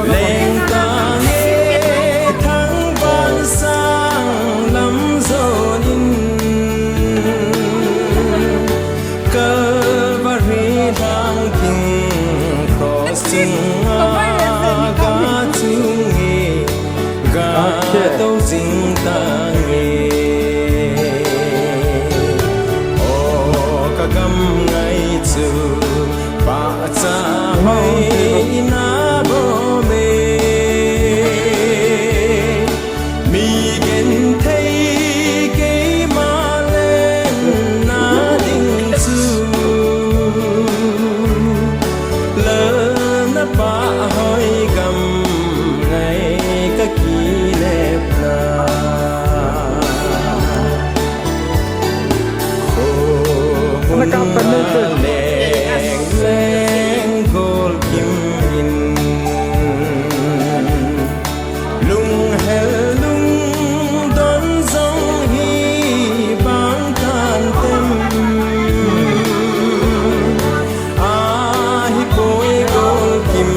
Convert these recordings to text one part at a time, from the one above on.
lên ta nghe tháng ban sang lắm rồi cơ và ri đang kinh khó sinh gà chung nghề gà tâu dính ta nghề ô cả găm ngày từ bà cha hơi na bố mê mi gen thấy cái mà lên na đinh su lỡ na bà hơi gầm ngày các kỷ lệ na khô buồn leng leng gol kim in lung hel lung don dong hi bang tan tem hi boy gol kim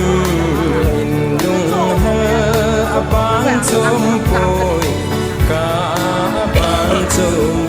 in lung hel a bang chom boy ka bang chom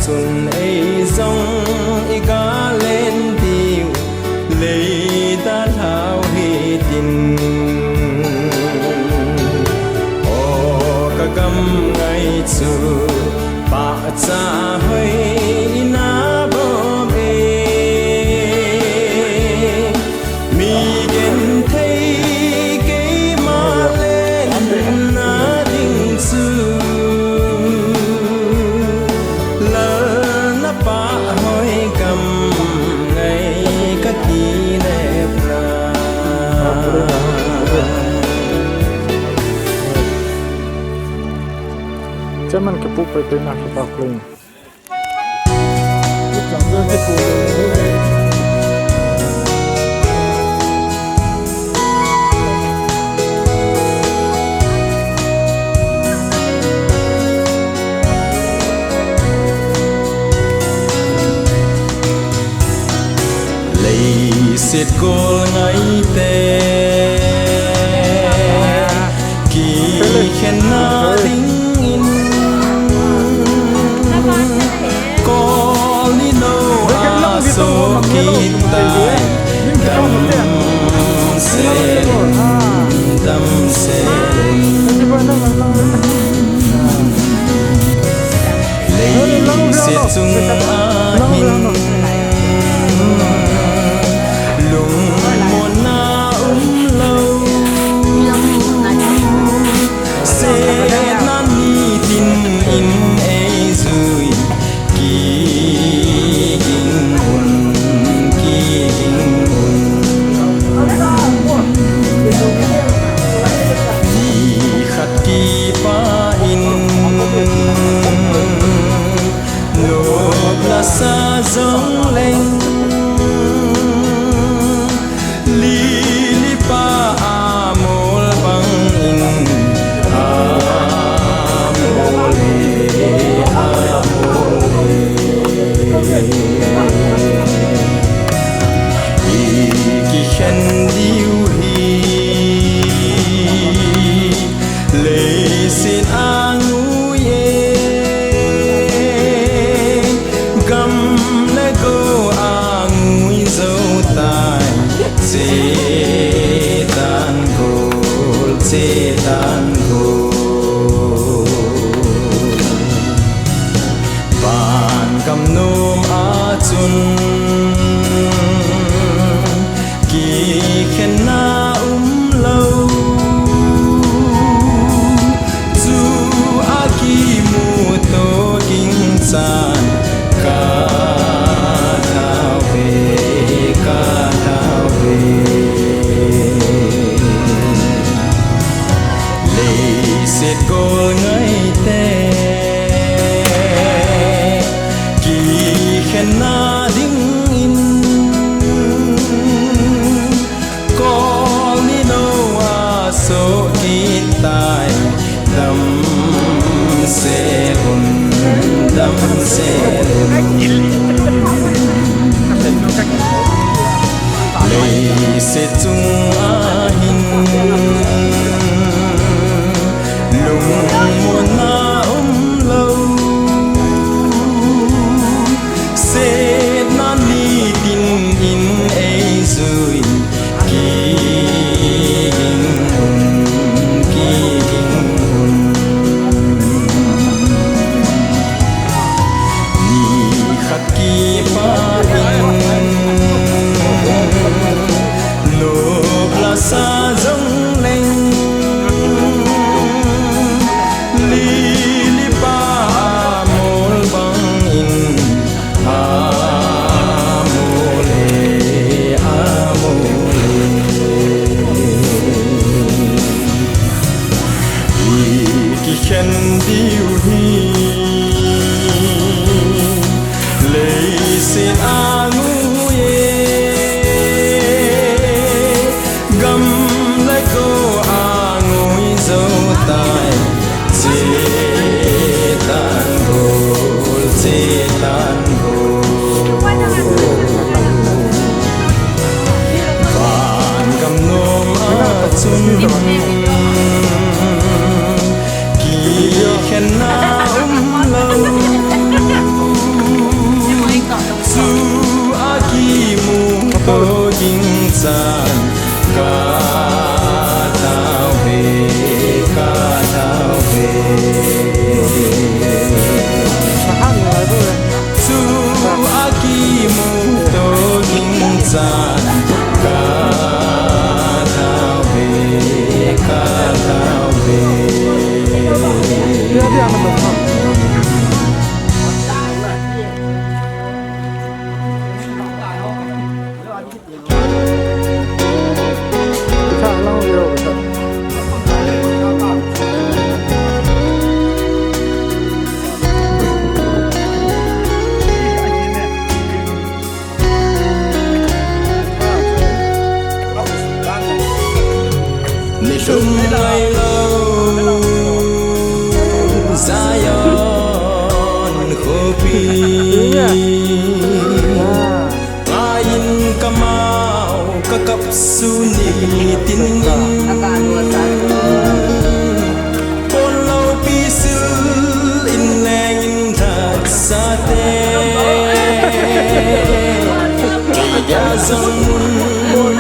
xuân ấy dòng ý cá lên điều lấy ta thao hi tình ô cả căm ngày xưa bà cha hơi na bom mi gen thấy cái mà lên na đinh xưa Zaman ke pu pe na ke pa klin. Chẳng ra cái pu. Lấy xiết cô ngày tê kỳ khen na tính so kita dam se lấy se chung ahin lung mon na lâu se na ni tin in ei zui ki sa dong lên li li pa amol bang in amole ki khen diu hi lấy xin angu setan gol ngày tê kỳ khen na đinh in có mi đâu à số kỳ tài đâm xe hồn đâm xe lấy sẽ chung a hin lùng muôn na lâu sẽ nan đi tin in ấy rồi kỳ hình hồn kỳ hình hồn ni khắc kỳ pa sa dông lên li li ba mol bang in amole ki khen diu hi lei sin angu tai chế tan gol van cầm nom a chun kỳ khen na lâu su a ki mu to jing san ka tao về su aki mu to king san ka tao về Trung ngày lâu Zion Khopi Ayin kamau kakap suni tin Pon lau pisil in leng in thak sa te Kaya zong mun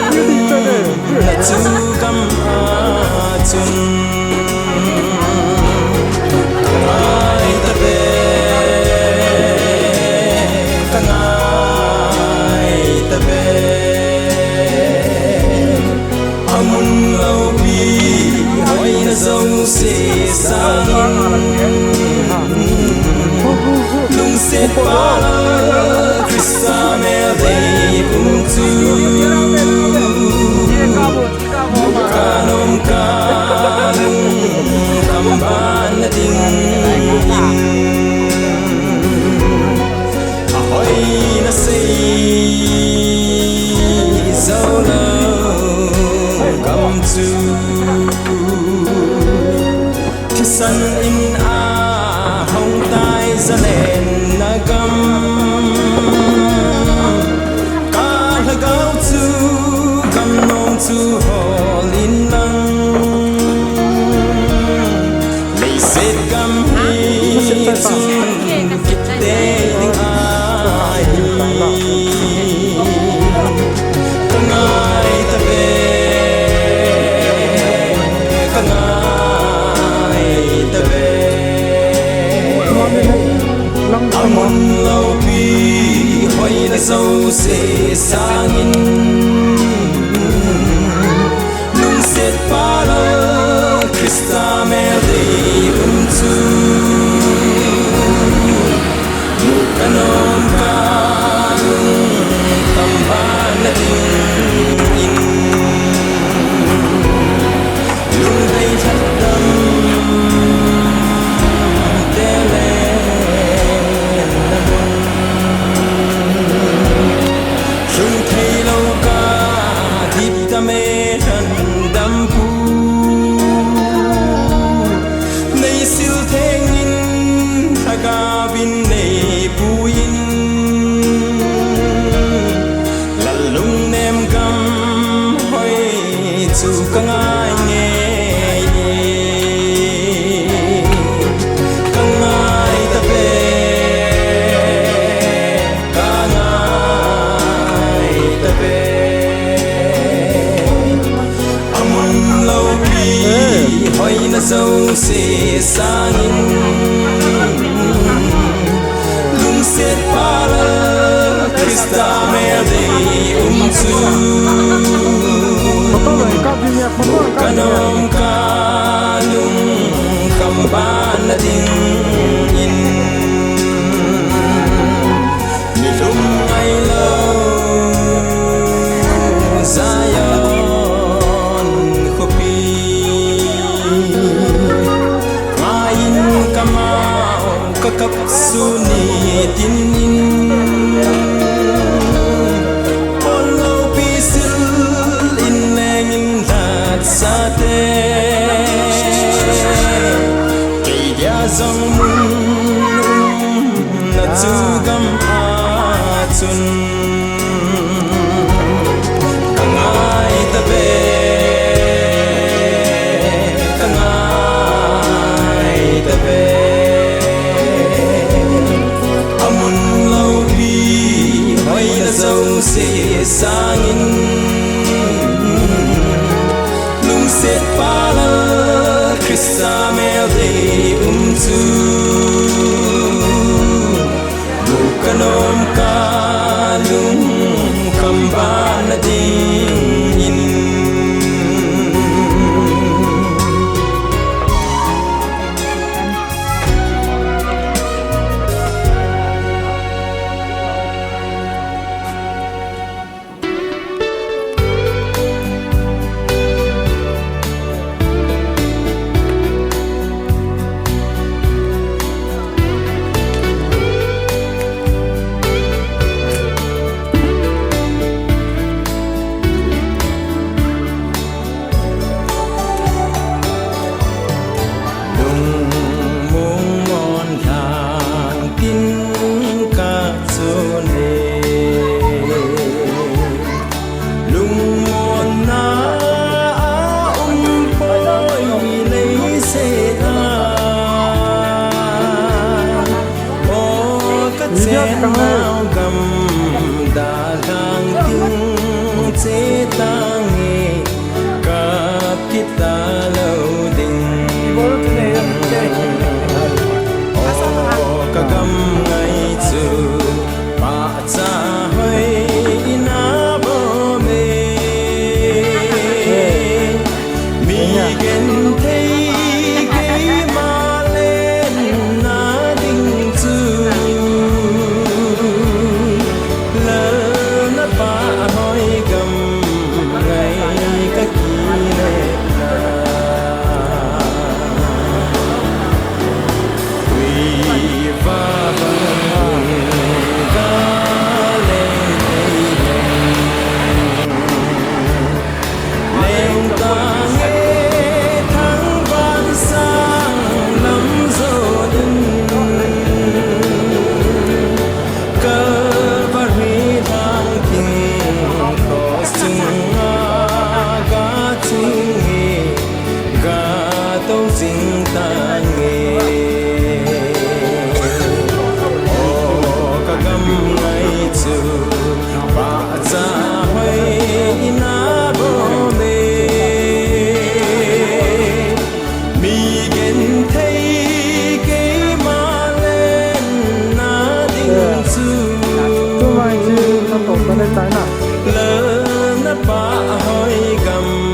na chu kam chun kangai ta be amun lau pi hoi na zong se sang lung se pa Krista me dei ung tu kanom kalung kamban na ding in ahoy na sei zolo come to kisan in a hong tai za len na gam ka la gao tu kam nong tu hol in lang lei set gam hi tu kit te ding ai kangai ta be amun lau pi hoi na zo se sangin nung set pa la Krista me dei tu mu kana Krista melde umzu kanom kalung kamban ding in nilum ai lo Zion khopi main kamau kakap suni tin in polo pisil in nengin lat sate kaya zong mun na tsugam atun kangai tabe amun lau pi hoi na zau se sangin lung set pala Krista melde umzu bukanom kalung kamban ding in nào cầm đà thang tiếng chế tangi cặp kita lâu đình ô cả gam ngày chu ba cha hơi na bo me mi gen thấy cái mà lên na đình chu lỡ nắp ba hơi gầm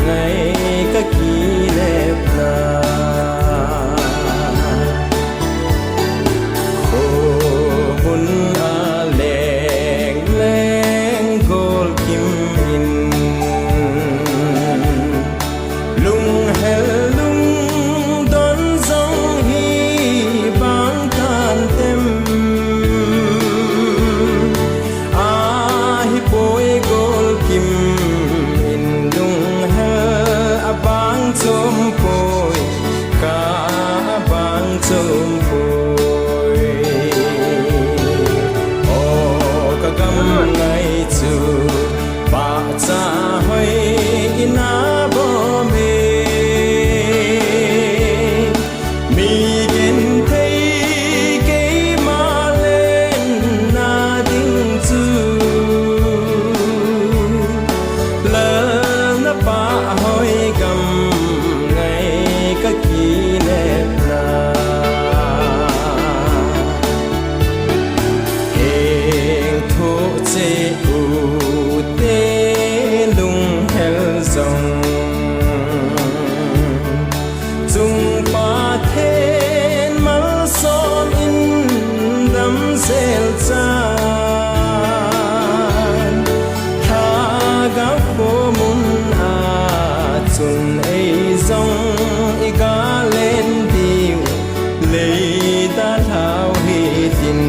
ngày các kỷ lệ là khổ hun a leng leng gol kim in lung hel lung don dong hi bang tan tem songphu ka bang songphu ô ka gam ngày chu ba cha hoi na bo me mi gen thấy cái mà lên na ding chu lỡ na ba hoi gam các kỷ lệ là sel chan tha ga pho mun a chun ei zong i ga len diu le ta thao hi tin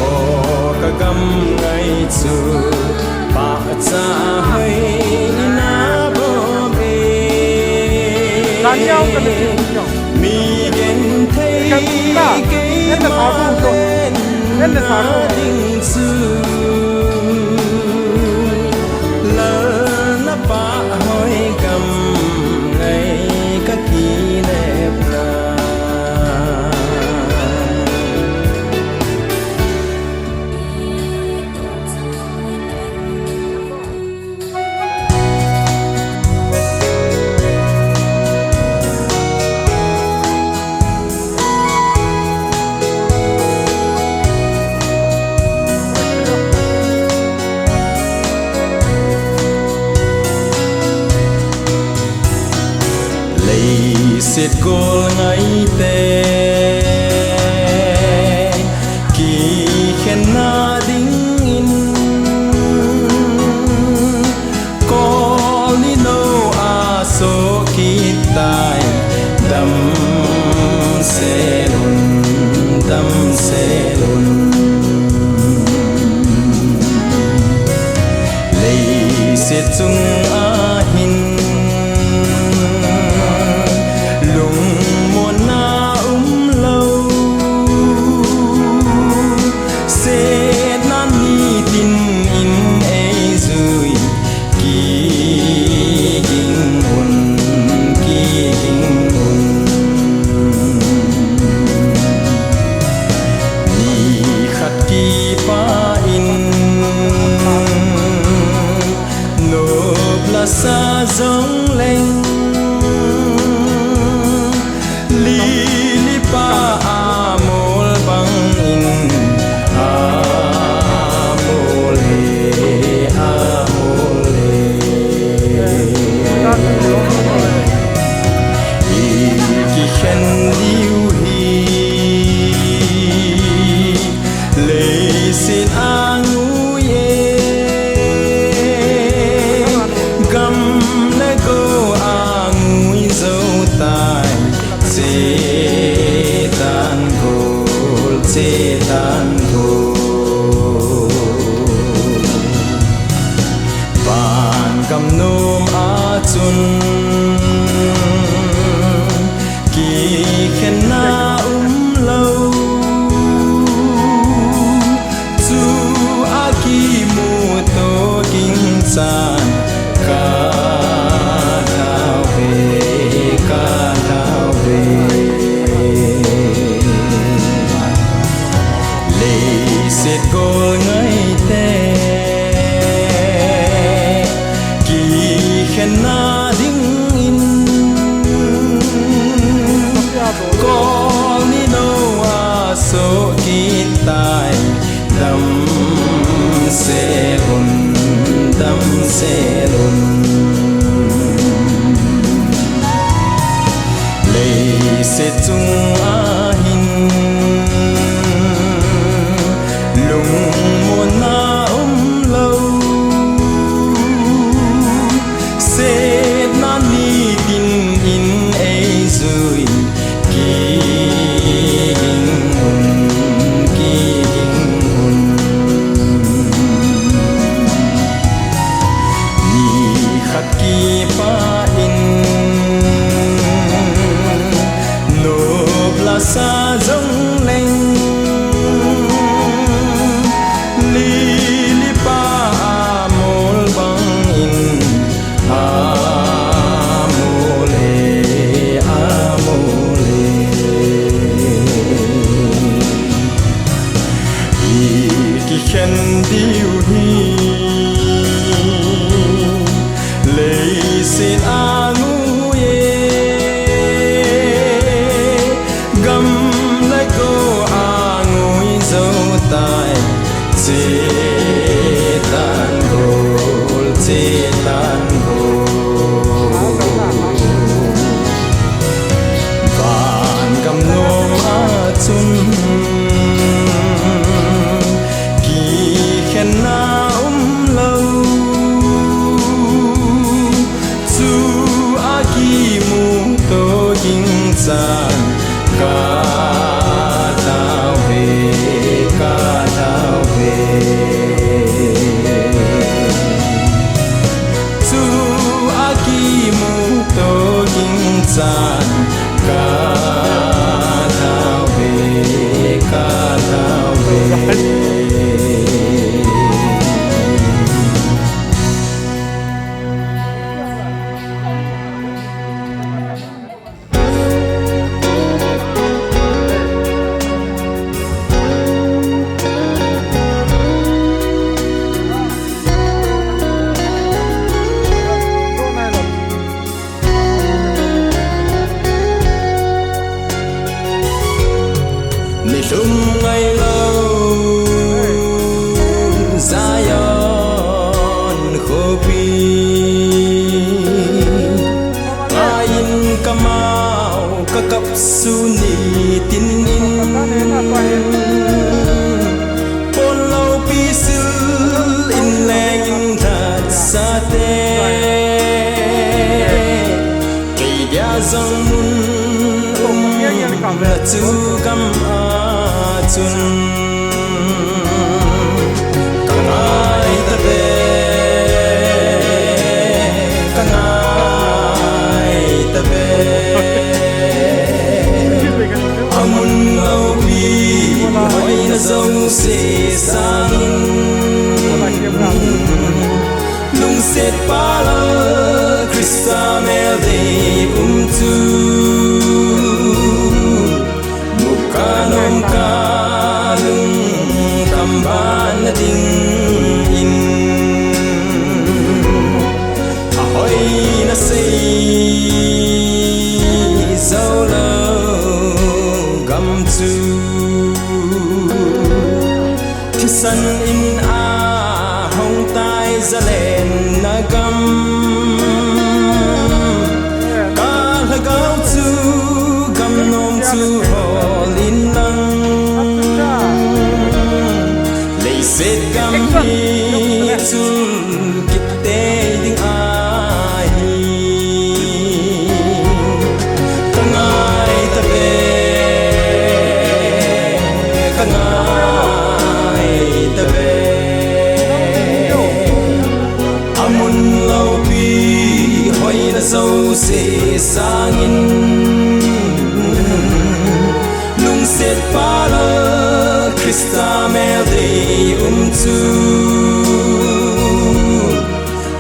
o ka gam ngai chu pa cha hai na bo be mi gen thei ke ma len na ding su la na pa hoi gam ngai ka ki le pra siết cô ngay tê kỳ khen na đinh in có li nô a số kỳ tài đâm xe lùn lấy siết chung a hin sa giống lên li pa amol bang in amole ki khen liu hi le sin angu setan go ban kam nom a chun ki khen na lo chu a ki mu to king san ka thao ve siết cô ngay tê kỳ khen na đinh in có ni nô a số kỳ tài đâm xe lùn lấy siết chung a hin chun kỳ khen na lâu chu a ki mu to ding san ka tao về chu a ki mu to ding san ka tao về Lung ngày lâu Zion khô pi ayin kamau kakap suni tin in pon lâu pi sil in leng in that sa te kỳ dia zong mun là chu gam chun kangai ta be amun lâu pi hỏi na dâu se sang lung set pa la Krista mel de tu kanom kalung kamban na ding in ahoy na say solo gam chu kisan in a hong tai zalen na gam ka la gao chu gam nom chu Sết gam hi chun kit te ding ai kangai ta be amun lâu pi hoi na dâu se sangin lung set pa la Krista mel de tu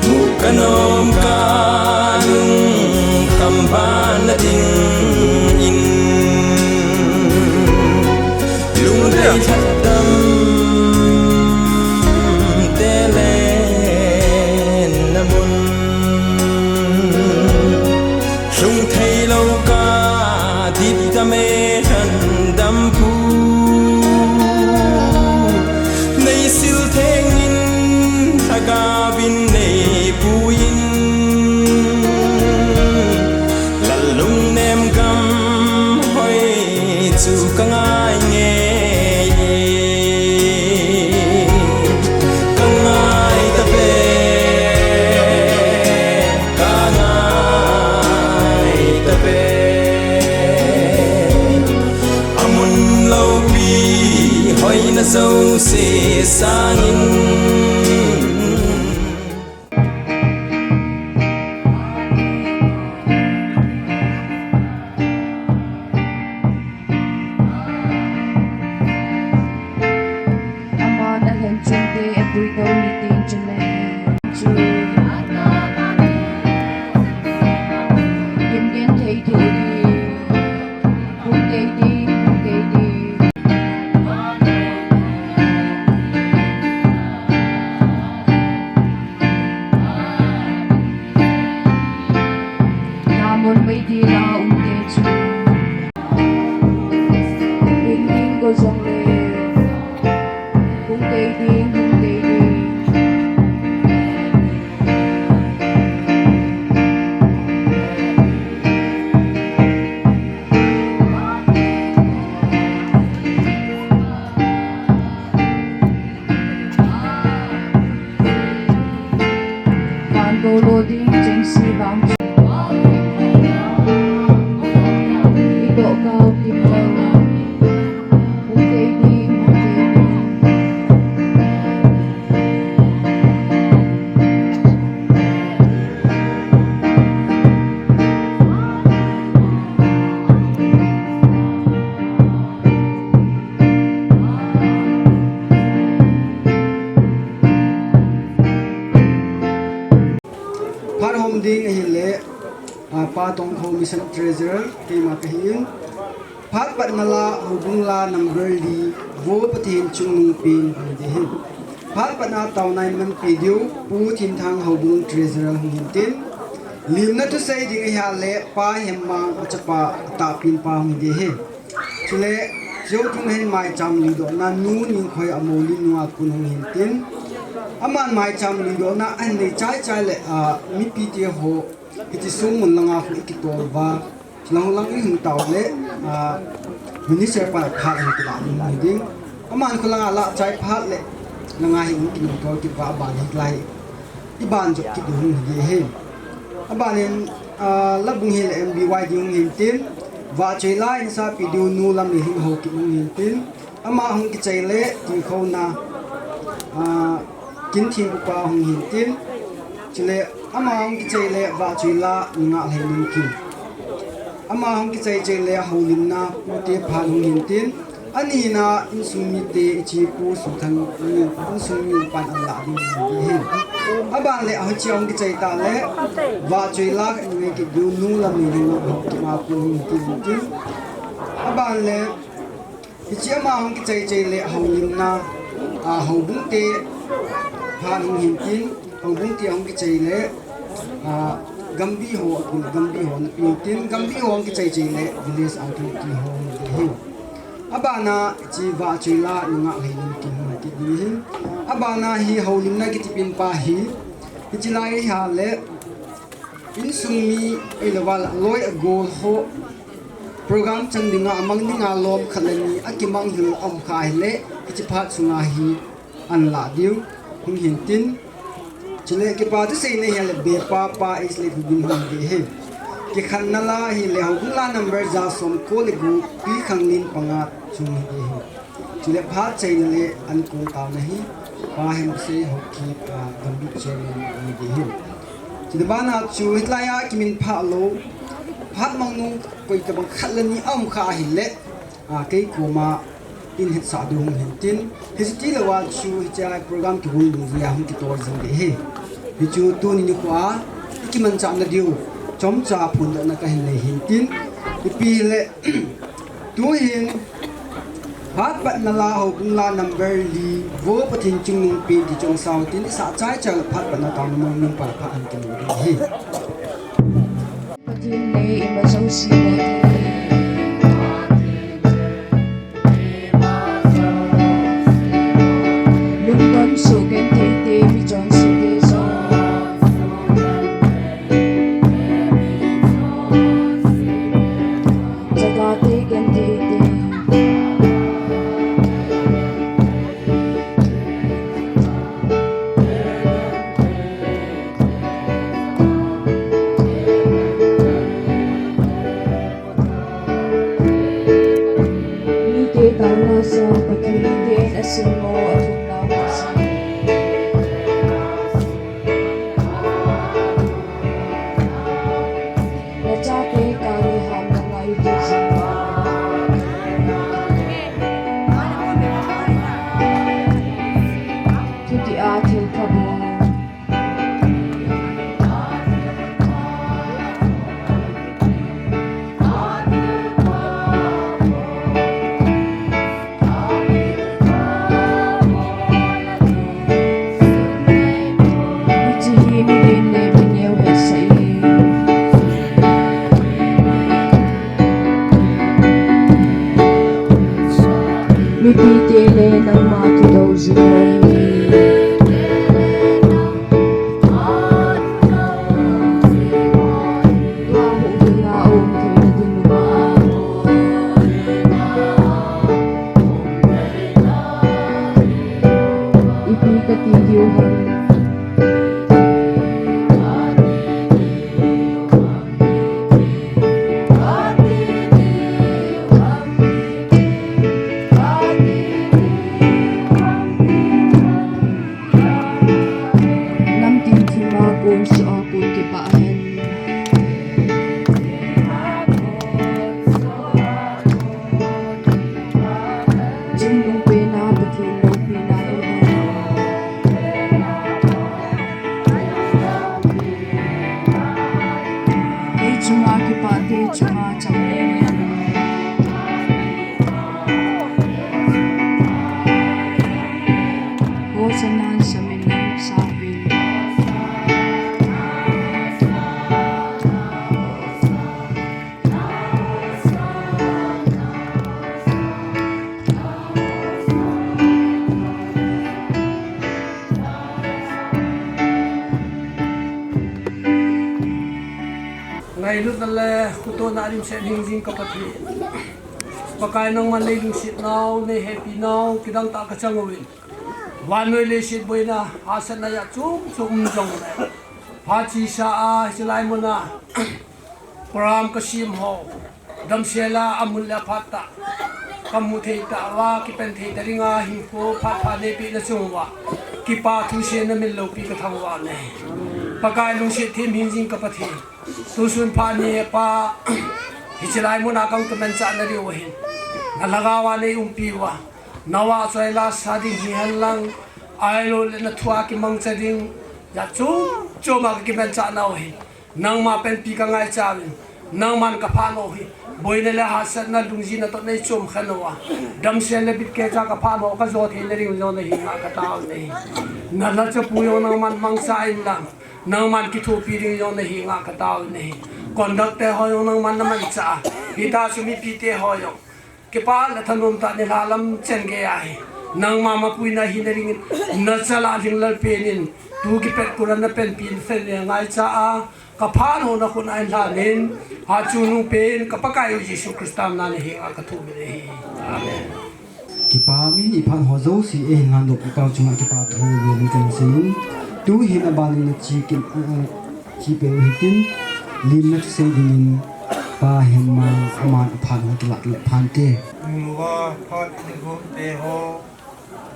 mukanom kalung kamban na ding in lung dei thatdam telen namun lung thei lâu ka dip ta me han dam pu gavin nei puin lalung nem gam hoi chu kangai nge kangai ta be amun lâu pi hoi na dâu se sangin pa tong ho mission treasurer ke ma kahin phat pat nala hubung la number li vo pathin chung nung pin de hin phat pat na taw nine man video pu thin thang hubung treasurer hin tin lim na tu sei ding ya le pa hem mang achapa ta pin pa hin de he chule jo tung hen mai cham li do na nu ning khoi amoli nuwa kun hin tin aman mai cham li do na an nei chai chai le mi pi ti ho iti sung mun langa khu ikitol wa lang lang i hung taw le minister pa kha hin ti la ni ding aman khu langa la chai phat le langa hi kin ko ki ba ban hi lai i ban jok ki du hi he aban in labung hi le mby ding hin tin wa chei lai sa pi du nu lam ni hin ho ki hin tin ama hung ki chei le ti kho na kin thi bu pa hung hin tin chile ama hung ki chei le wa chui la nga le nin ki ama hung ki chei le holim na pu te pha hung hin tin ani na in sumi te chi pu su than ni in sumi pan an la din hi aban le a chi hung ki chei ta le wa chui la ni ki du nu la mi ni ho ki ma pu hin tin aban le chi ama hung ki chei le holim na ho bung te pha hung hin tin hong bung ti hong ki chei le gambi ho na tin gambi ho hong ki chei le village authority ho de hi abana chi wa chi la nga le nin ki ho ki di hin abana hi holim na ki ti pin pa hi chi lai ha le in sumi elawal loi agol ho program chang dinga amang dinga lom khalani akimang hil am khai le chi phat sunga hi an la diu hung hin tin chile ke pa tu sei ne ya le be pa is le bin hum de he ke khan na la hi le hu la number ja som ko le gu pi khang lin panga chung de he chile pha chei le an ko ta na hi pa hem se ho ki pa gambi chen ni de he chile ba na chu hitla ya ki min pha lo phat mang nu koi ka bang khat le ni am kha hi le ke ko ma in hit sa du hum hin tin his ti la wa chu cha program ki hul du ya hum ki tor jing de he hi chu tu ni kwa ki man cham na diu chom cha phun na ka hin le hin tin pi le tu hin hat pat na la ho bung la number li vo pathin chung ning pi ti chong saw tin sa chai cha phat pat na ta mong ning pa pha an kin hi pathin ne ima so si so can take the John City so Jagate can take the Nike Karna sa Pathin Asimo Mipitili ng matudaw zilay Lahuli nga kay na dinuman Ipikatiliwan Hosanan sa minang sabi. Ngay lut na le kuto na alim sa ding kapatid. Pagkain ng manlay ng sit now, na happy now, kidang ta kachangawin. One way le sit boy na asan na ya chung jong na. Hachi sa silay mo na. Param kasim ho. Dam sela amulya pata. Kamuthei ta wa kipentei taringa himpo pata ne pi na chungwa. Kipa thu se na mil lo pi ka thangwa ne. Pagkain ng sit tim hinjing kapatid. Susun pa ni pa hisilay mo na kang tumensa na riwahin. Nalagawa na yung piwa. Nawa sa ila sa ding hihan lang aylo na tuwa ki mang sa ding ya chung magkimensa na wahin. Nang mapenpi ka ngay chalin. Nang man kapano hi. Boy na lahasan na lungzi na to na chum khanawa. Dam siya labit kaya sa kapano ka zot hi na rin yun na hinga katao na hi. Nalatsa po yung nang man mangsain lang. Nang man kitupi rin yung nahinga katao na hi. Kondakte ho yung nang man naman sa. Hita sumipite ho yung. Kipa na tanong ta nilalam chen kaya hi. Nang mamapuy na hinaringin na salaling lalpenin. Tukipet kuran na penpin fen ngay sa kapano na kunain lanin. Hachunong pen kapakayo Yesu Kristam na nahinga katubi na hi. Amen. Kipa mi ipan hozo si ngandok ikaw cuma kipa thu yun kansin. Tu hin abani na chikin chipe hitin lim na se dingin pa hemma aman phan ho tlak le phante Nuwa phat ni go te ho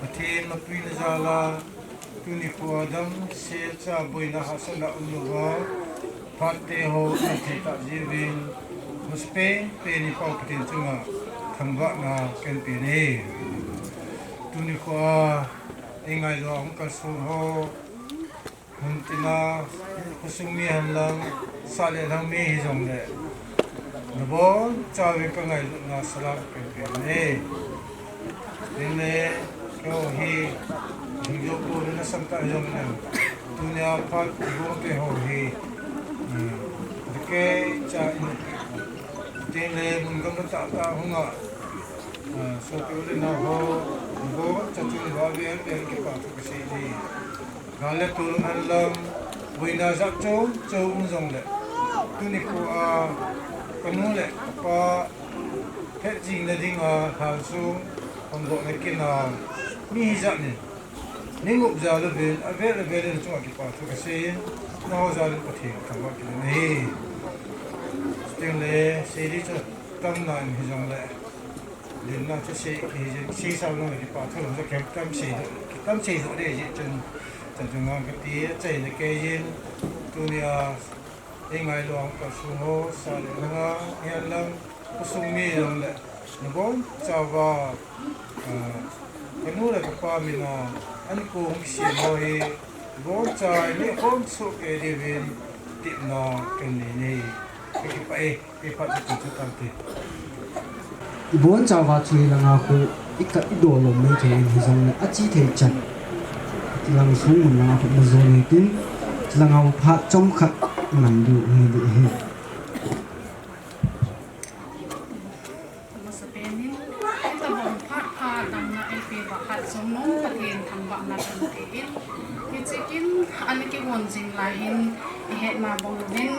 pathe na pin jala tuni ko adam se cha boina hasala unuwa phat te ho ni ta jivin muspe pe ni pau patin chunga thangwa na ken pe ne tuni ko ingai lo ang ka su ho Huntina kusumihan lang sali lang may hizong le. Nabo, chawi ka ngayon na salak pipirne. Dine, kyo hi, hingyo po na samta hizong le. Tunya pat ibote ho hi. Dike, cha dine, munggam na ta hunga. So, piuli na ho, nabo, chachuli babi ang kipato kasi di. Galet turun halam, buina sak chow unzong le. Tuni ko kanule pa hetjingna ding halsung pondok nekin mi hijak ni. Ningup jalu bin available cuma kipa tu kasi naho jalu pati kawa kini ni. Sting le seri tu tam nan hijong le. Lina tu si sao no kipa tu lo kam si tu de je chen Tantungan keti cai na kayin tunia ingai luang kasuho sa langa yan lang kusumi lang le nabon cawa kanula kapami na ani ko siya mo hi bon cai ni kom so ke divin tip na kanini kipai kipat tu tante ibon chawa chui langa ko ika idolo me the hizong achi the chan lang sung mun na ko mazone tin lang au pha chom khat man du ni de he masapenin ita bong pha dang na ai pe ba khat som nom pathen thang ba na kan tein kichikin aniki wonjing la hin he na bong din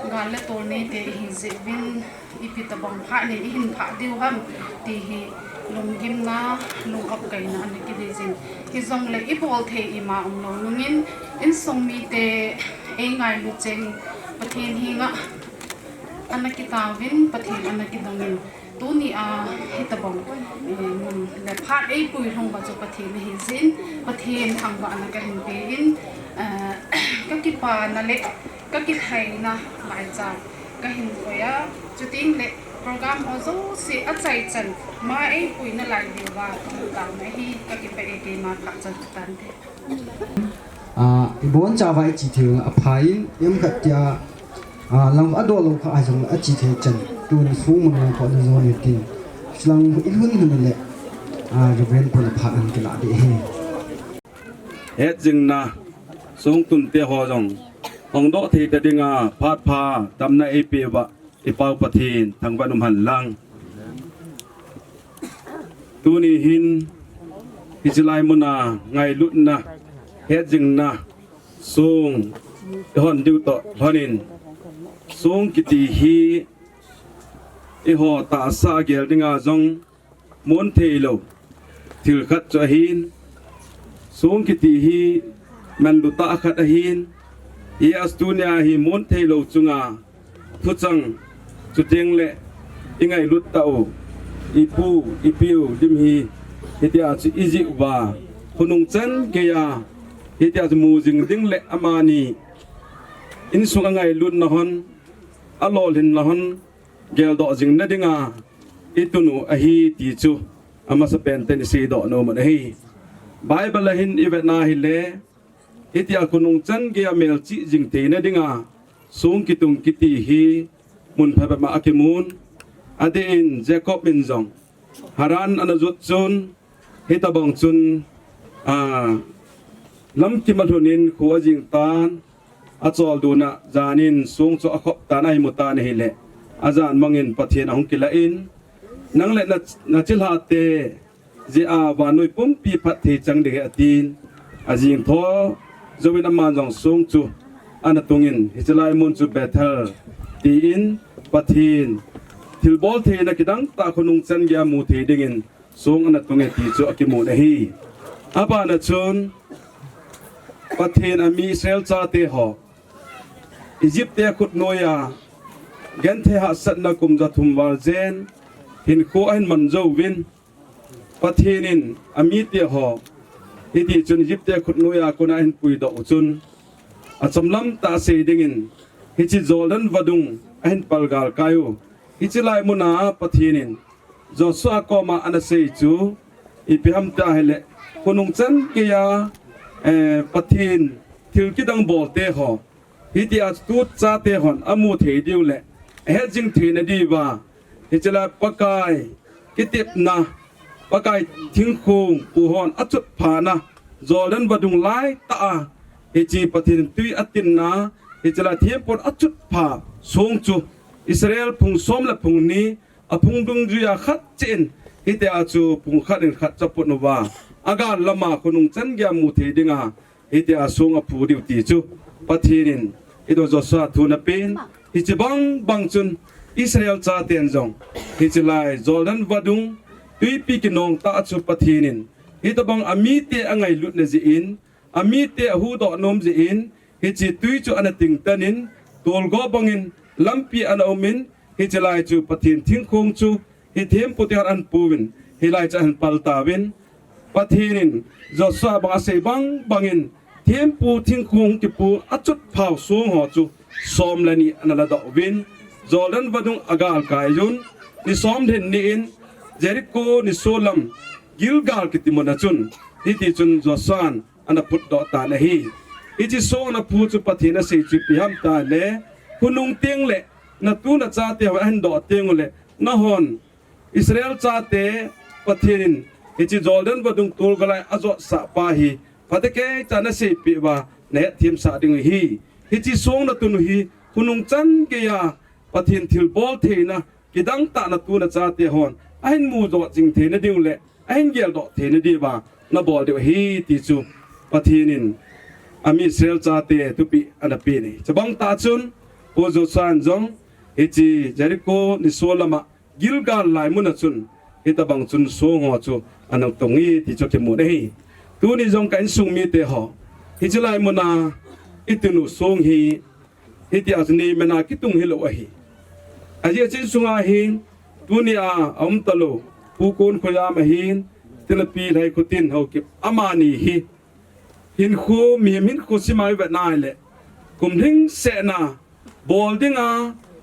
gale tol ne te hi zebin ipita bong pha ne hin pha diu ham ti hi lungim na lungap kai na aniki de jing ki zong le ipol the ima no nungin in song mi te engai lu cheng pathen hi nga anaki tawin pathen anaki dongin tuni hitabong le phat ei pui thong ba chu pathen hi zin pathen thang ba anaka hin pe in ka ki pa na le ka ki thai na lai cha ka hin koya chuting le program ozo si achai chan ma ei pui na lai diwa ka na hi ka ki pe e ma ka chan tan the ibon chawa chi the a phain yam khat ya lang ado lo kha ajong a chi the chan tu ni su mun ko de zo ni tin slang ilhun hun leจะเป็นผลพันธุ์กันละดีhetjingna song tun te ho jong ong do thi te dinga phat pha tamna epe wa ipau pathin thangba num han lang tuni hin hichilai muna ngai lutna hetjingna song hon diu to honin song kiti hi e ho ta sa gel dinga jong muốn thề lầu thử khát cho hin xuống cái tì hi mình lụt ta khát hin hi Astunia hi muốn thề lầu chung à thu chăng chú tiếng lệ ngày lụt tàu ipu ipiu dim hi tia chú izi và hunung chân kia tia chú mu jing ding lệ amani in sung ngày lụt na hon alol hin na hon gel do jing na dinga itunu ahi ti chu ama sa penten si do no man hi bible hin ivetna hi le itia kunung chan ge amel chi jing te na dinga sung kitung kiti hi mun pha ma akimun adin jacob bin jong haran anazut chun hitabong chun lam kimalhunin khuwa jing tan achol duna janin sung chu akhop tanai mutan hi le azan mangin pathian ahung kila in nang le na chilha te ji a wa noi pum pi phat thi chang de atin ajing tho zowin aman jong sung chu anatungin hichalai mun chu bethel ti in pathin thilbol the na kidang ta khunung chan gya mu the dingin sung anatunge ti chu akimu na hi aba na chun pathin ami Israel cha te ho Egypt te khut noya gen the ha sat na kum za thum wal zen hin ko an man zo win pathinin ami te ho hiti chun Egypt khut noya kona hin pui do chun achamlam ta se dingin hichi Jordan vadung ahin palgal kayu hichilai muna pathinin Joshua koma anase chu ipiham ta hele kunung chan kiya pathin thil kidang bol te ho hiti at tu cha te hon amu the diu le hejing the na di ba hichila pakai kitip na pakai thingkhung puhon achut phana Jordan badung lai ta hichi pathin tui atin na hichila thiempon achut pha songchu Israel phung som la phung ni aphung dung juya khat chen hite achu phung khat in khat chaput no wa aga lama kunung chan gya mu the dinga hite asung a phu diu ti chu pathinin ido Joshua thuna pen hichibang bangchun Israel cha ten jong hichilai Jordan vadung tui pi kinong ta chu pathinin hitabang ami te angai lut na ji in ami te hu do nom ji in hichi tui chu anating tanin tol go bangin lampi ana omin hichilai chu pathin thingkhong chu hi them putyar an puwin hilai cha han paltawin pathinin Joshua bang se bangin them pu thingkhong ki pu achut phau sung ho chu som lani anala do win Jordan vadung agal kayun ni som den ni in Jericho ni Solam Gilgal kitimona chun hiti chun Joshua ana put do ta na hi ichi so na pu chu pathina se chu pi ham ta le kunung tiang le na tu na cha te han do tiang le na hon Israel cha te pathin ichi Jordan vadung tul galai azo sa pa hi patake chana se pi wa ne thim sa ding hi hichi song na tun hi kunung chan ke ya pathin thil bol theina kidang ta na tu na cha te hon ain mu do jing the na ding le ain gel do the na di ba na bol de hi ti chu pathinin ami Israel cha te tu pi ana pi ni chabang ta chun po jo san jong hichi Jericho ni Solama Gilgal lai mun chun hitabang chun so ngo chu anang tongi ti chu ke mu nei tu ni jong kan sung mi te ho hichilai muna itunu song hi hiti asni mena kitung hilo hi aji chin sunga hin tunia talo pukon khoyam hin Pi Lheikhotin Haokip amani hi hin khu mi min khu simai va nai le kum hing se na bol dinga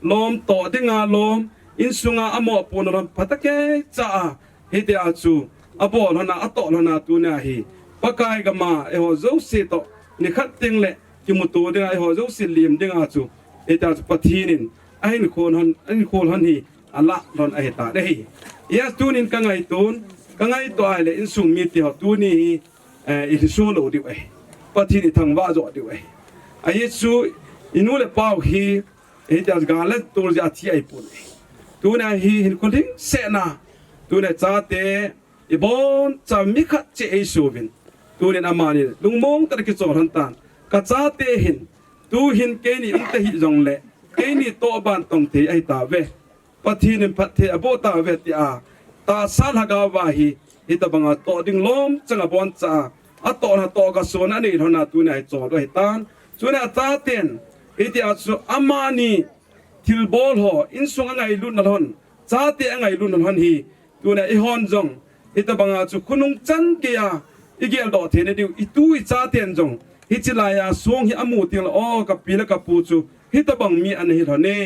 lom to dinga lom in sunga amo ponoram patake cha hiti achu abol hana ato hana tunia hi pakai gama e ho zo se to ni khat ting le kimutu dinga e ho zo se lim dinga chu eta pathinin ain khon han hi อัลละตอนไอตาได้ยาตูนินกังไงตูนกังไงตัวไอเลยอินสุงมีที่หอตูนี่อินสูโลดิวปฏิทินทางว่าจอดิวไอเยซูอินูเลเป้าฮีเฮจัสกาเลตัวจะที่ไอปุ่นตูน่ะฮีหินคนทิ้งเสนาตูน่ะจ้าเตอีบอนจะมิขัดเจไอซูวินตูเนี่ยนามานี่ลุงมงตะกิจสอนตันกัจจ้าเตหินตูหินเกนี่อุตหิจงเล่เกนี่โตบานตองเทไอตาเวปฏิทินพัดเทอโบตาเวติอาตาสาลฮากาวาฮีฮิตบังอาโตดิ่งล้มจังอบอนจ้าอัตโตนะโตกส่วนอันนี้เท่านั้นตัวเนี่ยจอดไว้ตานส่วนอัตราเต็นอิติอาสุอามานีทิลบอลหออินสุงอังไงลุ่นนั่นฮอนจ้าเตอังไงลุ่นนั่นฮอนฮีตัวเนี่ยอีฮอนจงอิตบังอาสุคุนุงจันเกียอีเกลดอเทนดิวอีตุยจ้าเต็นจงฮิจิลายาสวงฮิอามูติลโอกับปีละกับปูจูฮิตบังมีอันนี้เท่านี้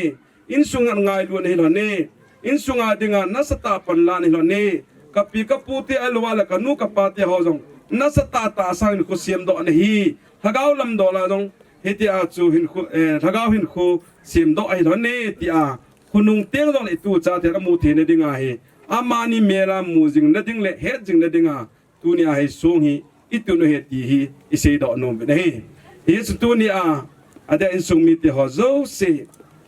อินสุงอังไงลุ่นเท่านี้อินสุงอาดิงานัสตาปันลานเท่านี้กับปีกับปูติอัลวาละกันูกับปาติฮอจงนัสตาตาสังคุเสียมดอกนี่ฮีถ้าเกาลำดอลาจงเฮติอาจูหินคุถ้าเกาหินคุเสียมดอกไอ้ดอกนี่ติอาคุณนุงเตียงดอกไอ้ตูจ้าเทระมูเทนดิ่งาฮีอามานีเมลามูจิงนดิ่งเละเฮจิงนดิ่งาตูนี่อาให้ส่งฮีอิตุนเฮติฮีอิเสดอกนมเป็นฮีเฮสตูนี่อาเดอินส่งมีติฮอโซเซ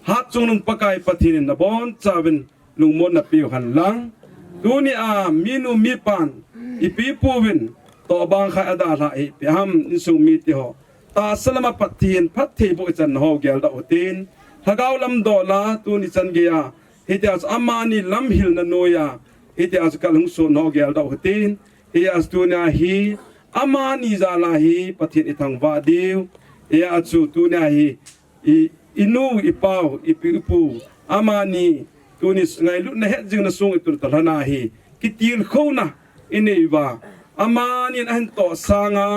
ฮัดจงนุงปะกายปะทินนบอนจาเป็นลุงมนนปิวหันลังตูนี่มีนุมีปันอีปีปูวินต่อบางขายดาลาอีพิฮัมนิสุมีติหอตาสลมาปัตตินพัทธิบุจันหอเกลดาอุตินถ้าเกาลำดอลาตูนิจันเกียฮิตอัสอามานีลำฮิลนันโนยาฮิตอัสกัลหงสุนหอเกลดาอุตินฮิตอัสตูนีฮีอามานีซาลาฮีปัทธินอิทังวาดิวฮิตอัสตูนีฮีอินูอิปาวอิปิอุปูอามานีตูนิสไงลุนเฮจิงนสุงอิตุตลานาฮีกิติลโคนะอินเอวาอามานินอันโตสางา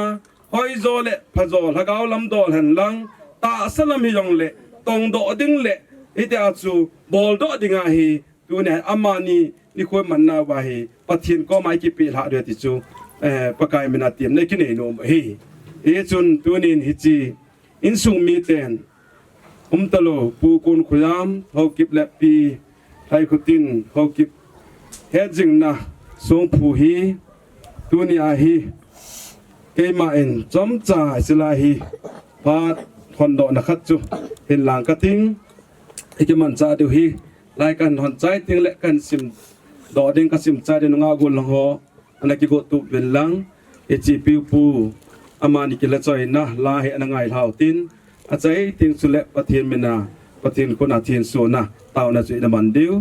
หอยโจเละพะโจลฮะกาวลำโดหันลังตาสลัมฮิยองเละตองโดดิ่งเละอิติอาจูบอลโดดิ่งาฮีตัวเนี่ยอามานีนี่ควรมันนาวาฮีปะทินก็ไม่กี่ปีละเดือดที่จูปะกายมันอาเตียมในกินเอโนมฮีจุนตัวนี้ฮิจีอินสุงมีเตนตะโลปูกุนขุยามเฮากิบและปีไทยคุตินเฮากิบเฮจิงนะสงผูฮีตัวนี้ฮีเกมาเอ็นจอมจ่าสิลาฮีพาคอนโดนะครับจูเห็นหลังกระทิ้งไอ้เจ้ามันจ่าเดี๋ยวฮีรายการหอนใจทิ้งและกันซิมดอเด้งกับซิมใจเดี๋ยวงากุลหออันนั้นกิโกตุเวลลังเอจีปิวปูอามานิกิละจอยนะลาเหอันไงเท่าตินอาใจทิ้งสุเลปะเทียนเมนาปะเทียนคนอาเทียนโซนะเต่าน่ะจุยน้ำมันเดียว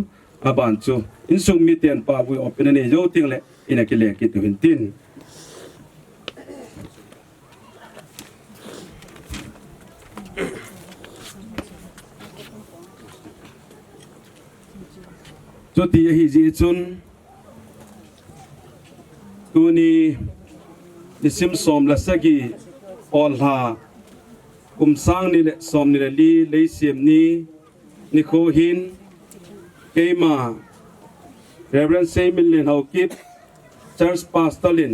อาบานจูอินสุงมีเตียนปาบุยออกเป็นเนยโยทิ้งและอินักเลี้ยกิตุหินตินจุดที่ฮิจิจุนตัวนี้นิสิมสมละสกีออลฮากุมสังนี่แหละสมนี่แหละลีเลยเสียมนี้นิโคหินเกมาเรเวนเซมิลเลนเฮากิปเชิร์สปาสตลิน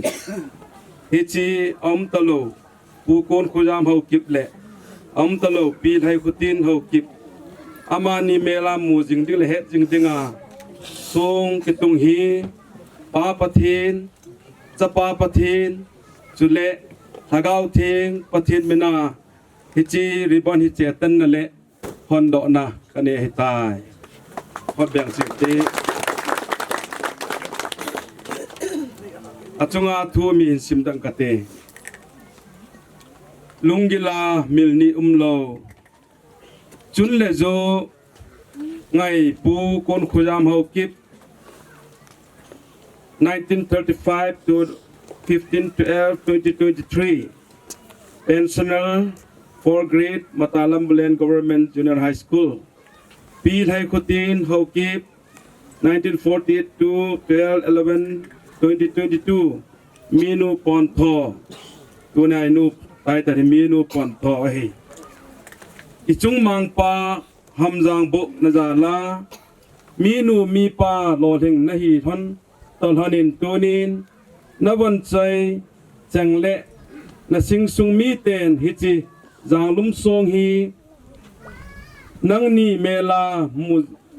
ฮิจิอัมตโลปูโกนโคจามเฮากิปเละอัมตโลปีไทยคุตินเฮากิปอามานีเมลามูจิงดิเลเฮจิงดิงาทรงกิตุงฮีปาปะทินจะปาปะทินจุเลทากาวทิงปะทินเมนาฮิจีริบอนฮิเจตันนั่นแหละฮอนโดนะกันเนให้ตายฮอดแบ่งสิเตอจงอาทูมีสิมดังกะเตลุงกิลามิลนีโลจุนเลโจไงปูคนขุยามเฮากิบ1935 to 15/12/2023 pensioner 4th grade Matalambulane Government Junior High School Pi Lheikhotin Haokip 1948 to 12/11/2022 Minu Pontho ตัวนายนูตายแต่มีนูปอนทอให้อิจุงมังปาหำจางบุนจาลามีนูมีปาโลเทงนะฮีทอนตอนนินตัวนินนวันใจจังเละนสิงสุงมีเตนฮิจิจางลุมทรงฮีนังนีเมลา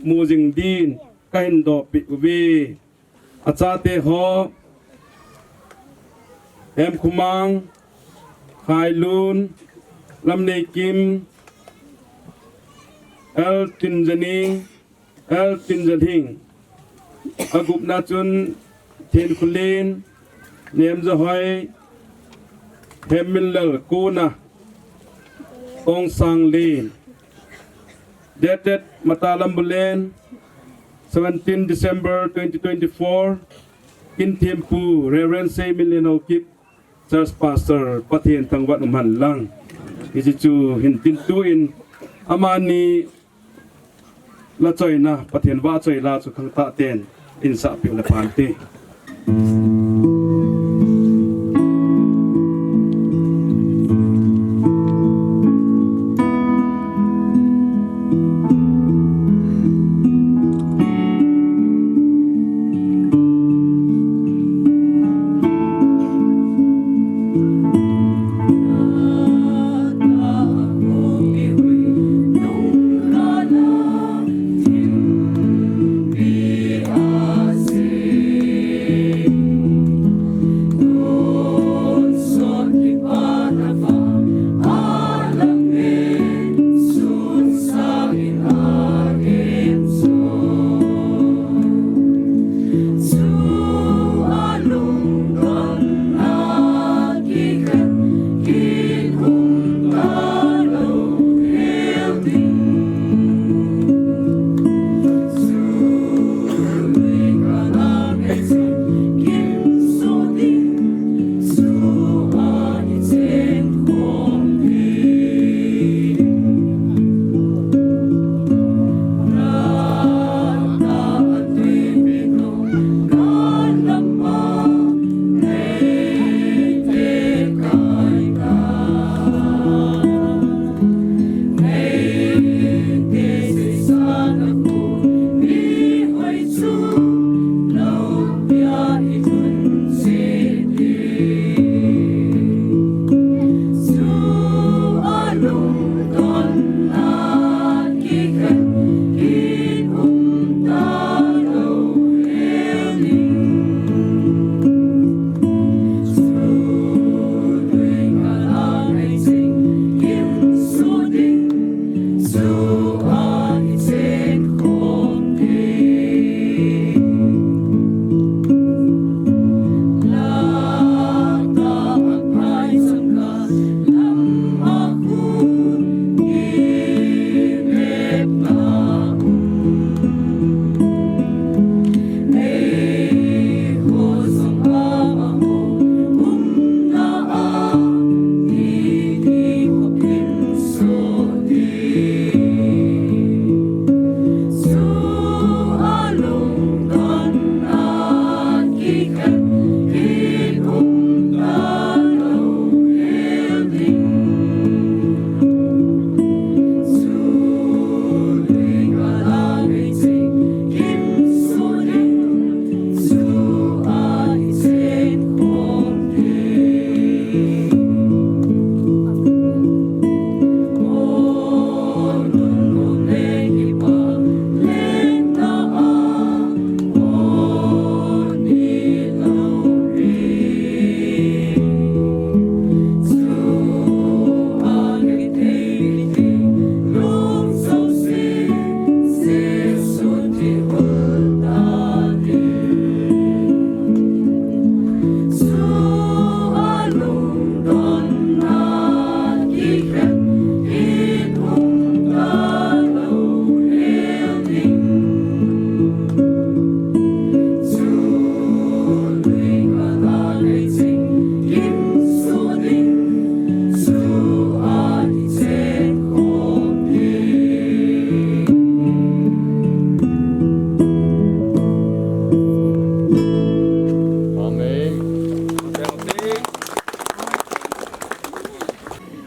มูจิงดีน kain do pi ubi achate ho em khumang khai lun lam nei kim el tinjani el tinjahing agup na chun thiên khulin niệm za hoi hem min lal kuna ong sang lin dated Matalambulane 17 December 2024 in Thimphu Reverend Ahsi Haokip Church Pastor Pathian Thangwat Man Lang isi chu hin tin tu in amani la choi na Pathian wa choi la chu khang ta ten in sa pi la pan ti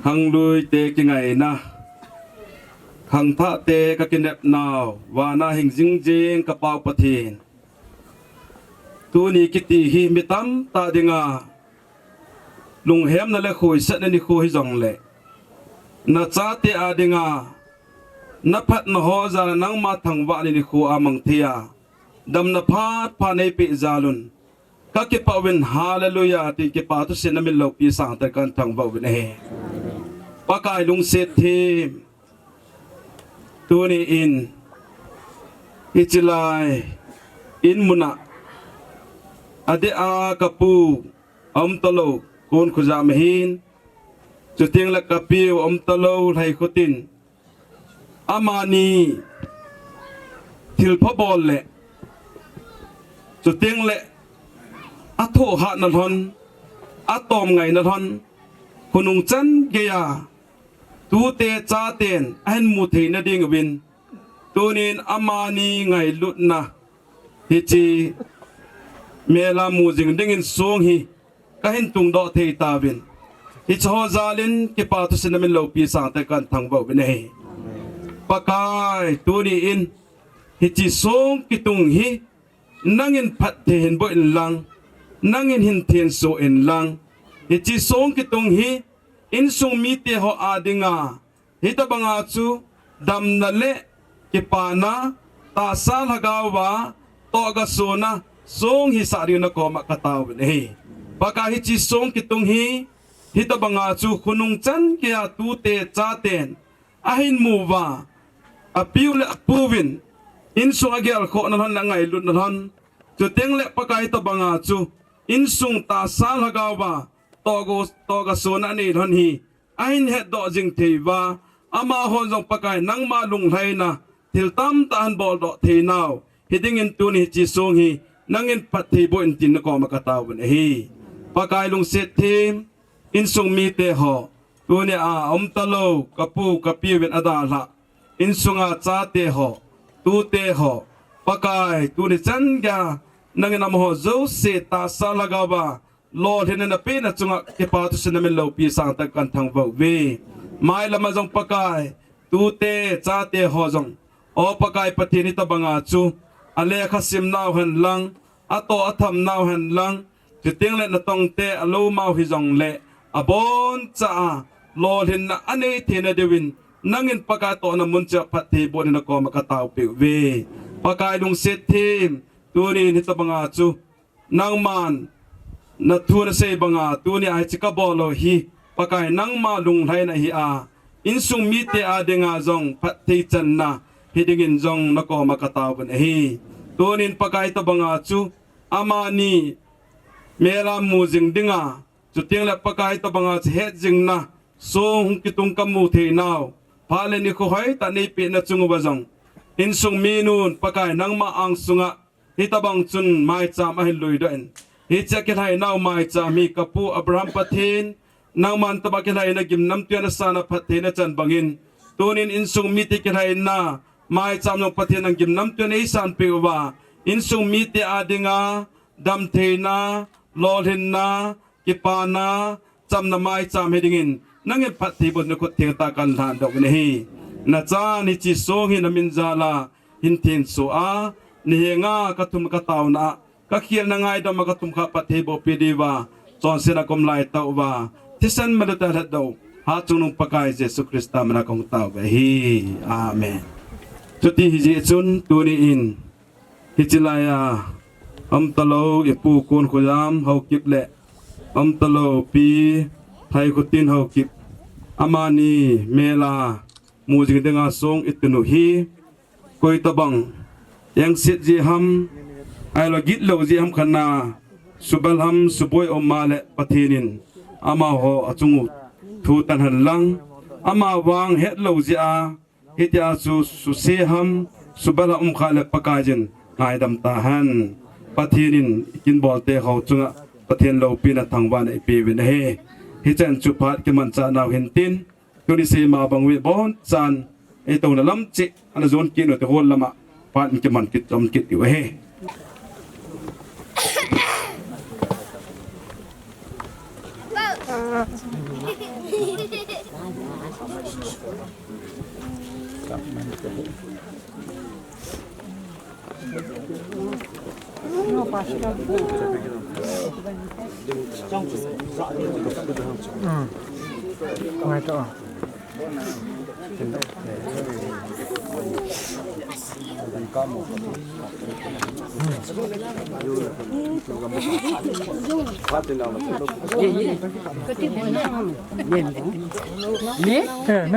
hang lui te ki ngai na hang tha te ka kinep naw wa na hing jing jing ka pau pathin tu ni kiti hi mitam ta dinga lung hem na le khoi sat ni khoi jong le na cha te a dinga na phat na ho za nang ma thang wa ni khu amang thia ดำนภาพในปีจาลุนก็เก็บเอาวินฮาเลลูยาที่เก็บเอาทุกสิ่งนั้นเป็นโลกปีศาจแต่การทางบ่าววินเฮปากายลุงเศรษฐีตัวนี้อินอิจลายอินมุนะอเดอากระปูตโลโกนขุจามหินจุดเทียงและกระปิวตโลไทยโคตินอามานีทิลพบอลเละจุดเทียงเละอัโทหะนทนอัตอมไงนทนคุณนุงจันเกียตูเตจ้าเตนเห็นมุทีนดิ่งวินตัวนี้อามานีไงลุดนะฮิจีเมลามูจิงดิ่งสงฮีก็เห็นตุงดอเทตาวินฮิชฮอซาลินกิปาตุสินมินโลปีสังแต่กันทางบ่วินเฮปากายตัวนี้อินฮิจิสงกิตุงฮีนั่งอินพัดเทนบ่อินลังนั่งอินหินเทียนโซอินลังฮิจิสงกิตุงฮีอินสุงมีเตหออาดิงาฮิตบังอาจูดำนั่นเละกิปานาตาซาลฮกาวาโตกโซนาสงฮิสารินกอมกตาวเนฮีปากาฮิจิสงกิตุงฮีฮิตบังอาจูคุนุงจันเกียตูเตจาเตนอาหินมูวาอปิวเลปูวินอินสุงอเกลโคนันไงลุนนันจุดเต็งเละปากาฮิตบังอาจูอินสุงตาซาลฮกาวาโตกโซนานีทันฮีไอ้เห็ดดอกจิงเทวาอามาฮอนจงปะกายนังมาลุงไทยนะทิลตั้มตานบอลดอกเทนาวฮิดิงินตุนฮิจิซงฮีนังอินปัตติบุอินตินกอมกตาวันฮีปะกายลุงเศรษฐีอินทรงมีเตหอตัวเนี่ยตะโลกะปูกะปีเวนอดาละอินทรงจาเตหอตูเตหอปะกายตัวเนี่ยจันกานังอินนามหอโจเซตาซาลากาบาลอเห็นนับเป็นจุงะเก็บเอาทุกสิ่งนั้นเราปีสังตะกันทางบ่าวเวไม่ละมาจงปากายตูเตจ้าเตหอจงโอปากายปฏินิตบังอาจูอเลขสิมนาวหันลังอโตอธรรมนาวหันลังจุดเตียงเล่นตองเตอโลมาหิจงเล่อบอนจ้าลอเห็นอันนี้เทนเดวินนั่งอินปากายโตนมุนจะปฏิบนนกอมกตาวเปเวปากายลุงเศรษฐีตัวนี้นิตบังอาจูนางมันนัทูนเซบังอาตัวนี้ไอจิกบอลฮีปากายนังมาลุงไทยนะฮีอาอินสุงมีเตอาเดงาจงพัดที่จันนะฮิดิงินจงนกอมกตาวเป็นฮีตัวนี้ปากายตบังอาจูอามานีเมลามูจิงดิงาจุดเตียงและปากายตบังอาเฮจิงนะโซงกิตุงกัมมูเทนาวพาเลนิโคให้ตันนี้ปีนัจุงบะจงอินสุงมีนูนปากายนังมาอังสุงะฮิตบังจุนไม่จามให้ลุยด้วยฮิจเกให้นาวไม่จามีกปูอับรามปะเทนนางมันตบเกให้นักิมน้ำเตียนสานปะเทนจันบังอินตัวนี้อินสุงมีติเกให้นาไม่จามนงปะเทนนักิมน้ำเตียนอิสานเปวาอินสุงมีติอาดิงาดำเทนาลอเห็นนากิปานาจำนาไม่จามให้ดิ่งนั่งเงินปะเทบนนกุเทียงตากันหานดอกนี้นาจานิจิโซหินามินจาลาหินเทียนโซอานิเฮงากตุมกตาวนาก็เขียนง่ายดำมากตุมขับปฏิบัติปีดีว่าจอนเสนากรมลายเต้าว่าที่สันมาดูแต่ละดาวหาจุนงปกายเยซูคริสต์ตามนักของเต้าไปฮีอาเมนจุดที่ฮิจิจุนตัวนี้อินฮิจิลายาตะโลอิปูโกนโคยามเฮากิบเละตะโลปีไทยกุตินเฮากิบอามานีเมลามูจิงเดงาสงอิตุนุฮีโกยตะบังยังสิทธิฮัมไอโลกิตโลจิฮัมขนาสุบลฮัมสุบอยอมาเลปะเทนินอามาโฮอจุงุทูตันหันลังอามาวางเฮดโลจิอาเฮติอาสุเซฮัมสุบลฮัมขาเลปะกาจินไอดัมตาฮันปะเทนินกินบอลเตเขาจุงะปะเทนโลปีนัทางวันไอปีวินเฮฮิจันจุพัดกิมันจานาวเห็นตินตัวนี้เสมาบังเวบอนจานไอตรงนั้นล้ำจิอันนั้นโซนกินหรือแต่โหละมาปานกิมันกิจำกิจอยู่เฮไงต่อ นั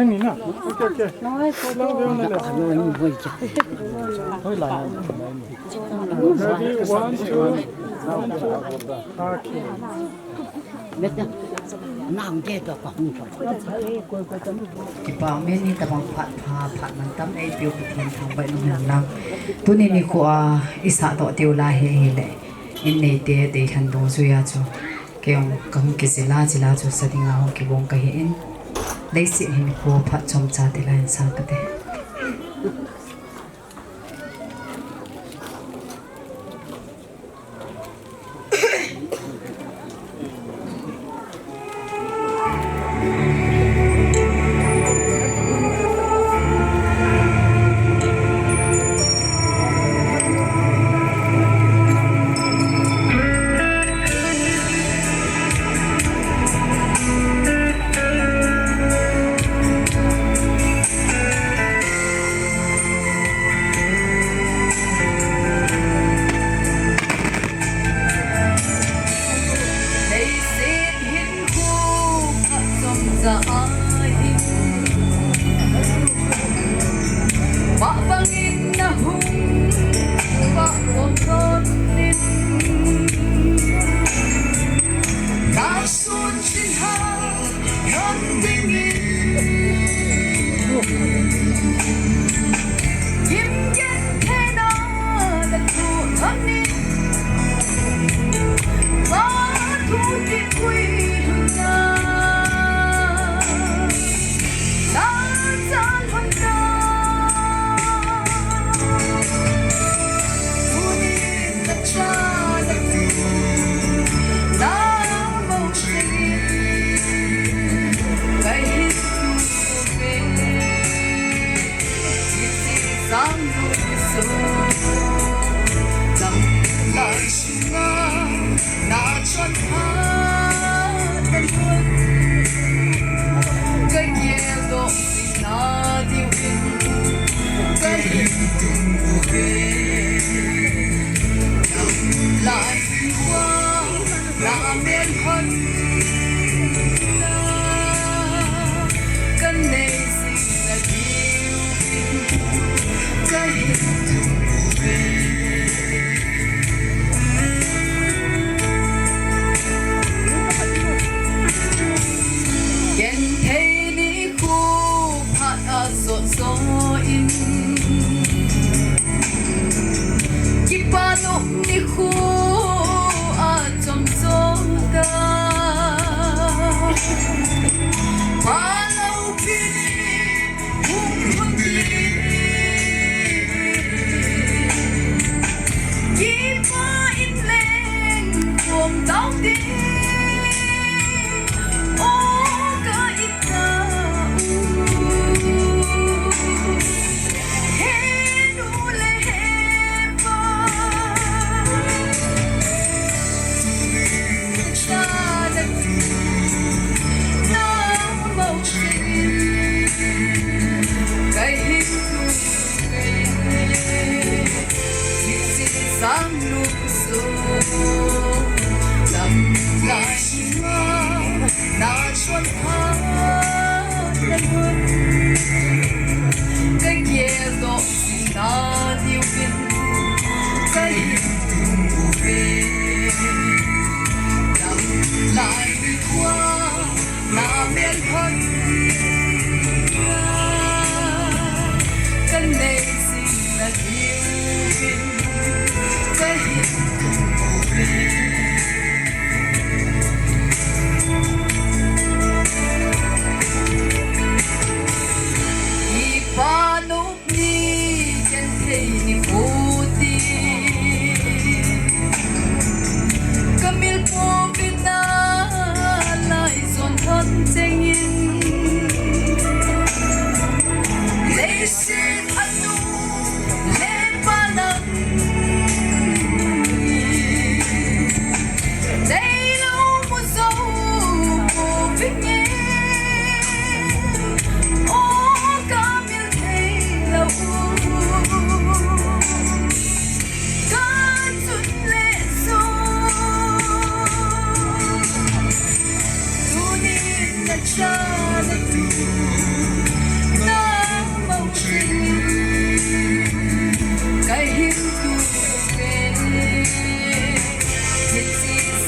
่นนี่นะโอเคน้อยคนเราเรื่องนั่นแหละเฮ้ยหลาย Ready, 1, 2 Ki pa me ni ta bang phat man tam ei piu pi thien thang bai no han lang tu ni ni ko a isa to tiu la he le in nei te khan do su ya chu ke ong kam ki sila chila chu sading la ho ki bong ka hi in dei si hin ko phat chom cha te la in sa ka te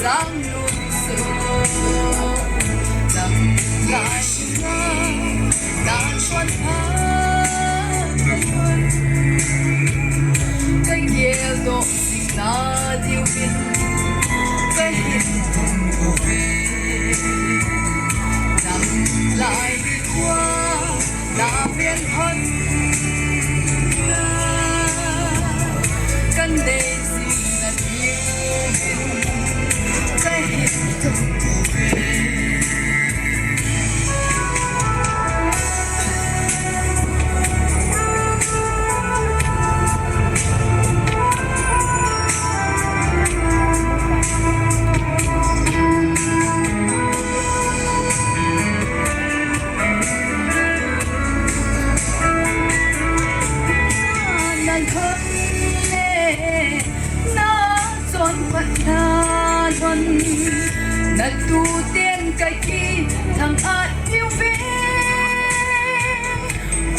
sáng luôn sương nằm lại ngang đàn xuân cái kia độ sinh na điều kiện cái hiện của về nằm lại đi qua đã biến thân căn đề gì là nhiều cái hiện của về na tu tiên cái khi thằng ắt yêu về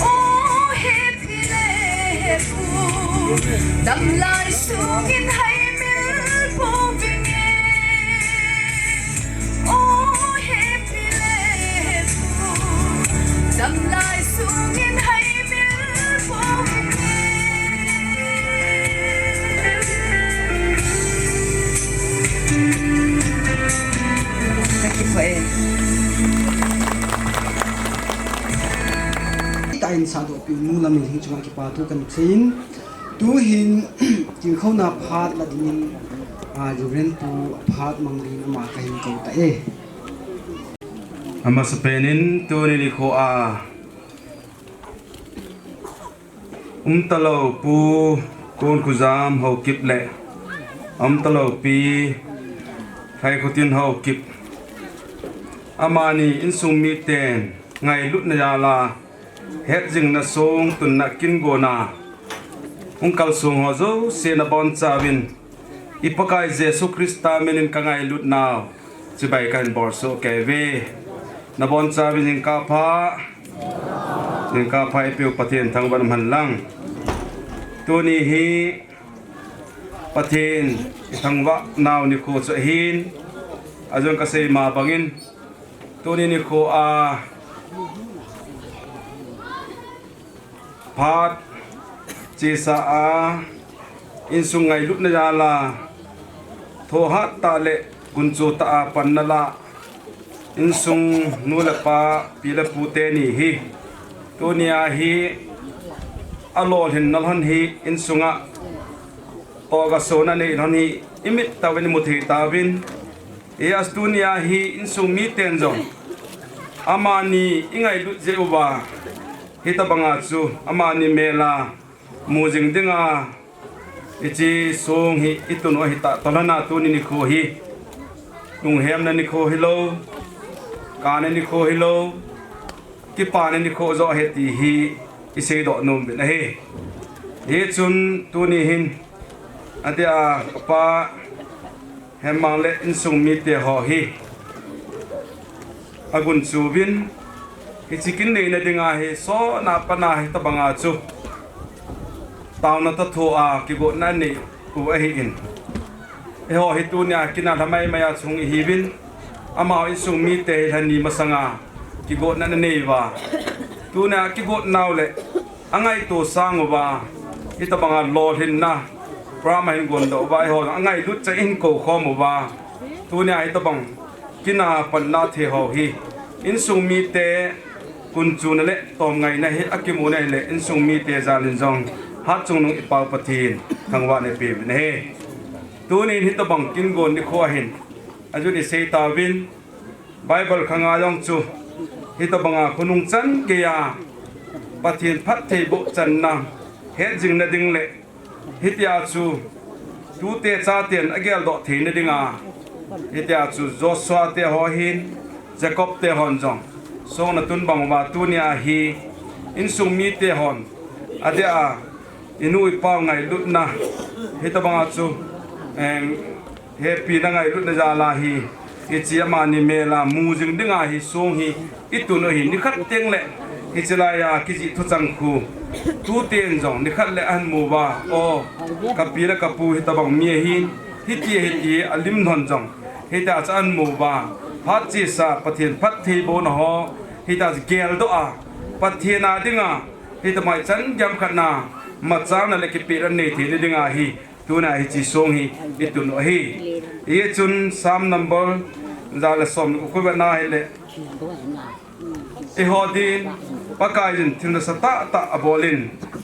ô happy lệ phù đâm lại xuống in hay miếng phố vinh ô happy lệ phù đâm lại xuống in hay miếng phố vinh vậy tại sao độ piu nu làm mình chung cái pa tu kan xin tu hin chữ khâu na phat là din juren tu phat mang din ma kai ko ta e ama spenin tu ni kho a talo pu Konkhojam Haokip le talo Pi Lheikhotin Haokip amani insung mi ten ngai lut na yala hetjingna song tun na kin gona kal song ho zo se na bon chawin ipakai Jesu Krista menin ka ngai lut naw chibai kan bor so ke ve na bon chawin in ka pha ipiu pathian thang ban man lang tu ni hi pathian thangwa naw ni ko cho hin azon ka sei ma bangin Tuni ni ko phat chisa insung ngai lut na jala tho hat ta le kunchu ta pannala insung nula pa pila pute ni hi tunia hi alol hin nalhan hi insunga toga sona nei han hi imit tawen muthi tawin e astunia hi insung mi tenjong amani ingai lu jeuba hitabanga chu amani mela mujing dinga ichi song hi ituno hita tolana tuni ni kho hi tung hem na ni kho hilo kane ni kho hilo ki pane ni kho zo heti hi ise do nom be na he he chun tuni hin atia pa hemang le insung mi te ho hi agun chubin hi chikin nei na dinga hi so na pana hi tabanga chu tauna ta tho ki go na ni ku a hi in e ho hi tu nya kina thamai maya chung hi bin ama insung mi te hani masanga ki go na nei wa tu na ki go naw le angai to sang wa hi tabanga lo hin na Brahma hin gon do ba ho angai lut cha in ko khom wa tu ne ai to bang kina pan na the ho hi in sung mi te kun chu na le tom ngai na hi akimu na le in sung mi te zalin jong hat chung nung ipaw pathin thangwa ne pe ne he tu ni hi to bang kin gon ni kho hin aju ni sei ta win Bible khanga yong chu hi to banga khunung chan ke ya pathin phat thei bo chan na he jing na ding le hitia chu tu te cha ten agel do thein dinga hitia chu Joshua te ho hin Jacob te hon jong song na tun bang wa tu nia hi in sung mi te hon adia inu ipaw ngai lut na hita banga chu happy na ngai lut na jala hi ichi ama ni mela mu jing dinga hi song hi itu no hi ni khat teng le hicilaya kiji thu chang khu tu ten jong ni khat le an mu ba o kapira kapu hitabang mi hi hiti alim non jong ฮิตาจะอันหมู่ว่าพัดจีสาปะเทียนพัดทีโบนหอฮิตาจะเกลดอาปะเทียนาดิงาฮิตาไม่จันยำขนามาจ้างนั่นเลยกิปีรันนี่ทีดิงาฮีตัวน่ะฮิจีซงฮีอิตุนอฮีเยจุน3 number จาเลสอมคุยแบบน่าเฮเลอีฮอดินปากายจินทินสตาตาอบอลิน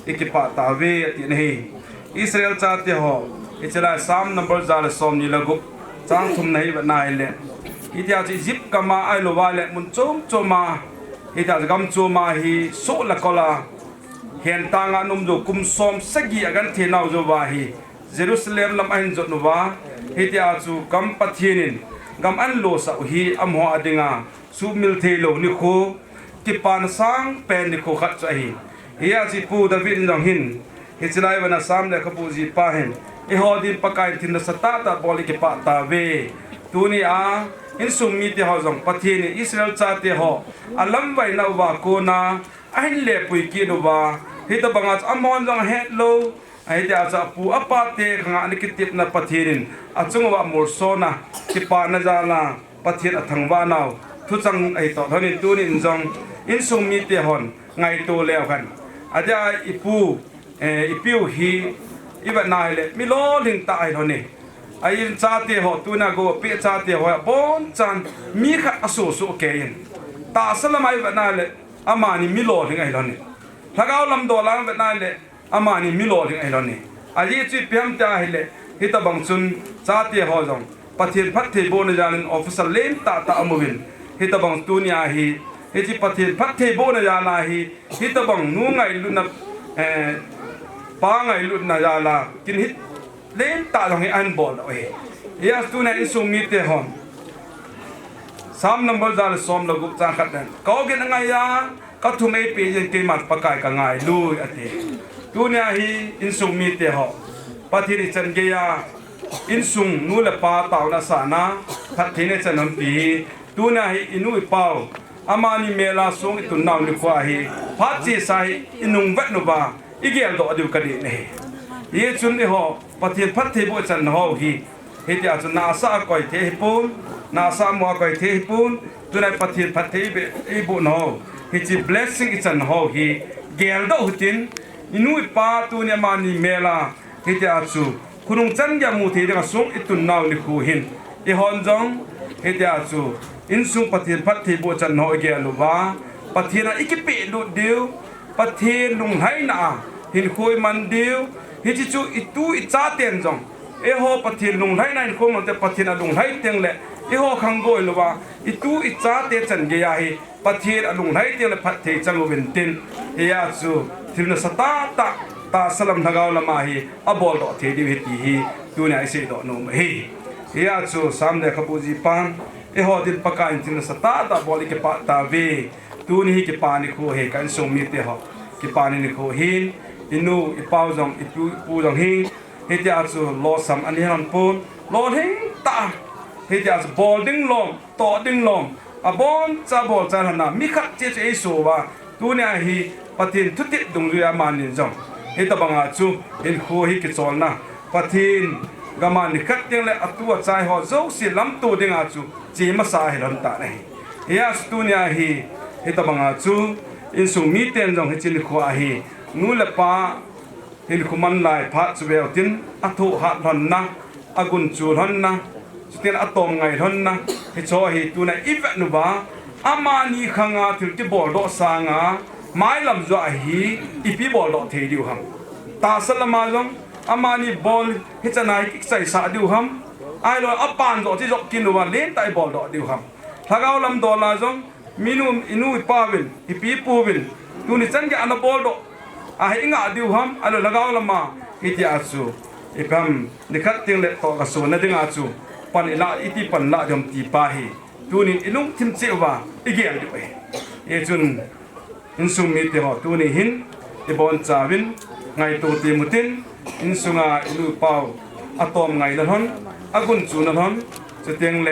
อีกิปะตาเวตินฮีอิสราเอลชาติฮออิจลา3 number จาเลสอมนี่ละกุจางทุมนาฮีแบบน่าเฮเลอิติอาจิจิบกามาไอโลวาเลมุนโจมาอิติอาจกำโจมาฮีสุละกอลาเห็นตางานุมโจกุมซอมสกีอากันเทนาวโจวาฮีเยรูซาเล็มลำอันจดนวาอิติอาจูกัมปัทเทนินกัมอันโลสะฮีอัมหัวอดิงาสูมิลเทโลนิโคกิปานสังเป็นนิโคขัดใจเฮียจิปูดาวิดนองหินฮิจไลวันสามเลขปูจีปาหินอีฮอดินปากายทินสตาตาบอลิกิปะตาเวตัวนี้อินสุมีเตหอจงปัทเทนิอิสราเอลชาติหออัลลัมไว้นาวาโกนาอันเล่ปุยกีนวาฮิตบังอาจอัมฮอนจงเฮดโลไอ้เจ้าจะปูอปาเตขังอันกิติบนาปัทเทนินอัจงว่ามูร์โซนากิปานาจาลาปัทเทนอัทังวานาวทุจังไอ้ต่อท่านี้ตัวนี้จงอินสุมีเตหอนไงตัวแล้วกันอาจจะอีปูอีปิวฮีอีแบบนายเลยมิโลลิงตายท่านี้ไอ้ชาติหอตัวน่ะก็เปียชาติหอบอนจันมีขัดอสูสุเกยินตาสละไม่แบบนายเลยอามานี่มิโลลิงไอ้ท่านี้ถ้าเขาลำโดลังแบบนายเลยอามานี่มิโลลิงไอ้ท่านี้อายีจุดเพียงตาเฮเลยฮิตาบังซุนชาติหอจงปฏิพัทธิโบนจานินออฟฟิศเลนตาอมวินฮิตาบังตัวนี้ฮีฮิจิปฏิพัทธิโบนจานาฮีฮิตาบังนูไงลุนป้าไงลุนนาจาลากินฮิตเล่นตาตรงนี้อันบอลเอาเองยาตัวนี้ส่งมีเตหอน3 number จาลสอมลกุบจางขัดนั้นเขาเกินไงยาก็ทุ่มไอปีจนกินมันปากายกันไงลุยอติตัวนี้ฮีอินส่งมีเตหอปฏิริจันเกียอินส่งนู่นละป้าตาวนาสานะทัดเทนจันนนปีตัวนี้ฮีอินุยเป้าอามานีเมลาส่งอิตุนนาวนิควาฮีพัดจีสายอินุงเวนุบาอีเกลโดอดิวกันนี่เยจุนนี่หอปฏิพัทธิบุจันหอฮีเฮติอาจุนนาซาก่อยเทหิปุนนาซามัวก่อยเทหิปุนตัวนั้นปฏิพัทธิอีบุนหอฮิจิ blessing จันหอฮีเกลโดหุตินอินุยป้าตัวนี้มานีเมลาเฮติอาจูคุณลุงจันยามูทีเด็กส่งอิตุนนาวนิคูหินอีฮอนจงเฮติอาจูอินสุงปฏิพัทธิบุจันหอเกลวาปฏิน่ะอีกปีดูเดียวปฏิลุงให้น่ะหินคุยมันเดียวฮิจิจูอิตูอิจ้าเตียนจงหอปฏิลุงให้นั่นคงมันจะปฏิน่ะลุงให้เตียงแหละหอขังโกยลว่าอิตูอิจ้าเตียนจันเกียฮีปฏิลุงให้เตียงเลยปฏิจังวินตินเฮียจูทินสตาตาสลัมทากาวละมาฮีอบอลดอเทดิวิตีฮีตัวนี้ไอเสดอโนมฮีเฮียจูสามเดขบูจีปันหอดินปากายทินสตาตาบอลิกปะตาเวตัวนี้กิปานิโคเฮกันส่งมีเตหอกิปานิโคหินอินูอิปาวจงอิปูจงหิงเฮติอาจูลอสัมอันนี้นันปูนลอหิงตาเฮติอาจูบอลดิ้งลมต่อดิ้งลมบอลจะบอลจะหันหน้ามิขัดเจเจไอโซว่าตัวนี้ฮีปฏินทุติดงเรียมานินจงเฮตบังอาจูเห็นโคฮิกิจอลนะปฏินกามานิขัดยังเลยอัตัวใจหอโจสิลำตัวดิ้งอาจูจีมาสาเหลันตาเนี่ยเฮียสตัวนี้ฮีเฮตบังอาจูอินสุมีเตนจงเฮจินขวาฮีนู่นละป้าเห็นคุมันลายพัดสเวลตินอัตุหัดหอนนะอากุนจูหอนนะสุดที่อัตอมไงหอนนะเฮชอฮีตัวนั้นอีเวนุบาอามานีขังอาถึงที่บอลดอสางาไม้ลำจ่าฮีอีพีบอลดอเทดิวหังตาสลามาจงอามานีบอลเฮจนายกิใส่สาดิวหังไอโลอัปปานดอที่จบกินวันเล่นไตบอลดอดิวหังถ้าเขาลำดอลาจงมินุอินุปาวินอีพีปูวินตัวนี้จังแกอันบอลดออาหิงอาดิวฮัมอันละกาวละมาอิติอาจูอีพัมนิคัตติงเลตอกสูนดิงอาจูปันอิลาอิติปันละดมตีปาฮีตัวนี้อินุทิมเซวาอีเกียดิเวเอจุนอินซุมิติหอตัวนี้หินอีบอนจาวินไงตัวตีมุตินอินซุงาอินุเปาอะตอมไงละฮอนอากุนจูละฮอนจะเตียงเล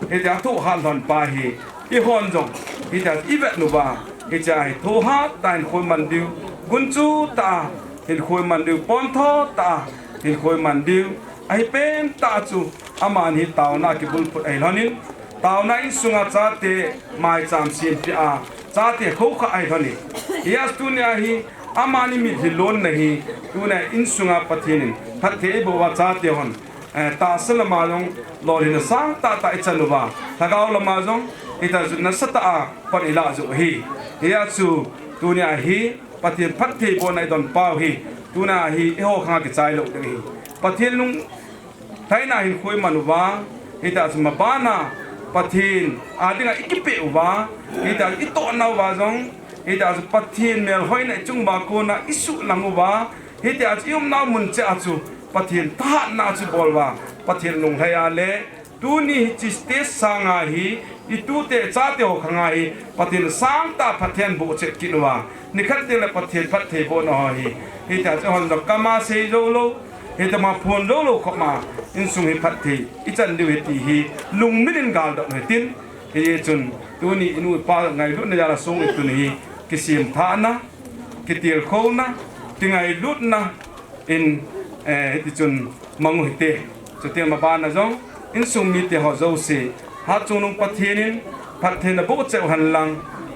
เฮติอาทุฮันฮอนปาฮีอีฮอนจงฮิตาอีเวนุบาฮิจาฮิโทฮาตายคนมันดิวกุนจูตาเห็นคุยมันดิวปอนทอตาเห็นคุยมันดิว ai pen ta chu aman hi tauna ki bul put ai lonin tauna in sunga cha te mai cham sim pi a cha te kho kha ai thoni ya tunia hi amani mi hilon nahi tuna in sunga pathinin thathe bo wa cha te hon ta salama jong lorin sang ta ta ichanuwa thagaw lama jong ita na sata a par ila zu hi ya chu tunia hi pathin phathe bo nai don pau hi tuna hi ho kha ki chai lo hi pathin lung thaina hi khoi manuwa ita sma bana pathin adinga ikipe uwa ita ito na wa jong ita pathin mel hoina chung ba ko na isu languwa ita yum na mun cha chu pathin ta na chu bolwa pathin lung haya le tuni chiste sanga hi itu te cha te ho khanga hi pathin sang ta pathin bo che kinwa nikhat te le pathin pathe bo no hi ita hon do kama se zo lo ita ma phon lo khoma in sung hi pathe ichan de ti hi lung minin gal do tin he chun tuni inu pa ngai lu na la sung tu ni kisim tha na kitil khona tingai lut na in ti chun mangu te chu te ma ba na jong in sung mi te ho zo se ha chunung pathinin pathen na bo che han lang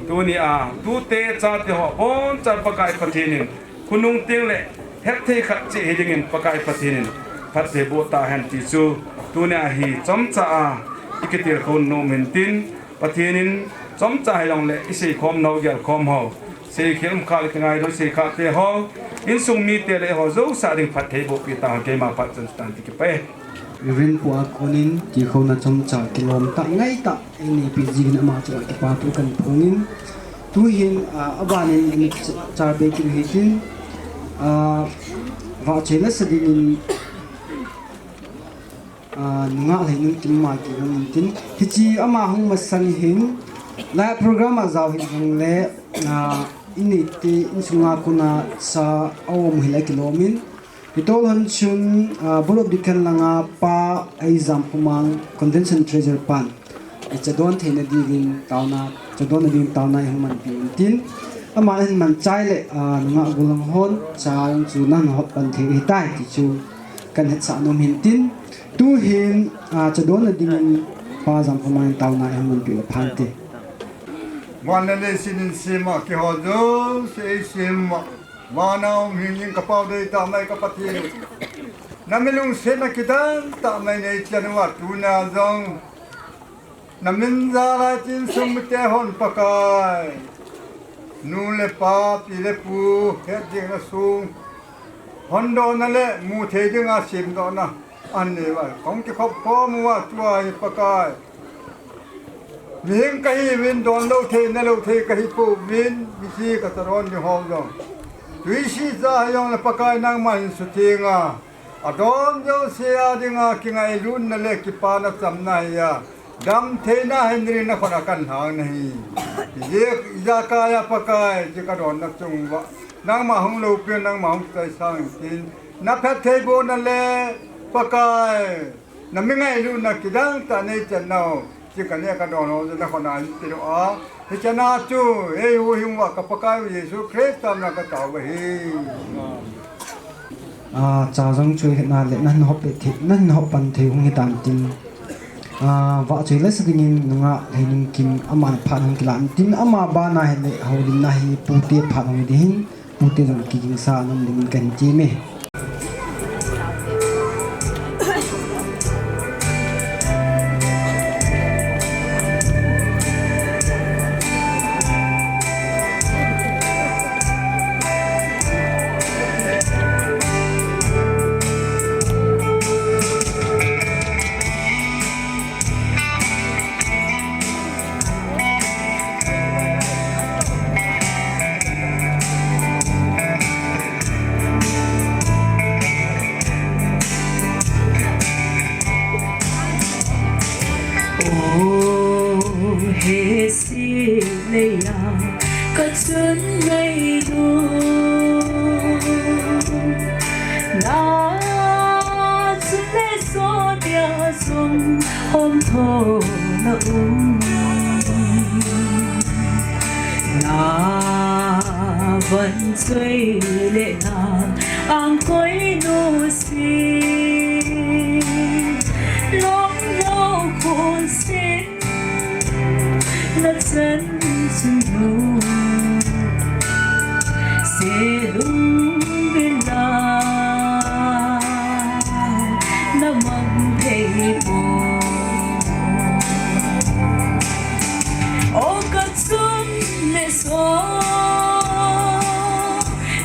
tuni a tu te cha te ho bon cha pakai pathinin kunung ting le hek the khat che hedingin pakai pathinin pathe bo ta han ti chu tuni a hi chom cha a ikitir khon no mentin pathinin chom cha long le isi khom no gel khom ho se khilm khal ngai do se kha te ho in sung mi te le ho zo sa ding pathe bo pi ta ke ma pat chan stan ti ke pe rin puwa konin ki khona chom cha kilom ta ngai ta ini pg na ma cha ki pa tu kan phungin tu hin abanin in cha be ki hin va chela sadin nga lenin kim ma ki hin tin hichi ama hung masan hin la program azaw hin le ini ti insunga kuna sa awom hila kilomin itol han chun bolob dikan langa pa exam pumang convention treasure pan ichadon thena digin tauna chadon din tauna human tin ama hin man chaile nga gulang hon chang chu nan hot pan the hitai ti chu kan het sa nom hin tin tu hin chadon din pa jam pumang tauna human pi phante Wanale sinin sima ki hozo se sima manau mingin kapau de ta mai kapati namilung se na kidan ta mai nei chanwa tuna zong namin zara chin sum te hon pakai nu le pa pi le pu hetjingna sung hondo na le mu the dinga sim do na an ne wa kong ki khop ko mu wa tua pakai Vinh cái vinh đón lâu thế na lâu thế cái phụ vinh vị cái taron như hậu rồi, tuy sĩ ra yung là pakai nang man suting đón dâu xe đi cái ngày luôn na lệ cái pa na chấm này đam thế na Henry na khona kan hang này, việc ra cái pakai chỉ cái đón na chung vợ, nang mà hong lâu pian nang mà hong tay sang tin, na phết thế bo na lệ pakai, na mình ngày luôn na cái đăng ta này chân nào chỉ cần nghe cái đó nó sẽ còn lại thì đó thì cho nên chú ấy huynh vợ các bác cái Giêsu Christ tam là cái tàu vậy cha giống chơi hiện nay lại năn học biệt năn học bản thể hung hitam tin vợ chơi lấy sự kinh nga hình kim aman phan hung kilan tin ama ba na hele hawlin na hi puti phan hung din puti jong kijing sa nam lim kan chi me vẫn rơi lệ nàng ang khói nô xin lòng lâu khôn xin là chân sung hữu sẽ đúng bên là nó mong thấy buồn ô cất xuống lệ gió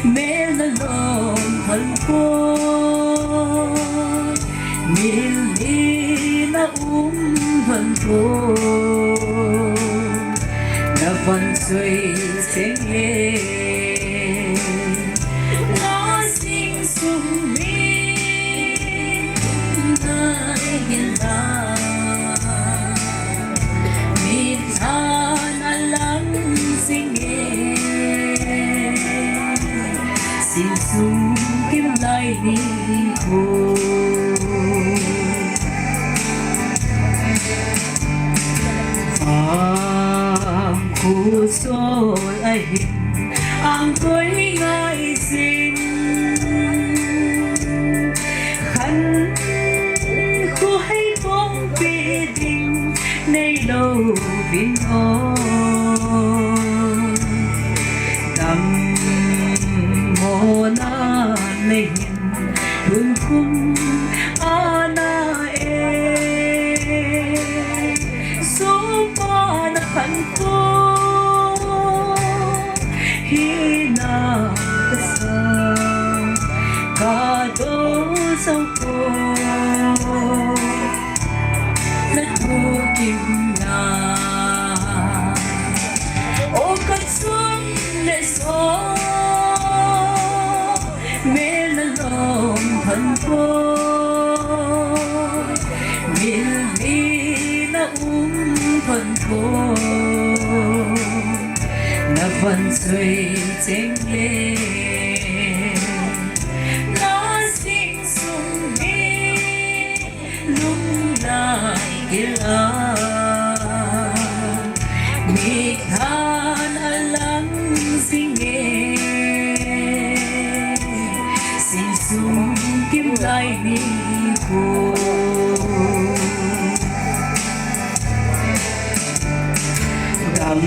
mẹ là lòng thân cô miền đi na vẫn thô na vẫn suy sẽ nghe nó sinh sung mi na hiện ta mi ta na lắng sinh nghe sinh sung kim lại đi cô khu xôi ai ang tôi ngại xin khăn khu hay bóng bì đình nay lâu vinh ôn đầm mô na này thương khung ana e số ba na khăn khô hina sa ka do songphu na thu kim na ô cất xuống lệ gió mẹ là lòng thân cô miền đi na phần cô na phần suy chênh lệ nó sinh sung đi lúc lại kia mi than alang sinh nghe sinh sung kim lại đi cô đầm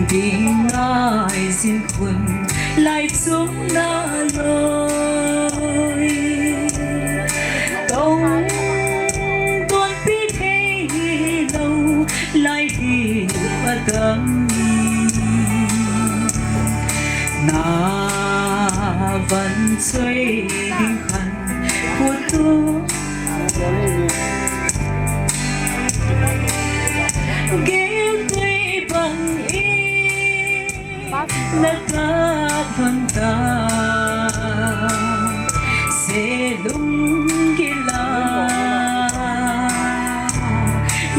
tiếng ai xin khuân lại xuống na lối tông con biết thế lâu lại đi và tâm na vẫn xoay hình khăn của tôi kêu tôi bằng ý là ta phần ta sẽ đúng kia là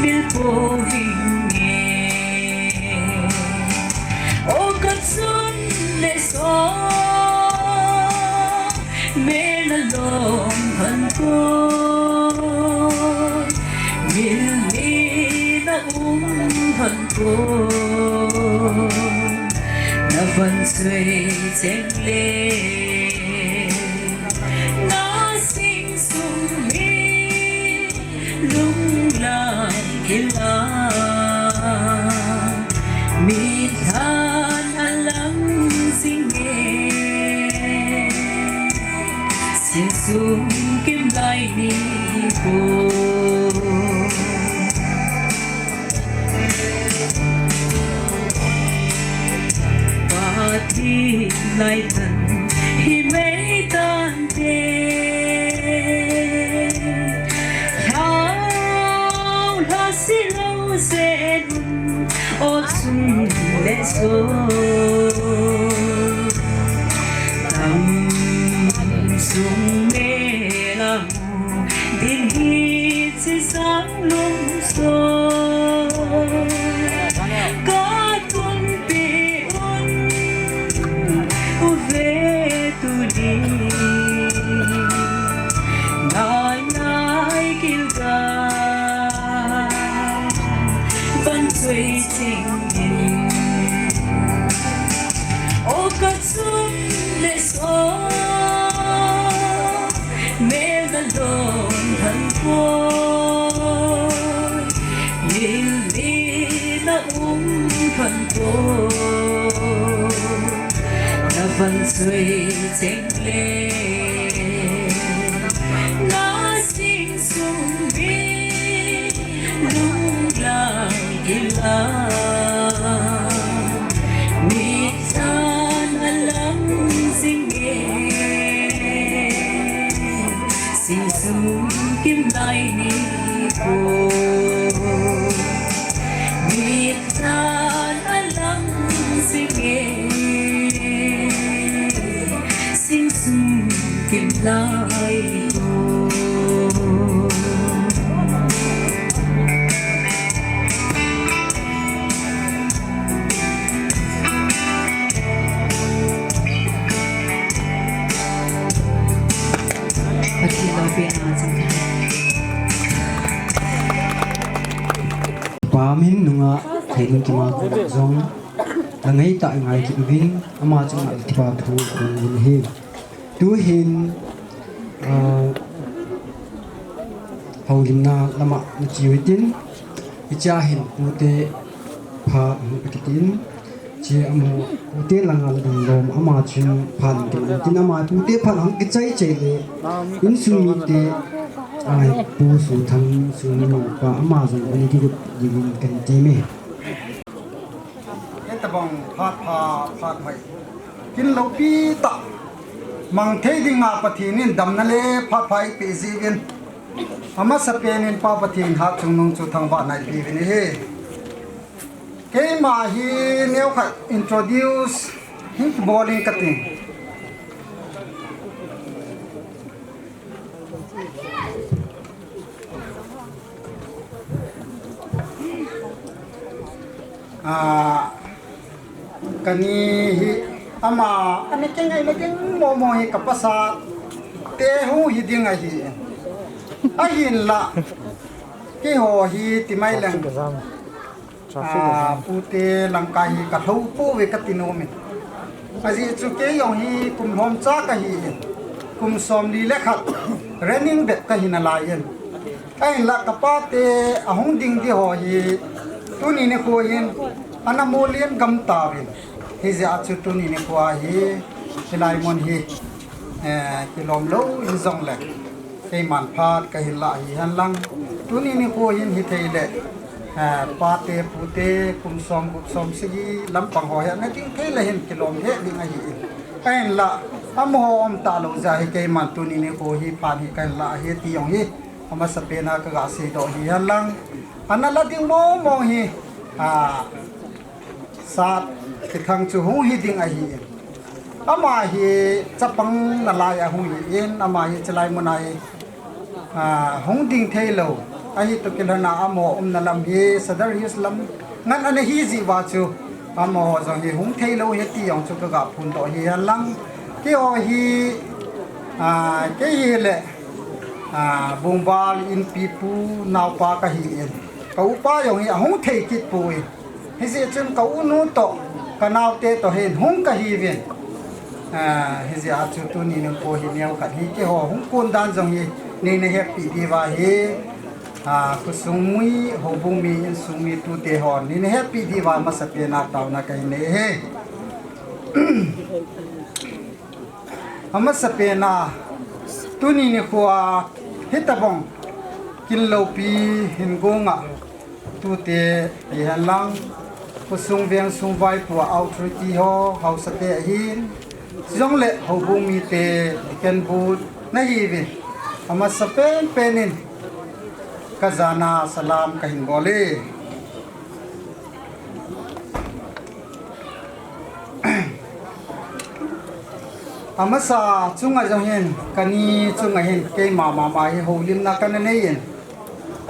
biết vô hình nghe ô cất xuống lệ gió mẹ là lòng thân cô miền đi na phần cô na vẫn suy chênh lệ nó sinh sung mi lúc lại kia là mi than alang sinh nghe sinh sung kim lại đi cô thì lại thần thì mấy tan thế thao là xin lâu sẽ ô chung lệ số tâm xuống mê là mù tin hít sẽ sáng lung số có tuần bị về tu đi ngài ngài kêu ca vẫn suy tình nhìn ô cất xuống lệ gió mẹ đã đồn thân cô na phần cô là phần suy chênh lên nó sinh sung bi lung lang ila mi tan alam singe sinh sung kim lai ni cô tan alam singe sing sung kim lai cô Pati lo pinasang Pamin nunga Thailand ki ma zong langai ta ngai ki win ama chung al tipa thu kun he tu hin haulimna lama chiwitin icha hin ute pha pakitin chi amu ute langal dum lom ama chin phan ki tin ama ute phan hang ki chai chai le in sumi te ai pu su thang su ni no pa ama zong ani ki yin kan ti me ta bang phat phat mai kin lo pi ta mang the ding a pathi nin dam na le phat phai pe ji gen ama sa pe nin pa pathin ha chung nong chu thang ba nai pi ni he ke ma hi neu kha introduce him bowling cutting kani hi ama ane kengai meting mo hi kapasa te hu hi ding a hi ahin la ki ho hi timai lang pute langka hi ka thau pu ve ka tino me aji chu ke yong hi kum hom cha ka hi kum som li le khat running bet ka hi na la yen ai la ka pa te ahung ding di ho hi tu ni ne ko yin anamolian gam ta vin hi ja chu tu ni ne ko hi hilai mon hi kilom lo in zong le kai man phat ka hi la hi han lang tu ni ne ko yin hi thei le pa te pu te kum som sigi lam pang ho ya na ting thei le hin kilom he ding a hi ai la am ho om ta lo ja hi kai man tu ni ne ko hi pa hi kai la hi ti yong hi ama sa pe na ka ga se do hi han lang anala ding mo hi sat ki thang chu hu hi ding a hi ama hi chapang na la ya hu hi in ama hi chalai munai hung ding thei lo a hi to kilana amo na lam hi sadar hi islam ngan ane hi ji wa chu amo jong hi hung thei lo he ti yong chu ka ga phun to hi lang ki ho hi ke hi le bungbal in pipu naw pa ka hi in kau pa yong hi hung thei kit pui hi se chun kau nu to kanaw te to hen hung ka hi vin hi se a chu tu ni nang ko hi neu khat hi ke ho hung kun dan jong hi ni ne happy di wa hi ku sungui ho bung mi in sungmi tu te hon ni ne happy di wa ma sa pe na taw na kai ne he ama sa pe na tu ni ne ko hitabong kin lo pi hin gonga tu te han lang kusung veng sung vai pu authority ho house te hin jong le ho bung mi te ken but na hi vi ama sa pen penin kazana salam kahin bole ama sa chunga jong hen kani chunga hen ke ma hi holim na kan ne yen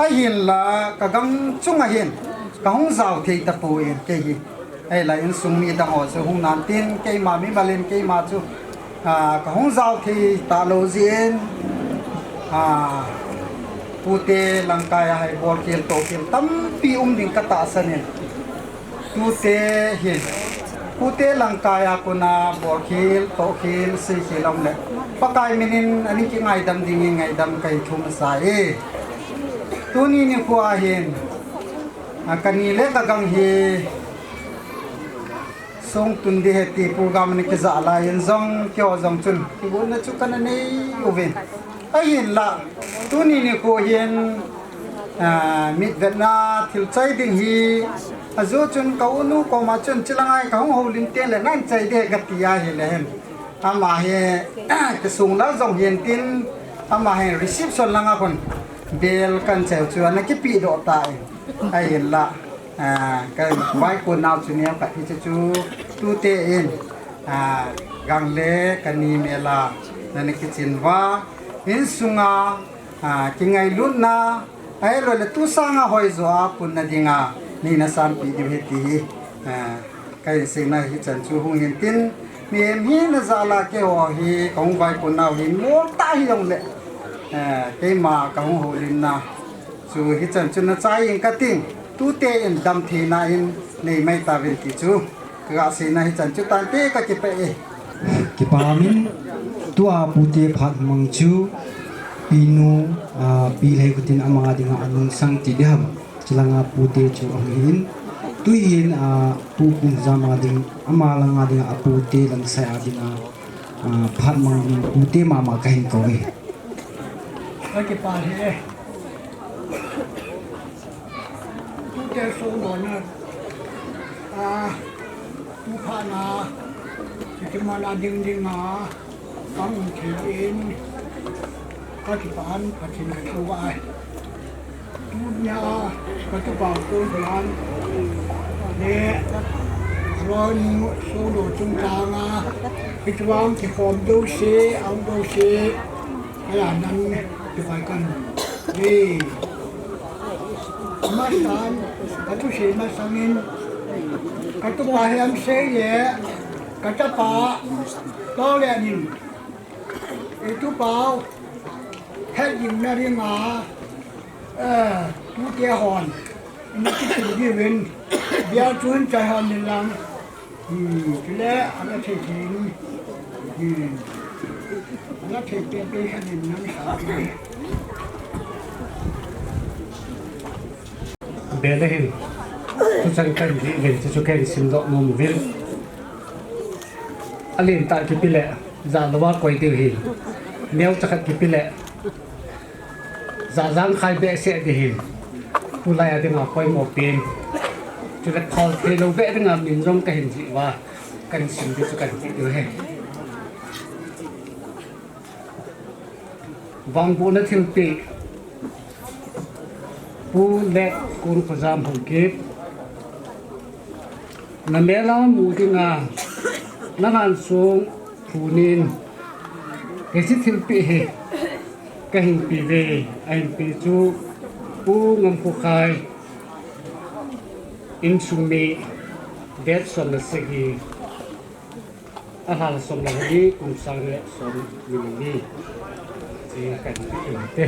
ai hin la ka gang chunga hen ka hong zau thei ta pu yen ke hi ai la in sung mi da ho so hung nan tin ke ma mi balen ke ma chu ka hong zau thei ta lo zien pu te langka ya hai bol kel to kel tam pi ding ka ta sanen tu te hin pute langkaya ko na borkhil to khil si khilam le pakai minin ani ki ngai dam ding ngai dam kai thum sai tuni ni khua hin kani le ka gang hi song tun di heti program ni ke za la yin zong kyo zong chun ki gun na chu kan nei uven ai hin la tuni ni ko hin mit vetna thil chai ding hi azo chun ka unu ko ma chun chilangai ka ho lin te le nan chai de gatia hi le hen ama he ke sung la zong hin tin ama he reception langa kon bel kan cheu chu na ki pi do tai ai hin la cái vai của nào chú neo cả thì chú tu tê in gang lê cái ni mẹ là nên cái chuyện va in sunga cái ngày lúc na ai rồi là tu sang hồi rồi pun na dinga ni na san pi đi hết đi cáiสิ่งnày thì chân chú hùng hiện tin miền hi na ra là cái hồ hi công vai của nào hi mua ta hi dòng lệ cái mà công hồ linh na chú hi chân chú na trái in cái tiếng tu te in dam thi na in nei mai ta ven ki chu ka se na hi chan chu tan te ka ki pe ki pa min tu a pu te phat mang chu pinu pi Lheikhotin amanga dinga anung sang ti dam chilanga pu te chu ang hin tu in pu kum zama ding amala nga dinga pu te lang sa adinga phat mang pu te ma ma ka hin ko we cái pa he cái số đó nè tu pha na cái mà là đinh đinh mà có một cái in có cái bán có cái này số vài tu nhà có cái bảo tu bán nè rồi số đồ trung trang cái trang cái form đâu xe ông đâu xe hay là năng cái phải cần đi masan katu si masangin katu bahayam seye kata pa tolenin itu pau hetjingna ringa tu ke hon ini kita di wen dia chun chai hon nilang le ana thejing ana thejpe pe hanin nam sa bele hin tu sang kan di ven chu ke sim do nom vil alin ta ki pile za lawa koi ti hin neu chakat ki pile za jang khai be se di hin tu lai adinga koi mo pin chu le khol the lo be dinga min rong ka hin ji wa kan sim di chu kan ti do he wang bu na thil pi Pi Konkhojam Haokip na mela mu dinga na han song phunin ke si thil pi he ka hin pi ve ai pi chu pu ngam khu khai in sung me det som na se gi a hal som na hi kum sang le som ni ni ji kan pi te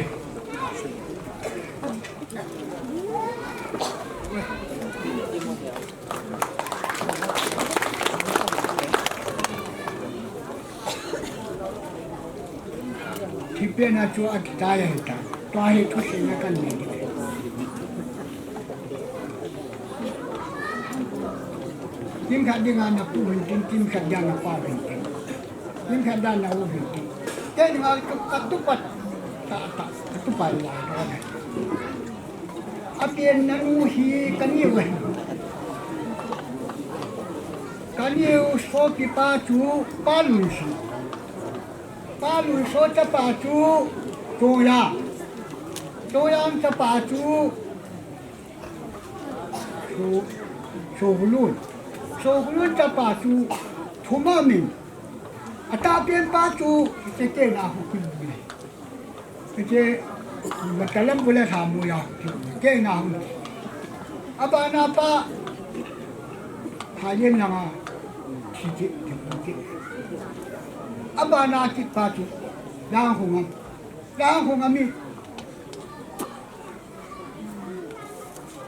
Tipe na chu akitaya hita, to ahe tu sena kan negi. Tim kadinga na pu hintin, tim kadang na pa hintin, tim kadang na u hintin. Kaya nga katupat, katupat lang na. Apian na uhi kaniwan. Kaniw so pipa chu palusi. Palu so capatu toya toyang capatu so capatu thumamin atapian patu kete na hukum bule kete Matalambulane Vangkho ya ke na abana pa hayen na kiti abana kit patu lang hungam mi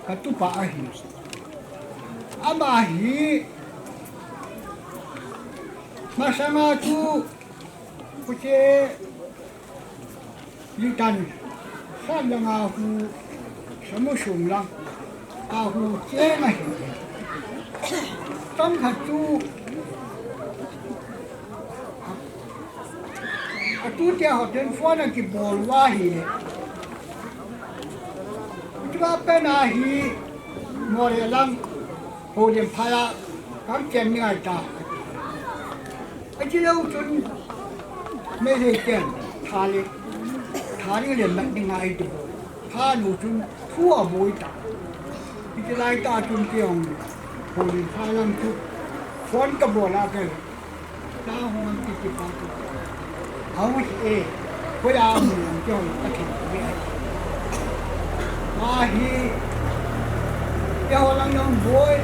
katu pa ahi abahi masama tu kuce litan sa nga hu 什么熊了？啊，我这么些，当他猪，猪爹好像说那个包挖去的，这个本来是莫的人，后天拍了，刚见面打，这个就没得见，他的人们另外一点，他那种土啊不会打。ที่ไล่ตาจุนเกี่ยวคนพาลังทุกฟอนกระบอกลาเกลตาหัวมันติดปากเอาเอพยายามเกี่ยวตะเข็บไม่ได้มาฮีเกี่ยวลังยองบุย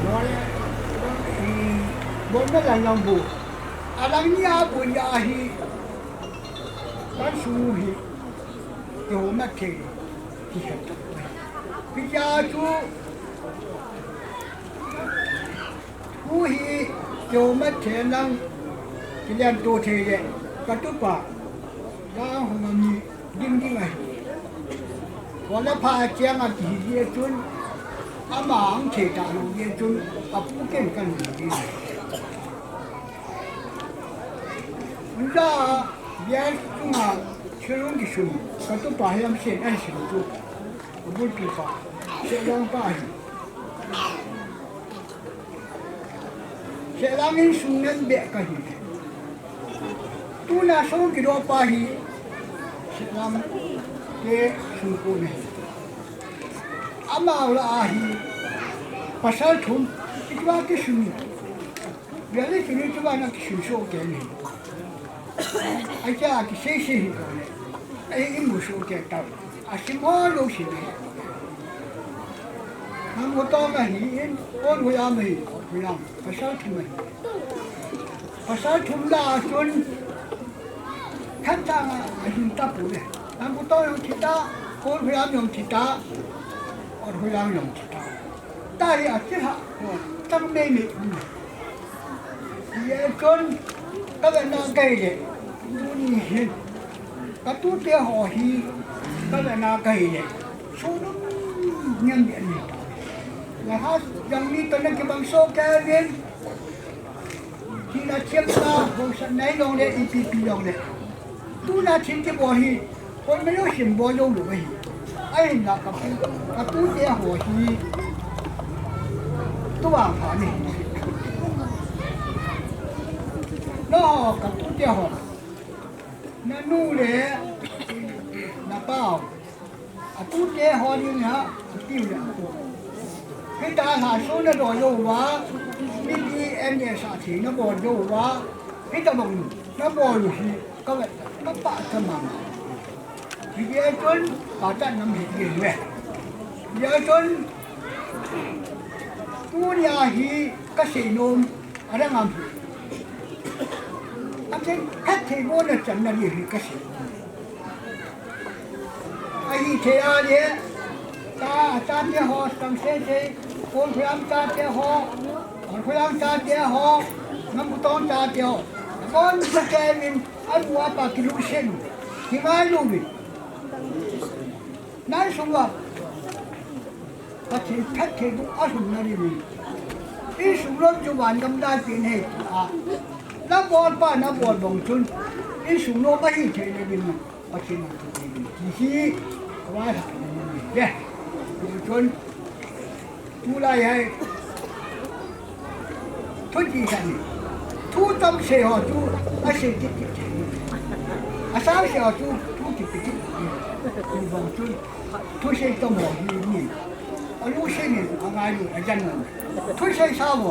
น้อยบนไม่ลังยองบุอะไรนี่อาบุญยาฮีบ้านสูฮีเกี่ยวไม่เทที่เห็นพิจารณาผู้ฮีโยมัดเชนังที่เรียนตัวเทเยกระตุกปะก้าวของมันมียิ่งไงวันละพาเจียงอาทิตย์เยจุนอาหมางเฉดาลูเยจุนอาผู้เก่งกันอยู่ดีมันจะเบียร์จุงอาเชื่อรุ่งที่สุดกระตุกปะให้ยำเสียนไอ้สิ่งจุบุญปีฟ้าเชื่อรุ่งป้าเชื่อรุ่งสุนันเบะกันตัวน่าสงกิโลป้าฮีเชื่อรุ่งเกสุนกุเนี่ยอามาละอาฮีภาษาทุ่มอีกว่าที่สุนีเดี๋ยวนี้สุนีที่ว่านักสุนโชคเก่งไอ้เจ้าที่เสียชีวิตเลยไอ้อิมุโชคเก่งต่ออาชิมอลูสิเนี่ยน้ำหัวตองกันหินก้นหัวยามหินหัวยามภาษาทุ่มภาษาทุ่มดาจนขั้นจางอาหินตาปูเนี่ยน้ำหัวตองยองทิตาก้นหัวยามยองทิตาหัวยามยองทิตาตาอาทิตย์ตั้งไม่มีเยอะจนก็เป็นนางไก่เลยดูนี่เห็นกระตุ้นเตี้ยห่อหีก็เป็นนางไก่เลยสู้น้ำยังเบียดนี่แล้วถ้ายังมีตัวนั้นก็บางโซ่แกเรียนที่เราเชื่อมต่อของสันไหนลงเลยอีพีลงเลยตู้น่าทิ้งที่บ่อหีคนไม่รู้หิมบ่อลงหรือไม่ไอ้หนักกับกระตุ้นเตี้ยห่อหีตัวผ่านนี่น้อกระตุ้นเตี้ยห่อนั่นนู่นเลยน้าเป้าอะตุ้นเตี้ยห่อนี่นะติ้วเลยพี่ตาหาโซนดอโยวะพี่ดีเอ็มเนี่ยสาธิตนะบ่โยวะพี่ตาบังนะบ่อยู่ที่ก็แบบน้าป้าทำมาพี่เยอะจนป้าจันน้ำเห็ดเยอะเลยเยอะจนตัวยาฮีก็เสียนมอะไรงามอันเช่นแค่เทโบนจันนั่นยี่ฮีก็เสียไอ้ฮีเทียเนี่ยตาเจ้าหอสังเสเจคนพยายามตาเจ้าหอคนพยายามตาเจ้าหอน้ำต้นตาเจ้าคนสแกนินอันว่าปากิลุเชนที่มาลูบินั่นสุดว่าปฏิแพทย์เทบุอาสุนารีมีอีสุรจุวันกำได้เป็นเหตุนับบอลป้านับบอลบงชุนอีสุโนไม่เทเลยบินปฏิมาทุกทีที่ว่าหายเนี่ยจนทุไลให้ทุจีสันทุต้มเสียหอทุอาเสียจิตจิตอาสาวเสียหอทุจิตจิตทุบงชุนทุเสียต้มหอหีนี่อาลูเสียนี่อะไรอยู่อาจารย์นั่นทุเสียสาว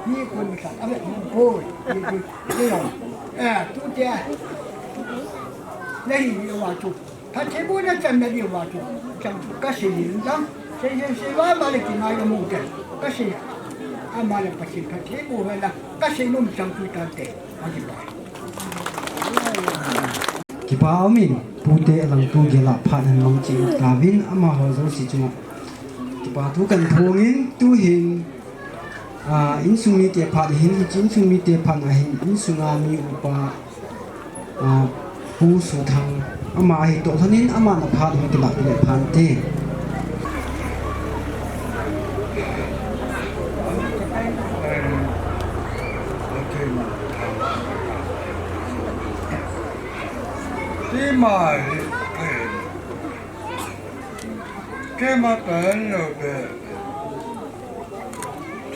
นี่คนสัตว์อะไรโอ้ยนี่หรอทุเจ้านี่ว่าทุถ้าเทบุญจะไม่ได้ว่าทุจังก็เสียดังเสียว่ามาเลยกินอะไรมุ่งกันก็เสียอามาเลยปัจจัยถ้าเทบุญละก็เสียนุ่มจังทุตันเตะอธิบายกี่ป่าวมินผู้เตะหลังตู้เกล้าผ่านมังจีกาวินอามาหัวโซสิจุงกี่ป่าทุกันทงอินตู้หินอินสุมีเตะผ่านหินอินสุมีเตะผ่านหินอินสุงามีอุปผู้สุทัง ama hi to thanin ama na pha ding tilak le phan te Đi mà cái mà tên rồi về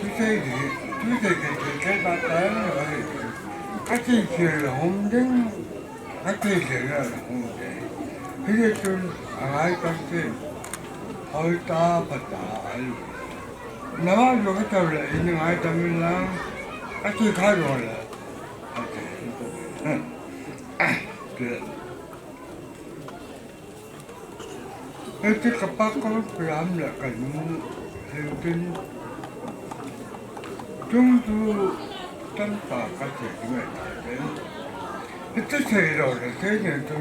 thứ gì cái mà tên rồi cái gì là không đến cái gì là không đến cái gì chứ ai cái gì hơi ta bắt ta nó rồi cái tàu lại nhưng ai ta mình làm cái gì thay rồi là good. Itu kapak kalau peram lah kan, mungkin tunggu tanpa kasih dengan itu saya dah saya tu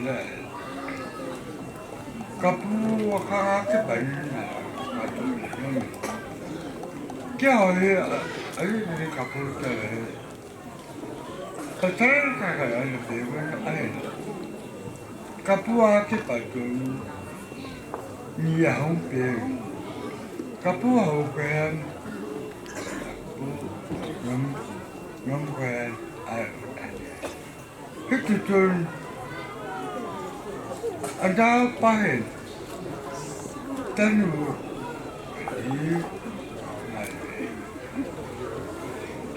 lah. Kapu wakar ke benda, kapu ni. Kau ni kapu tu. Pasal kakak ada dewan ada. Kapua ke pagong niya hong peng. Kapua hong peng. Ngom peng ada. Itu tu ada pahen. Tanu ini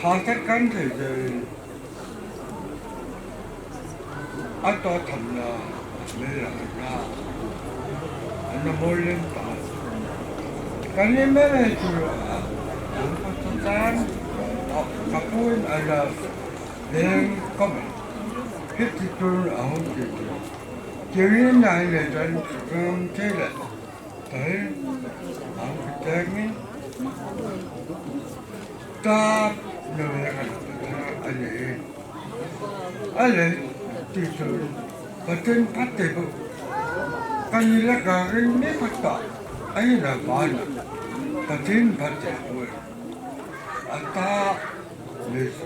hasilkan saja. Atau tanah merah, anda boleh tak? Kali merah itu, konkhojam kapun ada yang komen. Itu ahun itu. Jadi naik dan tidak. Tapi ahun kita ni tak nak ada. Itu paten paten bu. Kanila karin ni patah. Ayah mana? Paten paten bu. Ata les.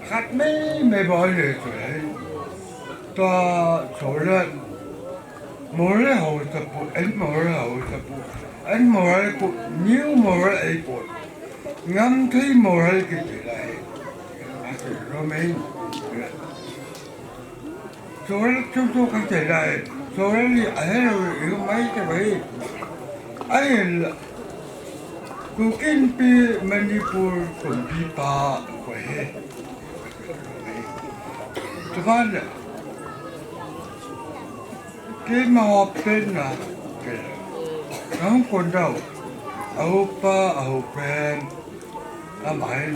Kat me boleh tu. Ta solat. Mora haus tapu. Mora haus tapu. Mora ku new mora airport. Ngam thay mora kita lah. Asal Romain. Soalnya chúng không thể lại soalnya ai rồi mấy cái vậy ai là cũng kinh pi Manipur cũng pi ba vậy cho nên là cái mà họ bên là không còn đâu áo pa áo pen làm bài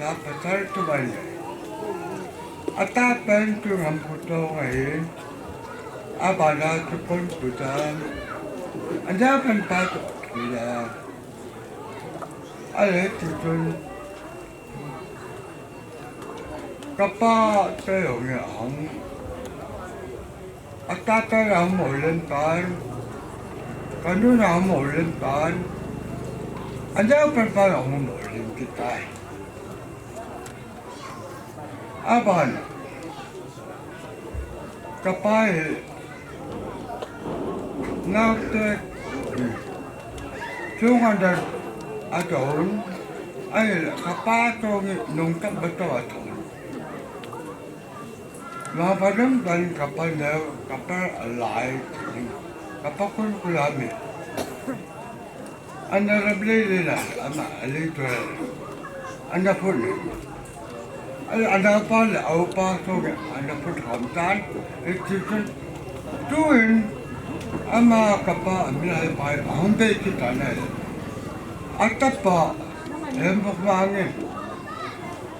làm phải thay cho bài này Ata pen tu ngam puto ngai, abala tu pun putan, anda pen pat kila, ale tu tun, kapa tayong yang, ata tayong molen pan, kanu na molen pan, anda pen pan ang molen kita. Aban kapai nakte chungan adon ay kapato nung kabato aton mapadam dan kapal na kapal alay kapakul kulami anda rabli lila ama alito anda pun Anda apa le apa tu ke anda pun hamdan itu tuin ama kapa ambil pai hambe kita ni atapa lembok mangin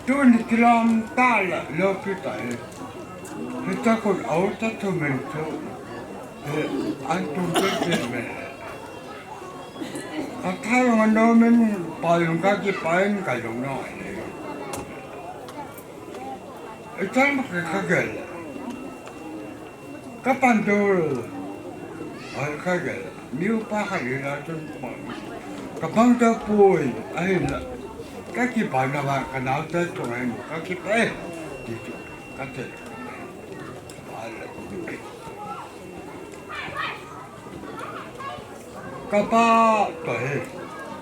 tuin kilam tal lo kita kita pun auta tu mentu antum berjaya kalau anda men payung kaki payung kalung noi Ikan pakai kagel, kapan tu? Kagel, miu pakai lah tu. Kapan tu pun, ayolah. Kaki pada mak kenal tu orang, kaki pay, itu kata. kapal tuh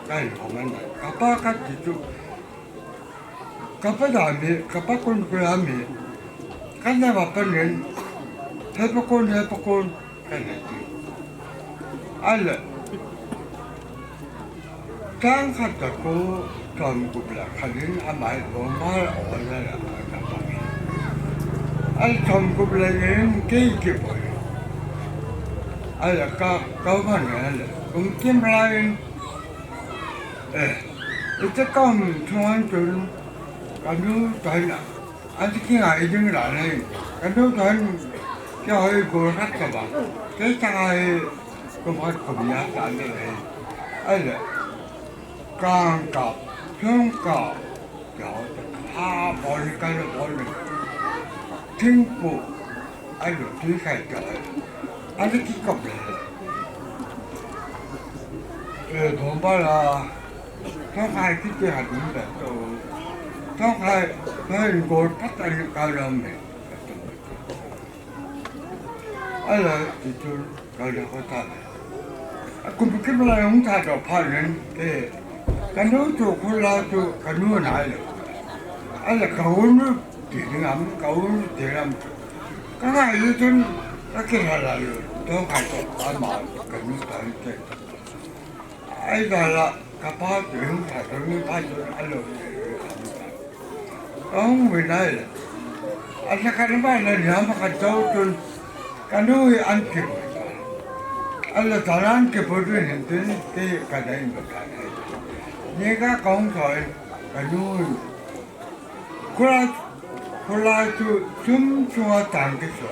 kan komen kapal kan itu kapal kami kapal kun kami kan apa penin hepakun kan itu ada kan kataku kamu bilang kalian amal normal orang kapal ada kamu bilang kayak boy ada kau mana ada mungkin lain itu kaum tuan tuan kamu tuan ada kira itu nggak lain kamu tuan jauh berat kabar kita kemudian kebiasaan ini ada kangkap tungkap jauh boleh tempo ada tikai jauh ada kikap 돈벌아 평화의 기대가 된다 또 평화의 골 patali 가려면 알아 이쪽 가려 호텔 aku pikir melayang tak ada panen kanu tu kulatu kanu naya ada kawan di dalam karena itu tu akhirnya lalu tu kata amal kanu tak ai là kapal tuyển phải có những bài tuyển ăn được ông người này anh sẽ khai bài là nhớ mà cái châu tuyển cái nuôi ăn kịp anh là thằng ăn kịp với tuyển hiện tuyển cái đấy một cái này như các con thôi cái nuôi kula tu chua tang cái suy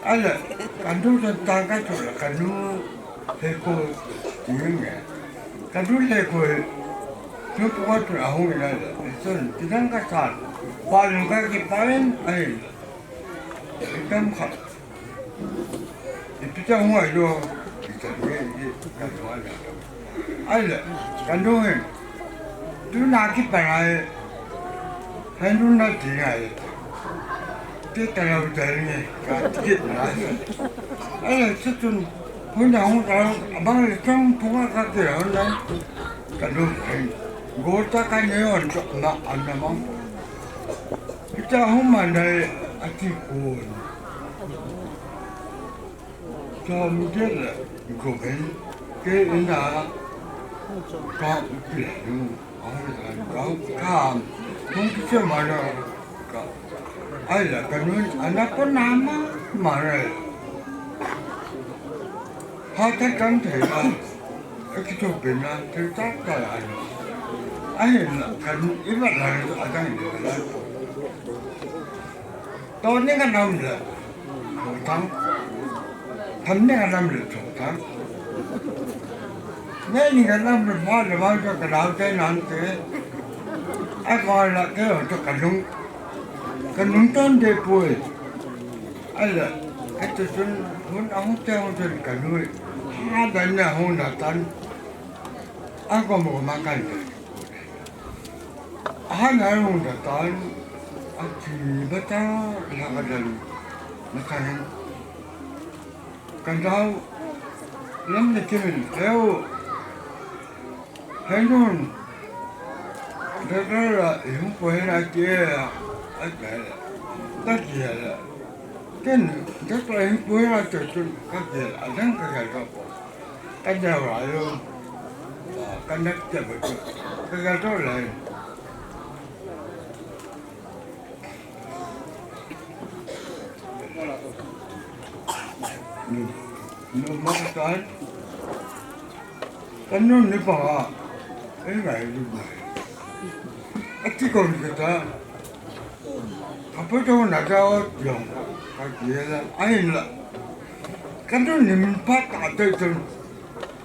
anh là cái nuôi tang cái suy là cái nuôi thế cô những cái cái đôi này của chúng tôi có học cái này sơn thì đang cái sản bao nhiêu cái bán ấy tâm khẩn thì bây giờ không phải đâu thì cái đó là ấy là cái đôi tôi拿cái bài này hay tôi nói gì này cái cái nào cái này cái này ấy là rất là 혼자 방을 좀 보고 갈게요. 그래도 고타까지요. 안 남아. 진짜 hom만데 아티고. 저 문제를 고벤 그 인다. 가 그래. 감 뭔지 말아. 아이라 그는 안 아파 남아 말해. Hãy subscribe cho kênh Ghiền Mì Gõ để không bỏ lỡ những video hấp dẫn ada ni hunatan, aku mau makan. Ada hunatan, aku betul nak ada makanan. Kalau lama ni kemana? Leo, hendak, dah yang boleh nak dia, ada, tak dia. Kan, dah yang boleh nak tu, tak dia. Ada kerja apa? Cái nào lại luôn cái nét cho mình cái ra đó là nó mất cái nó nếp bỏ cái này luôn này chỉ còn người ta không biết đâu là sao dùng cái gì là ai là cái nó niệm phát cả tới từng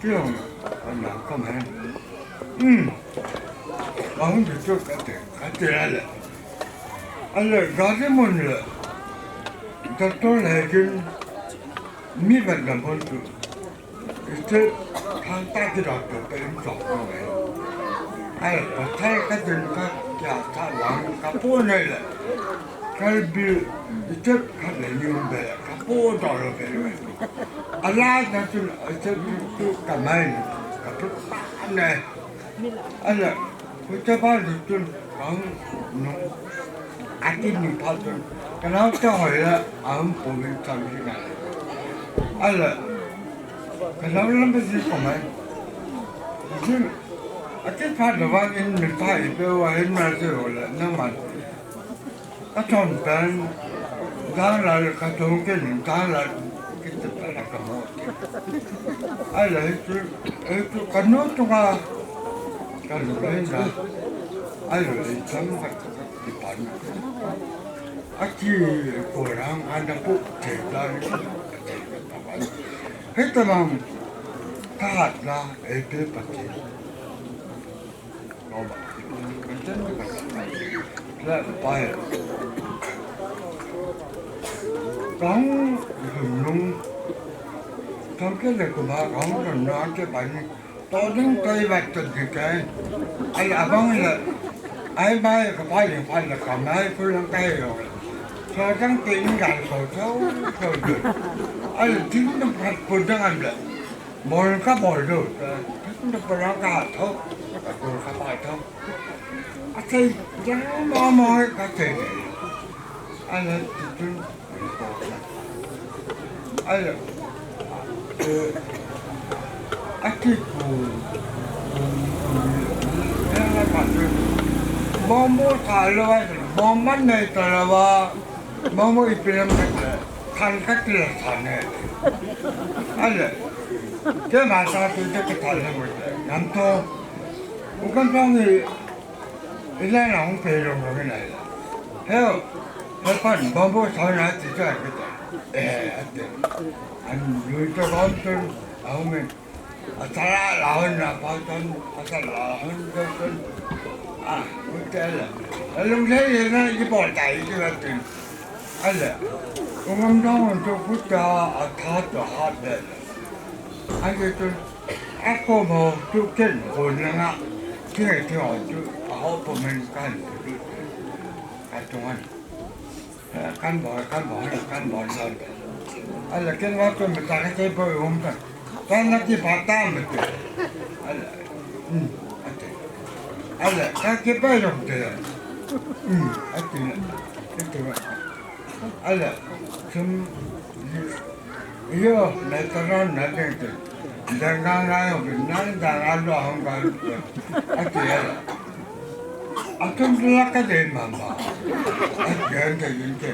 Chưa mà không hề ông thì cho cái tiền là anh là gái cái môn là ta tôi là cái mi vật làm hơn tụ cái thằng ta cái đó tụ cái em chọn như vậy ai là thay cái tiền cái thằng hoàng cái phố này là cái bị chết cái này như vậy cái po to lo pe ala na tu kamai ka tu ne ala ku ta ba tu ang no atin ni pa tu kana ta hoi la ang po ni ta ni na ala kana lam be si kamai jin atin pa da ba in ni pa I pe wa in ma se ho la na ma a ton tan dan la ka tong ke ni dan la ke te pa la ka mo ala tu ka no tu ka lu le na ala le cham ka ti pa na a ki ko rang an da pu te da ni pa ba he ta mam ta la e pe pa ti no ba ka chen ka la pa con hùng con cái này của bà con rồi nó cái bệnh tôi đứng cây bạch tình thì cái ai à vâng là ai bay cái phải là cầm ai cứ lăng cây rồi cho trắng tiền gạt sổ xấu rồi được ai là chính nó phải quân trắng ăn được bồi cá bồi được chính nó phải nó cả thôi bồi cá bài thôi à thì chẳng mò mò cái gì ai là chính ai là aki ku ya pa bombo thalo bomba nei tarawa bombo ipiram than ka tila thane ala ke ma sa tu ke thale mo nam to ukan pang ila na hong pe lo mo ke nai heo he pan bombo thana ti cha ke ate an lui to ron tu au me atara lawan na pa ton atara lawan ton hotel lung sei na ji bo dai ji la tin ala ngam dong to puta atha to ha de ai ke tu ako mo tu ken ko na ki ne ti ho tu ho po men kan ka tuan kan bo sa ala ken wa to me ta ke po um ta kan na ki pata me tu ala ate ala ka ke pa yo te ate ate ala sum yo na ta na de te dengan yo benar dengan lo hong ka ate ala akan dia ka de mama ate de yinte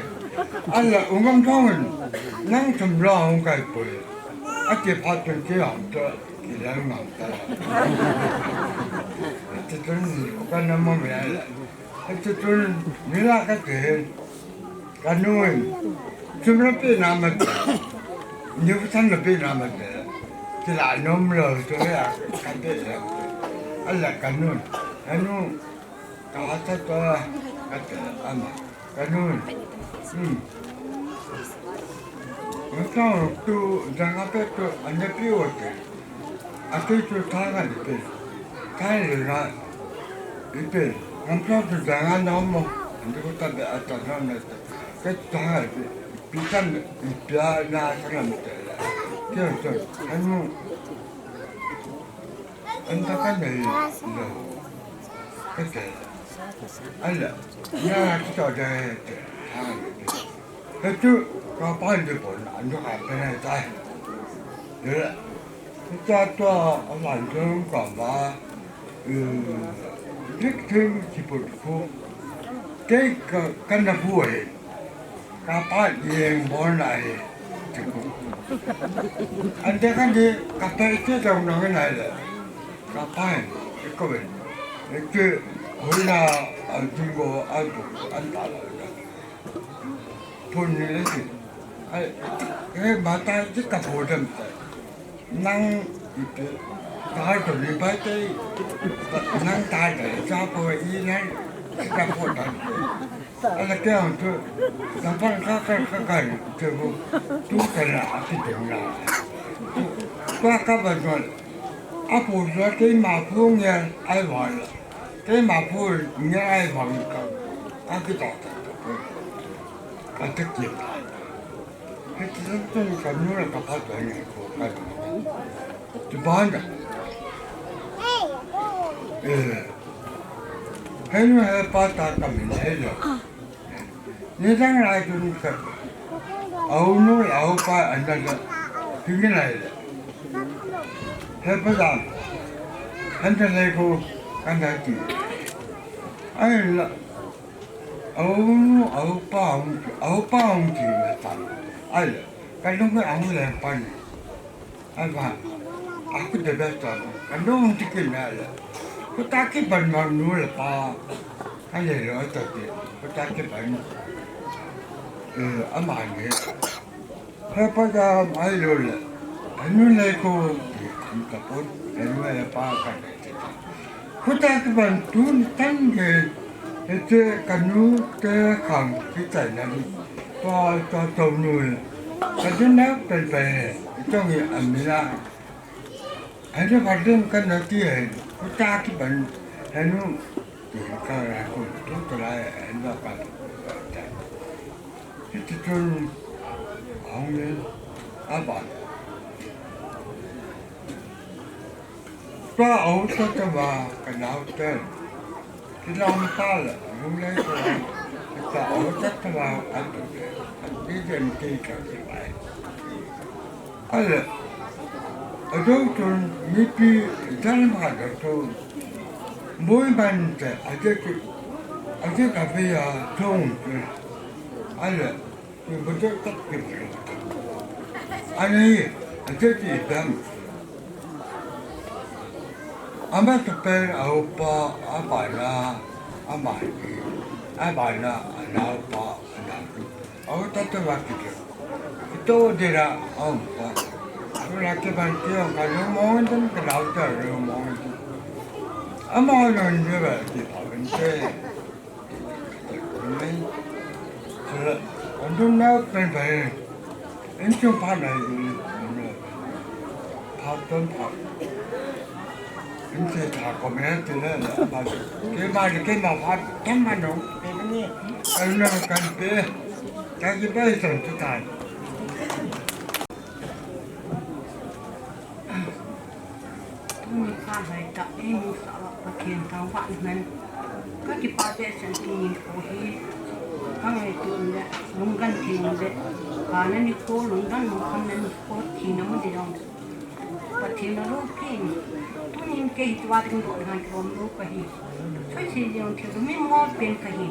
ala ungam thong nang thum lo hong ka po ate pa tun ke ang to ki lang mang ta ate tun ka na mo me ala ate tun ni la ka te ka nuin sumra pe na ma ni tan na pe na ma te ki la nom lo to ya ka te ala ka nun anu ka ta to ate ama ka nun tu jangan apa tu anda piot. Aku tu tangan itu, tangan lah itu. Nampak tu jangan nama, anda kata be atas nama itu. Ketangan itu, pikan biar nak kerana itu. Kau tu, anda kan ni, kata, Allah, ya kita ada tangan itu. Itu kapan dia pun anda kapan saya. Jadi kita tu langsung kamba, dikting ciputku, kita kena buat, kapan yang boleh cukup. Anda kan di kapan itu dah orang lain, kapan ikut, itu guna juga aku antara. Pun ni lagi, mata itu kapodam, nang itu, dah tu lepas tu, nang dah tu, siapa ini kapodam. Anak yang tu, nampak kakak tu kena api tengah. Kakak betul, apa tu ke mampunya ayam, ke mampunya ayam kan, aku tak tahu. Ada kita, hetjingna kan nu la kapat ba ni ko ka tu banda henu he pata ka min hello ni dang lai tu ni ka au nu au pa anda ga tingin lai he pa da handa lai ko kan da ti ai la au nu au pa ti na ta ai kan nu ga au la pa ni ai ba aku dah biasa kan dong tikin ala ko taki ban mang nu la pa ai le ro ta ti ko taki ban ama ni he pa da ai lo la anu le ko ka pon anu le pa ka ko taki ban tu tan ge te kanu te khang ki tai na ni pa ta to nu ka den na pen pen trong ye amila anh ấy phát triển cái này kia cái cha cái bệnh anh nó cái là cũng tốt lại anh nó cả cái chuyện ông ấy bạn ba ông cho vào cái nào tên cái lòng ta là không lấy cái ông cho vào anh cái dân kia cái vậy anh ở đâu tuần mi pi dân mà ở đâu mỗi ban để ở đây cà phê thông anh là mình có rất tất cả anh ấy ở đây thì đam anh bắt tập về ở ba ở bài là ở bài là ở ba ở tất cả các cái tôi đi ra ông ba là cái bàn kia cái nó món đó cái đào trời rồi món ở món rồi như vậy thì ở bên trên nên là anh đúng nói bên bên anh chung phát này phát tân phát anh sẽ thả có mấy thứ nữa là cái mà phát trăm万đồng anh nói cái bây giờ chúng taมีการให้ตัดให้มีสารพัดเขียนทางวันนั้นก็จะปาเจสันติโอฮีทั้งไอ้ตัวเนี่ยลุงกันทีนั่นเลยการนั้นนี่โคลุงกันลุงคำนั้นโคทีนั่นมันดีจังปัจจัยนั้นลูกพี่ตัวนี้เกี่ยวกับการดูงานของลูกไปฮีช่วยสิ่งเดียวที่เราไม่มองเป็นกันฮี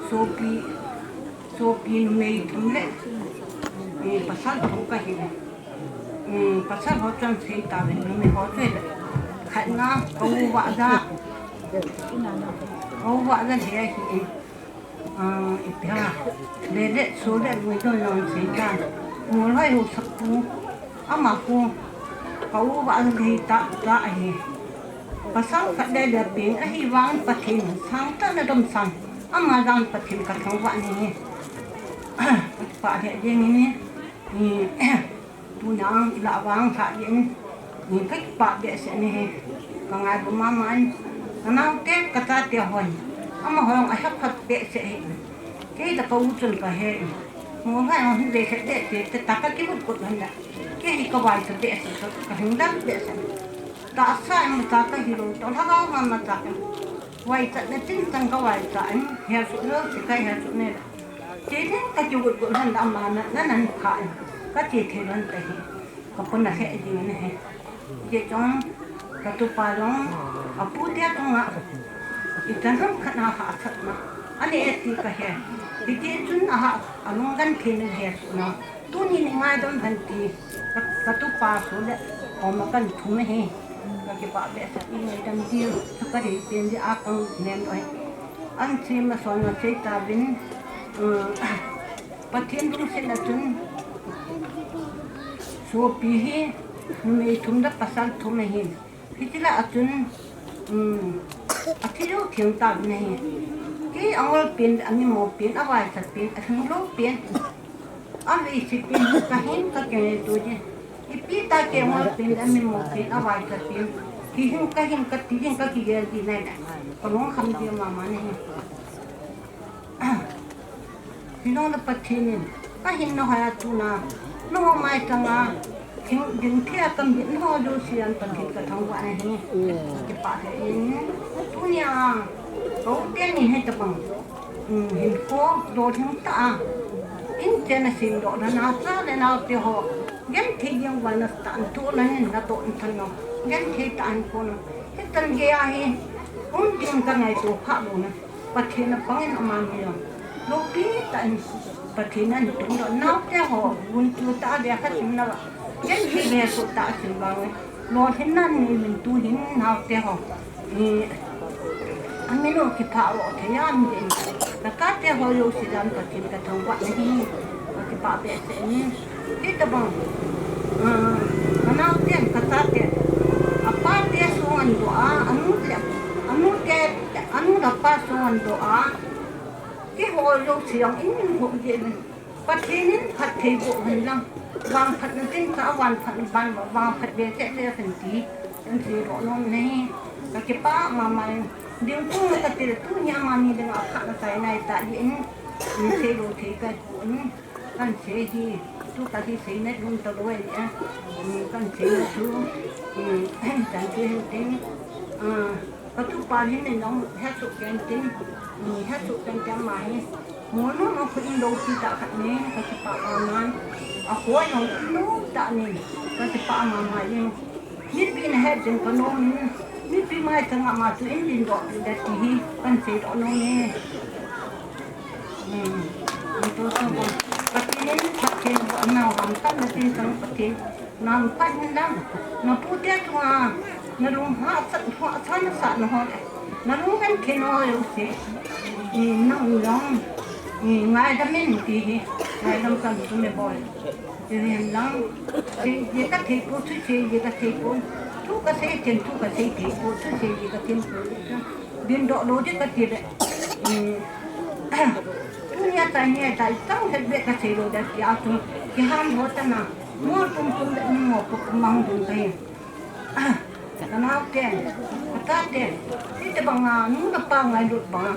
โซปีนไม่ทำเลยภาษาถูกกันฮีภาษาเขาจังใช้ตาเป็นไม่เขาช่วยเลยขันน้ำเขาว่าจะเสียหีอีกอย่างเด็ดๆสุดเลยไม่ต้องยอมเสียกันหัวไหล่หัวสับปูอามาปูเขาว่าจะให้ตาไอ้ภาษาขัดได้เดือดเป็นไอ้วางปะทินสังตั้งแต่ดมสังอามาดังปะทินกับทั้งวันนี้ปะเดี๋ยวอย่างนี้tu nang ila wang tha yin ni kai pa de se ni he ka ngai bu ma mai nang te ka ta te hoi ama hong a hap phat de se he ke ta ko chun ka he mo ha on de se de te ta ka ki bu han da ke hi ka wai se de se ka hin da de se ta sa ma ta ka hi ro to ha ga ma ta ka wai ta ne tin tang ka wai ta an he su no se kai he su ne te ne ka ki bu han da ma na nan kha các chị thấy luôn tại có con là hệ gì này chị trong cái tụ pa đó ở phụ dia trong ngã thì ta không khát nào hạ thật mà anh ấy thì cái hệ thì chị chun à anh gan thì này hệ nó tu nhìn ngay đó thành thì cái tụ pa số đấy còn mà cần thùng này hệ cái bà bé sẽ đi ngay trong chiều cho cái gì tiền gì ác con nem rồi anh chỉ mà son là chơi ta vin bắt thiên đúng sẽ là chun so pihi me thum da pasal thum nahi hitila atun athilo thiang ta nahi ki angol pin ani mo pin awai sa pin athun lo pin ami si pin ka hin ka ke to je ipi ta ke mo pin ani mo pin awai sa pin ki hin ka ti hin ka ki ge di nai da ko kham ti ma ma nahi hino na pathin ก็เห็นน้อยตุนาน้องไม่จังอ่ะถึงดึงเที่ยกันบินห่อดูเสียนปฏิกระทงวันนี้จะปะเห็นตัวเนี่ยเขาเต้นนี่ให้ตะบังเห็นโค้โดดทั้งตาอินเจนสิงโดดนาซาเลนาเตียหอยันที่ยังวันนั้นตันตัวนั้นนาโตอินทันน้องยันที่ตันคนที่ตันเกียร์เห็นจริงกันไงตัวข้าบุญประเทศนั้นปังอินมามีโลกีตันประเทศนั้นตรงนั้นน้าเตียหอบุญตัวตาเดียขัดสิงนะยันที่เบียสุดตาสิงบางโลที่นั่นนี่เป็นตัวหินน้าเตียหออันนี้เราคิดผ่าว่าที่ยันเป็นแต่การเตียหอโยสิดันประเทศกระทงวัดนี้คิดผ่าเบียเสนี่ที่ตะบังน้าเตียกระตาเตียapa dia sungan doa anu dapat sungan doa cái hồi lúc chiều in hội gì mình bắt thế nên phật thầy bộ mình lắm vàng phật nó trên cả vàng phật ban và vàng phật về sẽ lên phần tí phần tí rõ luôn này cái ba mà mày điều tu người ta tiền tu nhà mà mình đừng áp đặt cái này tại vì mình thấy đồ thấy cái cuốn kan chế gì tu cái gì xây nét luôn tao đuổi nhá kan chế là tu chẳng chế hình tính có tu ba hình này nó hết sụt cái tính hết sụt cái chăm mày muốn nó khuyên đầu thì tạo cái này cái gì bảo mà cuối nó tạo này cái gì bảo mà mày biết bị này hết chừng có nó biết bị mai thằng mà tụi em đi gọi để thì kan chế đó nó nghe tôi khôngประเทศประเทศเราทำตั้งแต่ตั้งประเทศเราปั้นนั่งเราพูดได้ทั่วเราดูหาสัตว์ทั่วชั้นสัตว์เราเราดูกันแค่น้อยสิน้องน้องง่ายแต่ไม่ดีง่ายต้องการตัวไม่บ่อยจะเรียนน้องยี่ก็ที่พูดทุกทียี่ก็ที่พูดทุกก็เสียจริงทุกก็เสียที่พูดทุกทียี่ก็ที่พูดบินโดดโลจิก็ที่เลยPunya tanya tadi tahu hebat kasih lo dah jatuh, keham hotan na, mau tumpul dah ni mau pekemang tumpul. Kenapa kan? Kata dia, kita bangga, nu apa ngai dut bangga.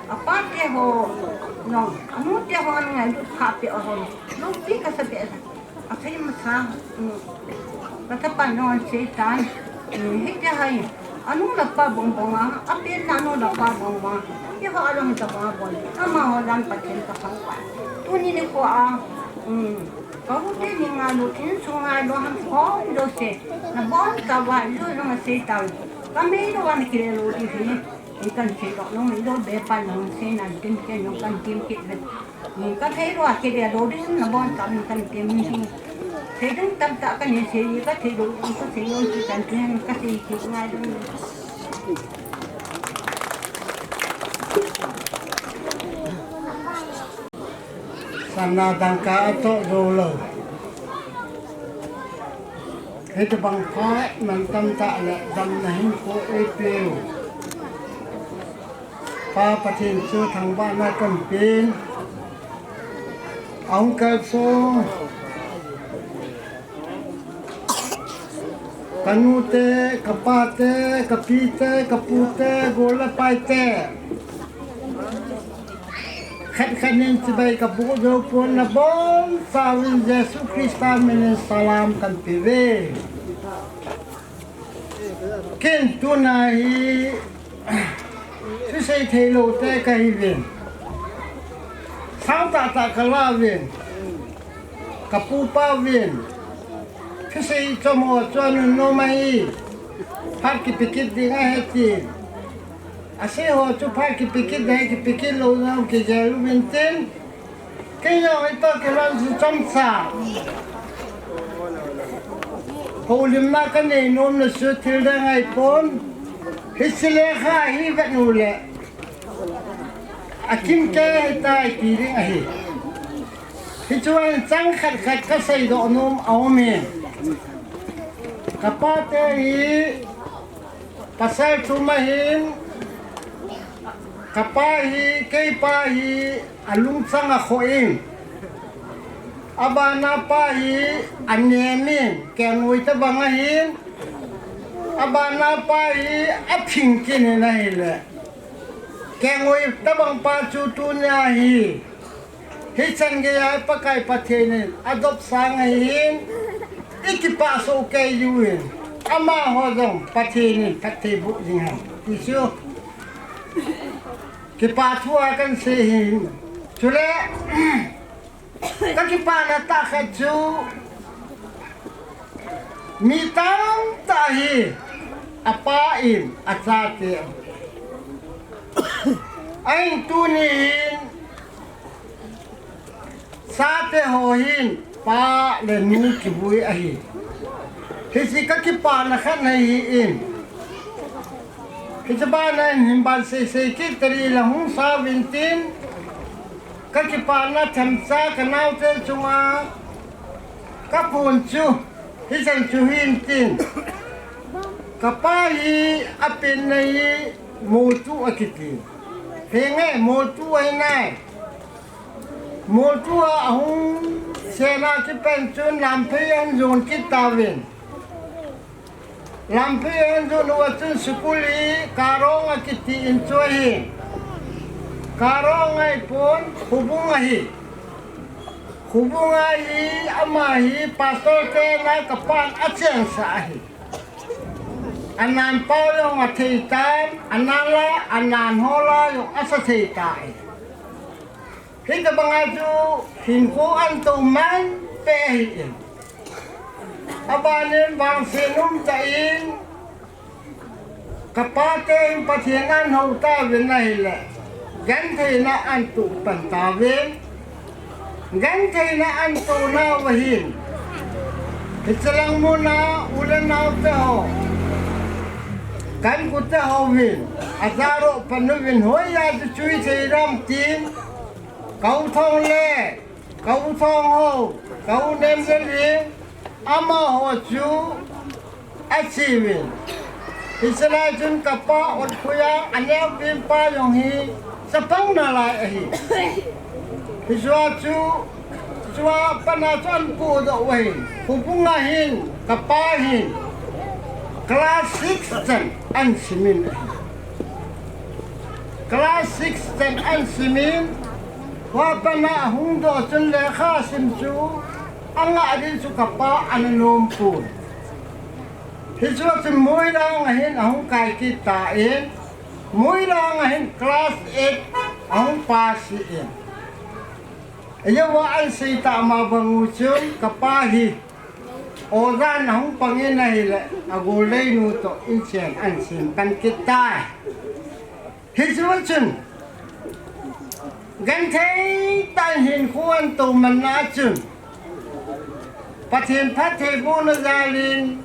Apa dia ho, nong, nu dia ho ngai dut kapi orang. Lu pergi kasih asal masa, kata panon setan, hingga hari. Anu dapat bongbonga, apa nano dapat bongbonga. Dia orang dapat bongbonga, ama orang pakai kapal. Tu ni ni ko kalau dia ni ngalu tin sungai lo ham kau lo se, na bon kawal lo lo masih tahu. Kami lo kan kira lo di sini, ikan se lo lo bepan lo se nanti kan lo kan tim kita. Kan thấy lo kira lo di na bon kami kan tim ni. Thế đứng tâm tạo cái này thì có thể đủ có thể luôn chỉ cần thêm cái gì thì ngay luôn. Sana tangka itu dulu. Itu bangko mantam tak le dam nahin ko epil. Pa patin su thang ba na kampin. Ông cái số kanute, kapate, kapite, kapute, gola paite. Khat-khanin sibay kabudo po na bon sawin Yesu Krista minin salam kan piwe. Ken tunahi susay thelo te kahivin. Sao ta kalawin. Kapupawin. Kasi ito mo ito no may pakipikit di nga hetin. Asi ho ito pakipikit na pakipikit lo na kijalo mintin. Kaya ito kilang si Chomsa. Hulim na kaninom na sutil na nga ipon. Hisileka hibat nule. Akim kaya ita itiring ahi. Hituan sang khat kasay doonum aomin. Kapate hi pasal tumahin kapahi kaypahi alung sang akhoing abana pahi anemin kengoy tabangahin abana pahi apingkin na hile kengoy tabang pachutunahi hi chan ge ai pakai pathin adop sang hin ikipa so ke yuin ama ho jong pathin pathi bu jing ha isu kipa thua kan se hin chule ka kipa na ta kha chu mi tang ta hi apa in achate anh tu nín sa te ho hin pa le nu ki bui a hi hi si ka ki pa na khat nei hi in ki cha ba na him ban se ki tari la hung sa vin tin ka ki pa na tham sa ka nau te chunga ka pun chu hi san chu hin tin ka pa hi apin nei mu tu akiti Henge motu ai nai motu a hung sena ki pension lampian zon ki tawin lampian zon watun sukuli karong a kiti inchohi karong ai pon hubung ai amahi pastor te na kapan acheng sahi anan pau yung athitan anala anan hola yung asathitai hingga bangaju hingko antuman pehin abanin bang sinum tain kapate yung pathinan hauta vinahile ganthi na antu pantawin ganthi na antu na wahin itsalang muna ulan na ho kan kuta hovin azaro panuvin hoya tu chui seiram tin kau thong le kau thong ho kau nem le ama ho chu achivin isla jun kapa ot khuya anya pim pa yong hi sapang na lai hi hiswa chu chua pana chan pu do wei hupunga hin kapa hin Kelas 6 dan ansimin. Kelas 6 dan ansimin. Wapana hundo chen le khasim chu anga adin chu kapa anlumpur. Hiswa chen moi lang hin ahung kai kita in. Moi lang hin kelas 8 ahung pasi in. Ayo wa ansi ta ma banguchun kapahi. Orang hong pangin na hila agulay nuto inchen ansin kan kita hiswachun gantay tan hin kuan to manachun pathin bu na zalin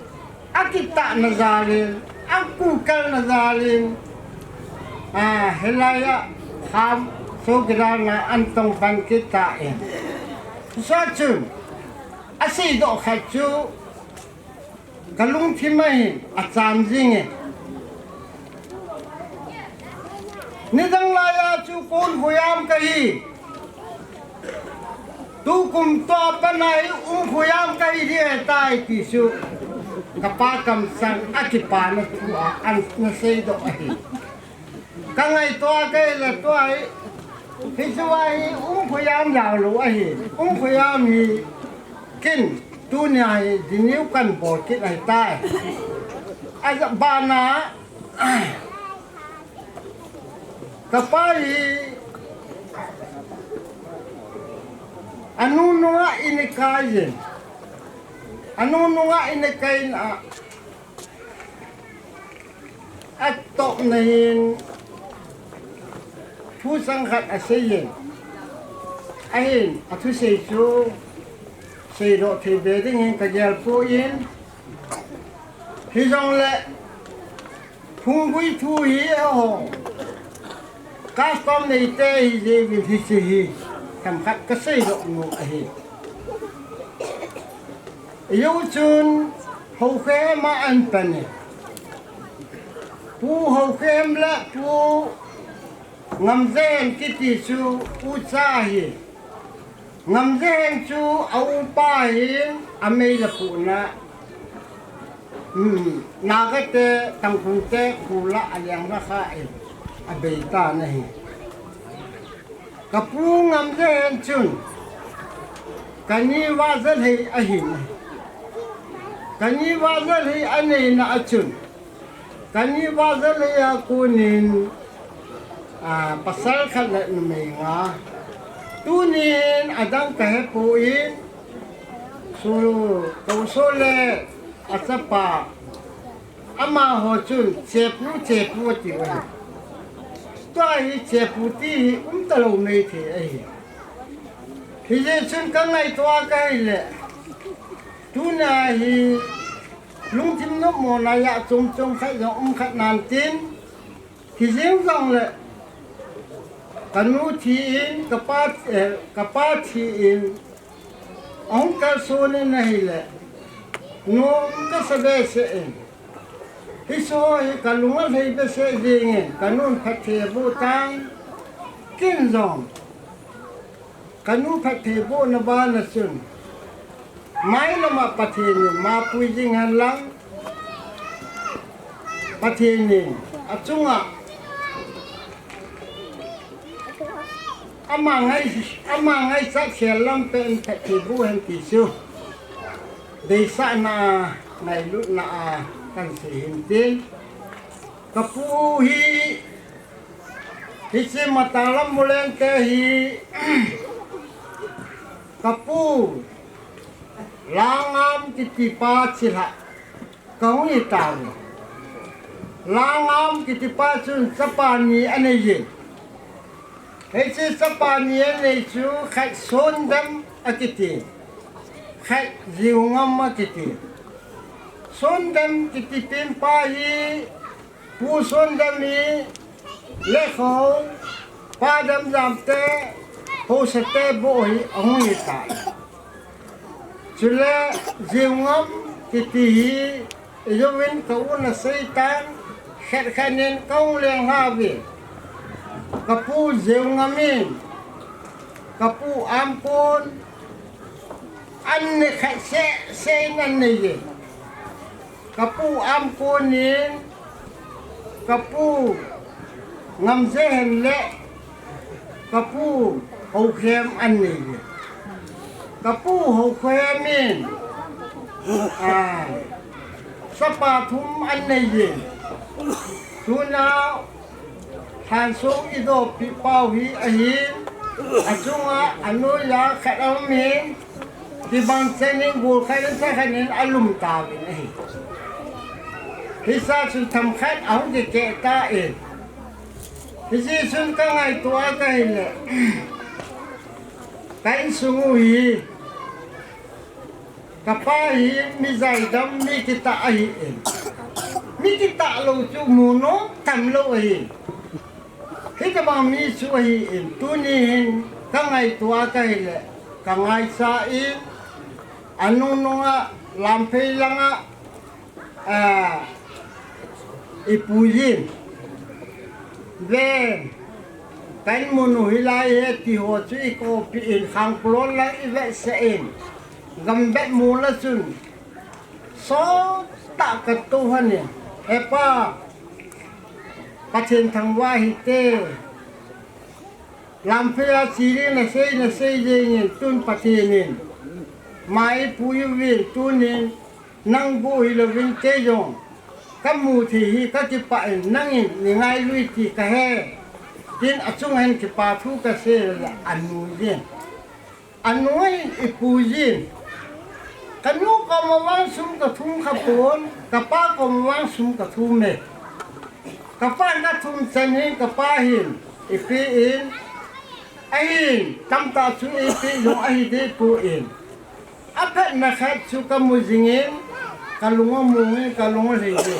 akita na zalin akukal na zalin hilaya ham sugira na antong pan kita hiswachun Ahsi do khachu kalung thimai acham jinge nidang laya chu Konkhojam kai tu kum to panai Konkhojam kai ri tai ti su kapa kam sang akipa na tu an na sei do ai kangai to kai la to ai hiswai Konkhojam ya lu ai Konkhojam ni kin dunia diniu kan bokit ai tai aja bana kapai anu noa ini kain atok nahin thu sangkhat asayin ahin atu seisu xây độ thì về tình hình cái giờ phổ yên thì dòng lệ phung quý thu hí hồ các con này tê gì vì thì gì thầm khắc cái xây độ ngộ ấy yêu chun hậu khế mà ăn bần pu hậu khế lệ pu ngầm dên cái tỷ su u cha hi ngam deng chu au pa hin amei la pu na na ga te tang phun te khu la alyang ra kha e a bei ta na hi kapu ngam zen chun kani wa zen hi ahin kani wa zen hi ane na achun kani wa zen hi akunin pasal khan na menga tunin adang kahepuin so kausole asapa ama ho chun chepu ti wa toai chepu ti talo nei the ai hi je chun ka ngai to ka le tuna hi lung tim no mo na ya chung khai jo khat nan tin hi jeng jong le kanu thi in kapa thi in ong ka so ne nahi le no ka sabe se in hiso hi kalunga hei be se dingin kanun phathe bu tang kin zong kanu phathe bu na ba na sun mai na ma pathe ni ma pui jing han lang pathe ni achunga ama ngai sa khel lam pen phathe bu han ti su de sa na nai lu na kan se hintin kapu hi se Matalambulane te hi kapu langam kitipa chila kau ni tahu langam kitipa chun sapani ane se sapani ane chu khat sondam akiti khat ziungam akiti sondam kitipin pahi pu sondam ni lekho padam jamte ho sate bohi ahuni ta chule jiungam kiti yowin kauna seitan khat khanen kau leng hawi kapu jiungamin kapu ampun anne khat se nan ne kapu amkonin kapu ngamzen le kapu hokhem anni kapu hokhemin sapathum anni tuna hansung ido pipawi ahin achunga anuya khadamin dibang sening gul khain sa khanin alum tawin ahi hisa sun tham khat au de ke ta e hisi sun ka ngai tua ka ile kain sungu hi kapai mi zai dam mi kita ahi mi kita lo chu mu no tam lo ahi hita bang mi chu ahi tu ni ka ngai tua ka ile ka ngai sa i anu nonga lampe langa ipujin ve kan munu hilai ti ho chu ko pi in khang plon la ive se in gambet mula sun so ta ka tu hani epa pathen thang wa hi te lampe la siri na sei je ngin tun pathenin mai puyu vin tunin nang bu hilovin te jong kamu thi hi ka ti pa nangin ni ngai lui ti ka he tin achung hen ki pa thu ka se la anu yin anoi ipujin kanu ka mawang sum ka thum kha pon ka pa ka mawang sum ka thu me ka pa na thum chen hin ka pa hin ipi in ai tam ta chu ipi yo ai de pu in apat na khat chu ka mujingin kalunga mungi kalunga leje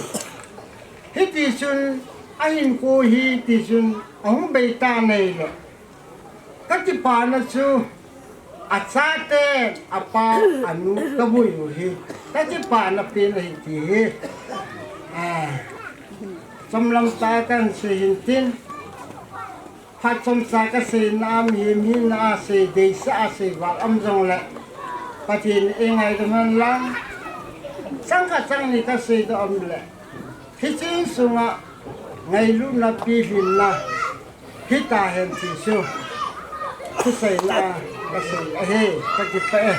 hiti sun ahin ko hi ti sun ong beita nei le kati pa na chu achate apa anu kabui hi kati pa na pin hi ti somlam ta kan se hintin phat som sa ka se nam hi na se de sa se wa am jong le patin engai de man lang sang ka sang ni ka se do am le hiti sunga ngai lu na pi hin na hita hen ti su cái sợi là cái sợi ấy cái phải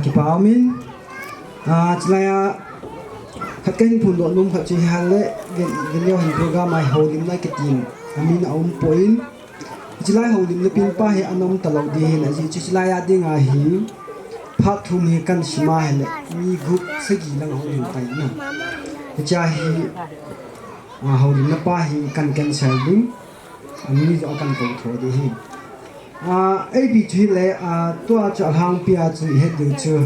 kipa amin chlaya khatken phun lo lum khat chi hale gelio hin program ai holim lai ketin amin aum point chlai holim le pin pa he anom talo di hin aji chlaya dinga hi phat thum hi kan sima hele mi gup sagi lang holim pai na cha hi holim na pa hi kan cancel ding ami jo kan ko tho di hi ai bị truy lệ tua cho hàng bia truy hết được chưa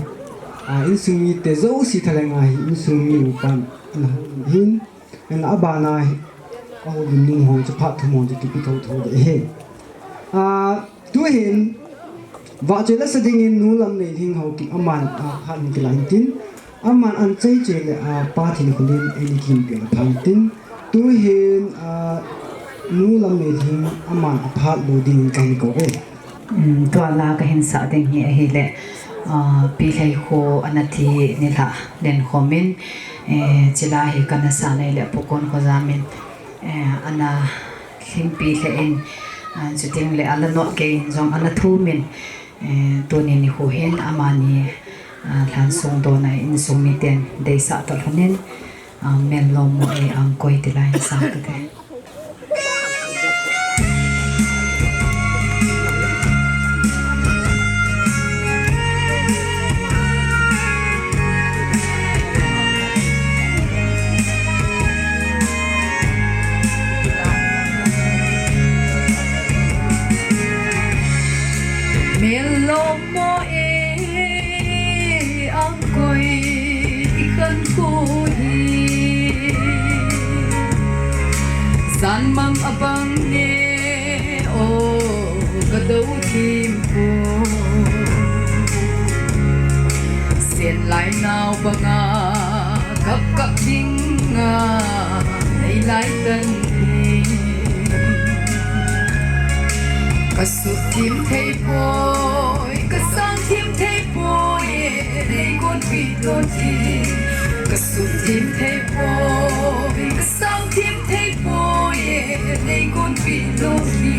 in sung mi te zo si thale ngai in sung mi upan hin en aba nai din ning ho cho phat thum ho ki pi tho de he tu hin wa che la sading in nu lam nei thing ho ki aman han ki lain tin aman an chei che le pa thin khulin en kim pi la phang tin tu hin nu lam nei thing aman aphat lo ding kan ko e tua la ka hin sa ding hi le pi Lheikho anathi ni la len khomin chila hi kana sa nei le pokon khojamin ana thim pi le in chuting le ala no ke jong ana thu min to ni ni ho hen amani thlan song do na in song mi ten dei sa to honin men lo mo e ang koi ti lai sa te san mang abang ne o gadau tim po sen lai nao banga kap kap ding nga nei lai tan kasu tim thei poi kasang tim thei poi nei kon pi ton ti kasu tim thei poi kasang tim thei poi nei kon pi ton ti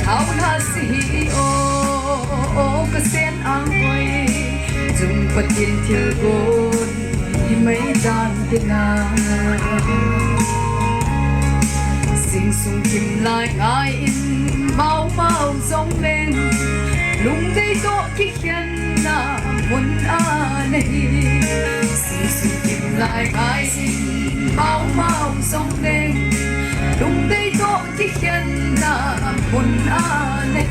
thau na si o kasen ang koi jung patin thil gon hi mai dan tina sing sung kim lai ai in mau mau giống lên lung đây do ki khen na mun a nei sing sung kim lai ai in mau mau giống lên lung đây do ki khen na mun a nei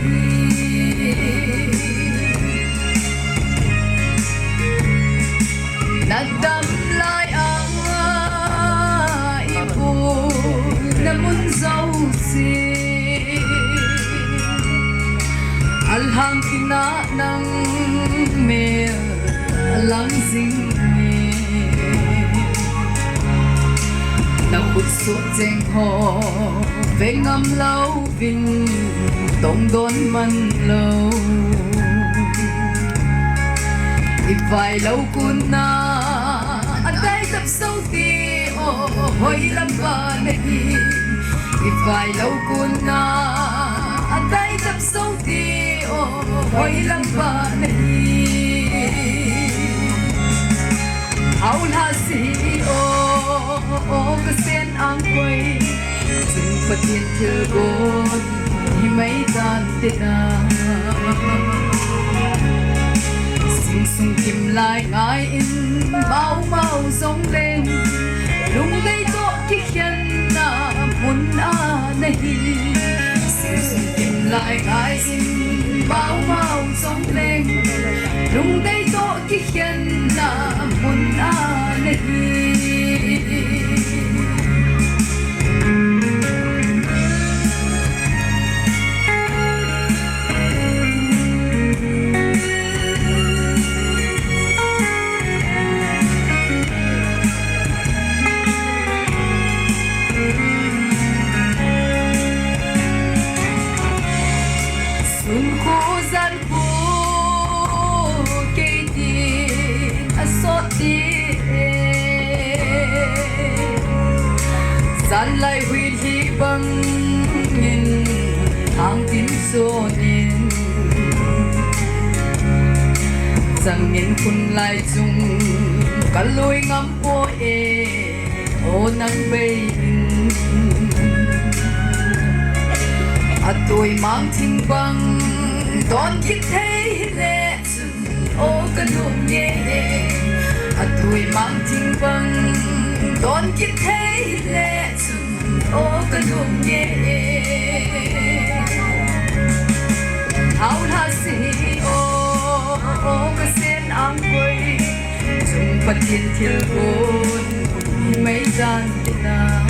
na dam lai namun dấu si alhang ina nang me alang sing me na khut su cheng ho ve ngam lâu vin tong don man lâu if vai lâu kun na adai tập sâu ti hoi lam ba nei vai lâu kun na adai tập sâu ti hoi lam ba nei au la si ka sen ang koi chung patin thil gon hi mai dan te na sing sung kim lai ngai in mau mau giống lên lung đây có cái khen na muốn a nei sing sung kim lai ngai in mau mau giống lên lung đây có cái khen na muốn a nei gian lại huy hi bằng mang tin số nên rằng nhìn khun lại chung cả lối ngắm của ô nắng bay tôi mang tin băng đón kịp thấy lệ ô cái đường nhẹ tôi mang tin băng đón kịp thấy lệ ô cái đường nhẹ hao ha si ô cái sen ang quay chung bát thiên thiên côn mấy gian na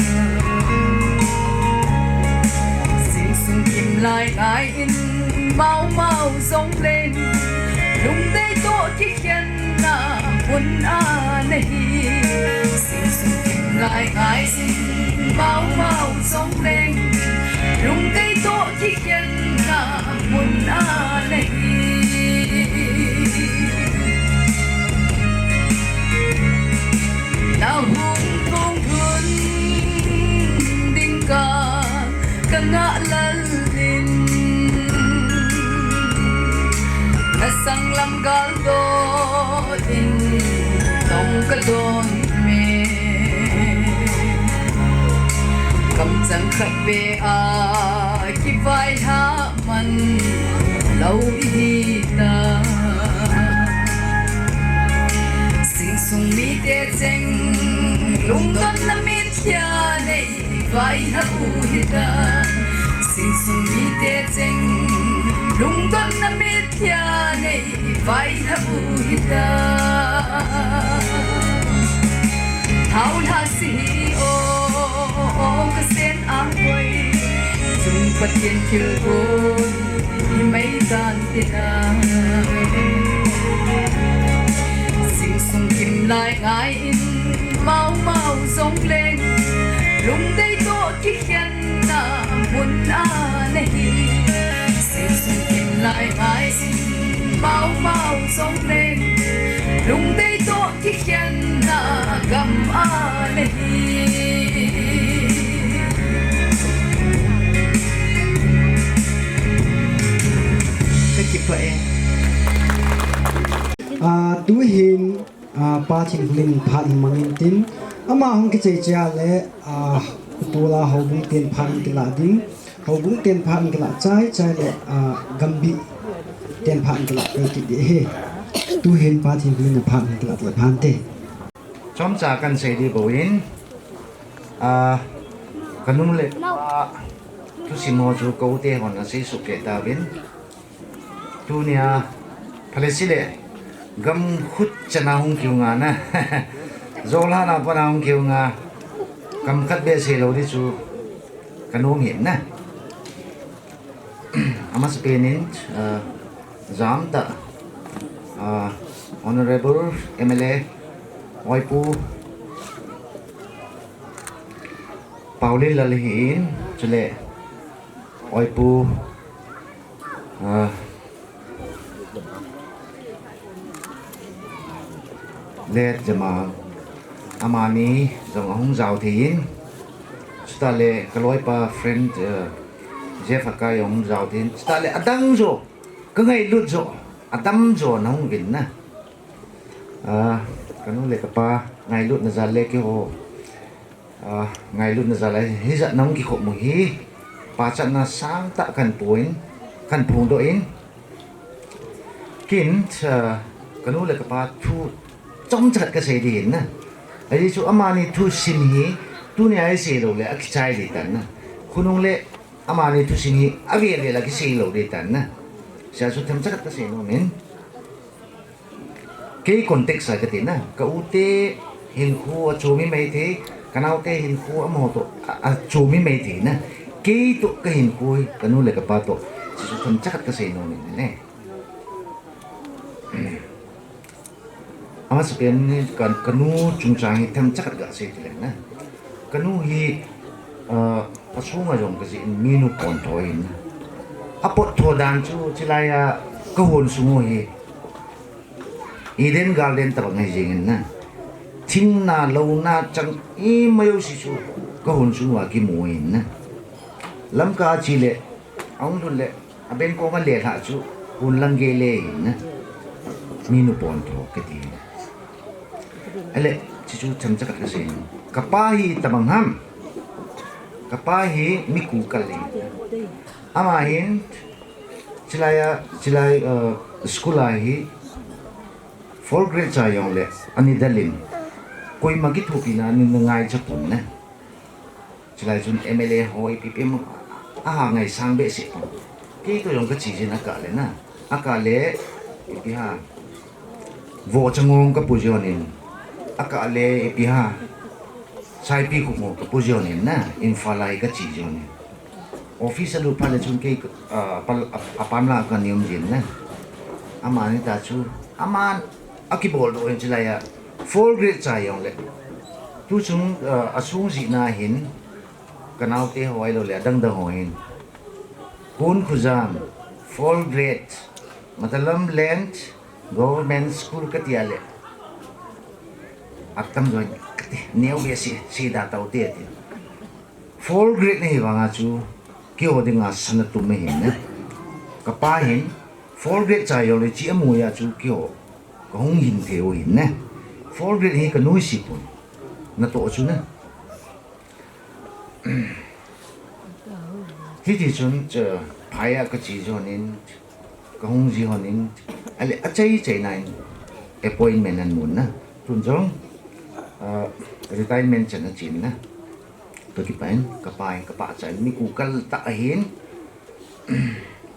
sinh sung kim lại ai in mau mau sống lên lung đây tổ chiếc chân na quân a này sinh sung kim lại ai sinh mau mau sống lên lung đây tổ chiếc chân na quân a này nào hùng không thuần đinh ca ngã lần lên na sang lam gal do in tông cái đồn mê cầm chân khát bê khi vai hạ man lâu đi ta sinh sung mi tê chênh lung đón na mi thia này vai hạ u hi ta sinh sung mi tê chênh lung đón na mi thia này vai hạ u hi ta thao la si ô cái sen ang quay chung bát thiên thiên côn mấy gian tina sinh sung kim lại ngài in mau mau sống lên lung đây tổ chiếc chân na buồn a này sinh sung kim lại ngài in mau mau sống lên lung đây tổ chiếc chân na gầm a này cái kịp vậy tu hin pa chin linh phan mangin tin ama hong ki chei cha le tu la ho bung ten phan ki la ding ho bung ten phan ki la chai chai le gambi ten phan ki la ki de he tu hin pa chin linh phan ki la le phan te chom cha kan sei di boin kanum le tu simo chu ko te hon na sei su ke ta bin tu nia palesile gam khut chana hung kiu nga na zola na pa na hung kiu nga kam khat be se lo di chu kanom hin na ama spenin zam ta honorable MLA Oipu Paulin lalihin chule Oipu let jama amani jong hung zau thin stale kaloi pa friend Jeff ka yong zau thin stale adang zo ka ngai lut zo adam zo na hung vin na kanu le ka pa ngai lut na za le ki ho ngai lut na za la hi za nong ki kho mu hi pa chan na sang ta kan point kan phung do in kin kanu le ka pa thu trong chặt cái gì đi nè, ấy chú amani thu xin hi, tu này ai xí lâu lệ cái trái đi tận nè, khung lệ amani thu xin hi, avi lệ là cái xí lâu đi tận nè, sẽ chú thêm chặt cái gì nó men, cái context là cái gì nè, cái ute hình khu chú mi mấy thế, cái nào cái hình khu âm hồ tổ, chú mi mấy thế nè, cái tụ cái hình khu cái nó lệ cái ba tổ, sẽ chú thêm chặt cái gì nó men nè. Ama sepian kan kanu cungcangi tem cakat gak sih na kanu hi asunga jong kasi minu pontoin apot thodan chu chilaya kahon sungo hi Eden Garden tabang ngai jingin na thing na lo na chang i mayo si chu kahon sungo ki muin na lam ka chile ông luôn lệ bên có cái lệ hạ chú un lăng ghê lệ nè minu pon thô cái gì ấy lệ chỉ chú chăm chắc cái gì kapahi tabang ham kapahi miku kali ama hin chilai school ahi fourth grade cha yong le ani dalin koi magi thupina ni ngai chapun na chilai chun MLA hoi ppm ngai sang be si ki to yong ka chi jin aka le na aka le ipiha vo changong ka pujonin aka le ipiha sai pi ku mo ka pujonin na infalai ka chi jonin office lu pale chun ke apamla ka nium jin na amani ta chu aman akibol do en chilaya full grade cha yong le tu chung asung si na hin kanau te hoi lo le dang dang hoin Konkhojam full grade Matalambulane government school katiale atam join neo be si da tau te full grade nei wanga chu kyo dinga sanatu me hin na kapa hin full grade cha yo le chi amu ya chu kyo ko hong hin the o hin na full grade hi ka noi si pun na to chu na hi ti chun cha phaya ka chi jo nin ka hong ji honin ale achai chai nai appointment an mun na tun jong retirement chan chin na to ki pain ka pa chan mi ku kal ta hin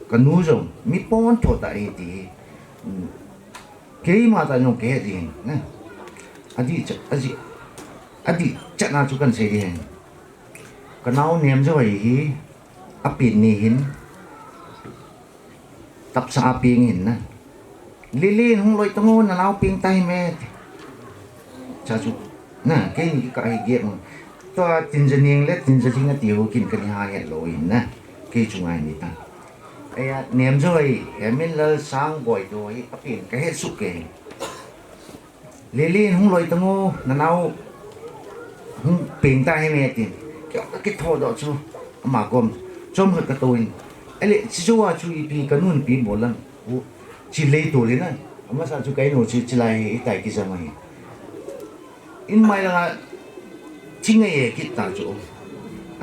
ka nu jong mi pon tho ta hi ti ke ma ta nyong ke di na adi cha na chu kan se di hen ka nau nem jo hi apin ni hin tập sa ping hin na lili hong loi tango na lao ping tai me cha chu na cái ni ka hi ge mo to tin janing le tin jating a tiu kin kan ha he lo hin na ke chu ngai ni ta ai nem joi hemin le sang boy doi apin ka he su ke lili hong loi tango na nau hong ping tai me tin cái tho đó chu mà gom chom hot ka toin ele chiwa chu pi kanun pi bolan chi lei to le na ama sa chu kai no chi chilai tai ki samai in mai la chinga ye ki ta chu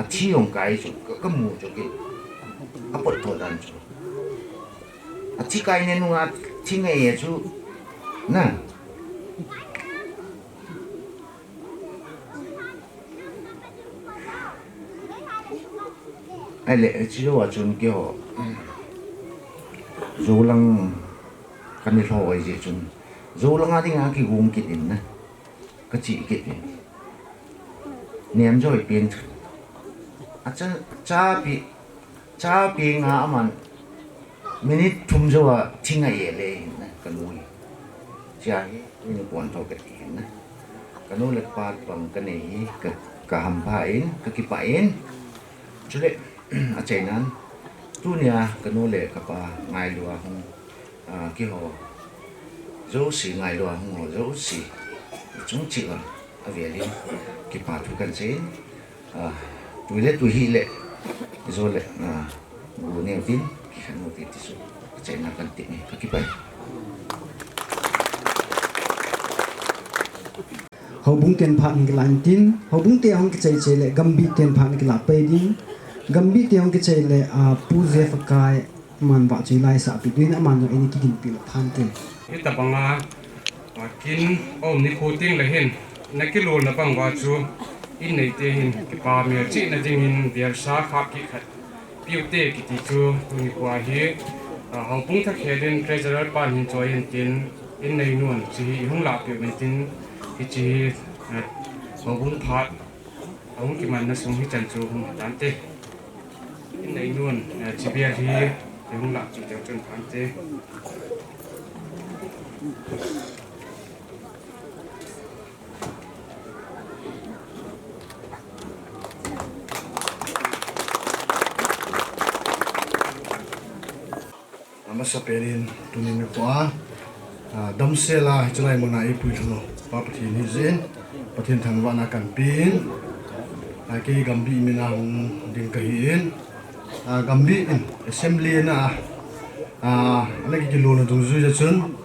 a chi yong kai chu ka mu chu ki a pot to dan chu a chi kai ne nu a chinga ye chu na ele chiwa chun ki ho zolang kan ho ai je chun zolang a ding a ki gum ki din na ka chi ki din nem joi pin a cha pi nga aman minute thum jo wa thinga ye le na ka lui cha hi ni pon tho ka ti na ka no le pa pang ka nei ka ham pa in ka ki pa in chule a chai nan tu nia ka no le ka pa ngai lua hong ki ho zo si ngai lua hong ho zo si chung chi la a ve li ki pa tu kan chen tu hi le zo le bu ne tin ki kan mo ti su chai na kan ti ni ka ki pa hậu bung tiền phản cái lạnh tin hậu bung tiền hong cái chơi lệ gambi tiền phản cái lạp bay đi gambi tiền hong cái chơi lệ pu ze fakai man vợ chơi lại sa bị đuôi man rồi anh cái kinh bị than tiền cái tập bằng kin om ni khoting le hin na ki lo na bang wa chu in nei te hin ki pa me chi na ding hin biar sa kha ki khat piu te ki ti chu ni kwa hi hong pung tha khelin treasurer pan hin choi hin tin in nei nun chi hung la piu me tin ki chi hong pung phat hong ki man na sung hi chan chu hung tan te in nei nun chi biar hi hung la chi te chun phan te masa perin tunin ko damsela chalai mona e puilo pa pathi ni zen pathin thangwa na kan pin ke gambi mina hung ding ka hin gambi in assembly na alagi kilo na dung zui chun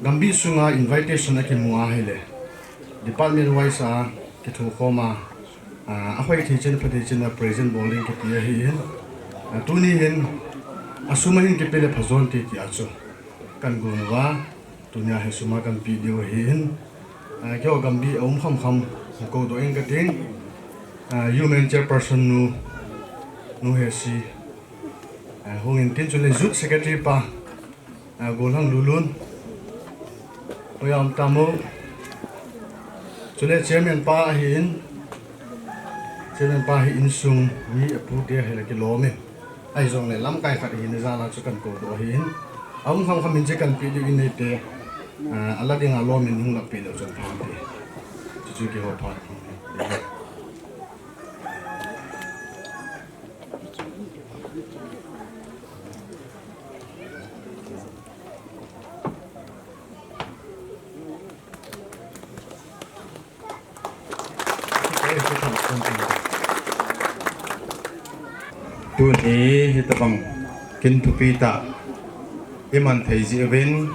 gambi sunga invitation na ki mua hele department wise ki thu khoma ahoi thi chen phati chen present bowling ki tia hi hin tuni hin asuma hin ki pele phazon ti ki achu kan gunwa tunya he suma kan video hi hin kyo gambi om kham ko do eng ka ting human chairperson nu he si hong in tin chule zut secretary pa golang lulun oyam tamo chule chairman pa hin sung mi apu te hele ki lome ai zong le lam kai khat hin za la chu kan ko do hin om kham min che kan pi di in te ala ding a lome ning la pi do chon pham te chu ki ho pha tu ni hitabang kintupita iman theizi evin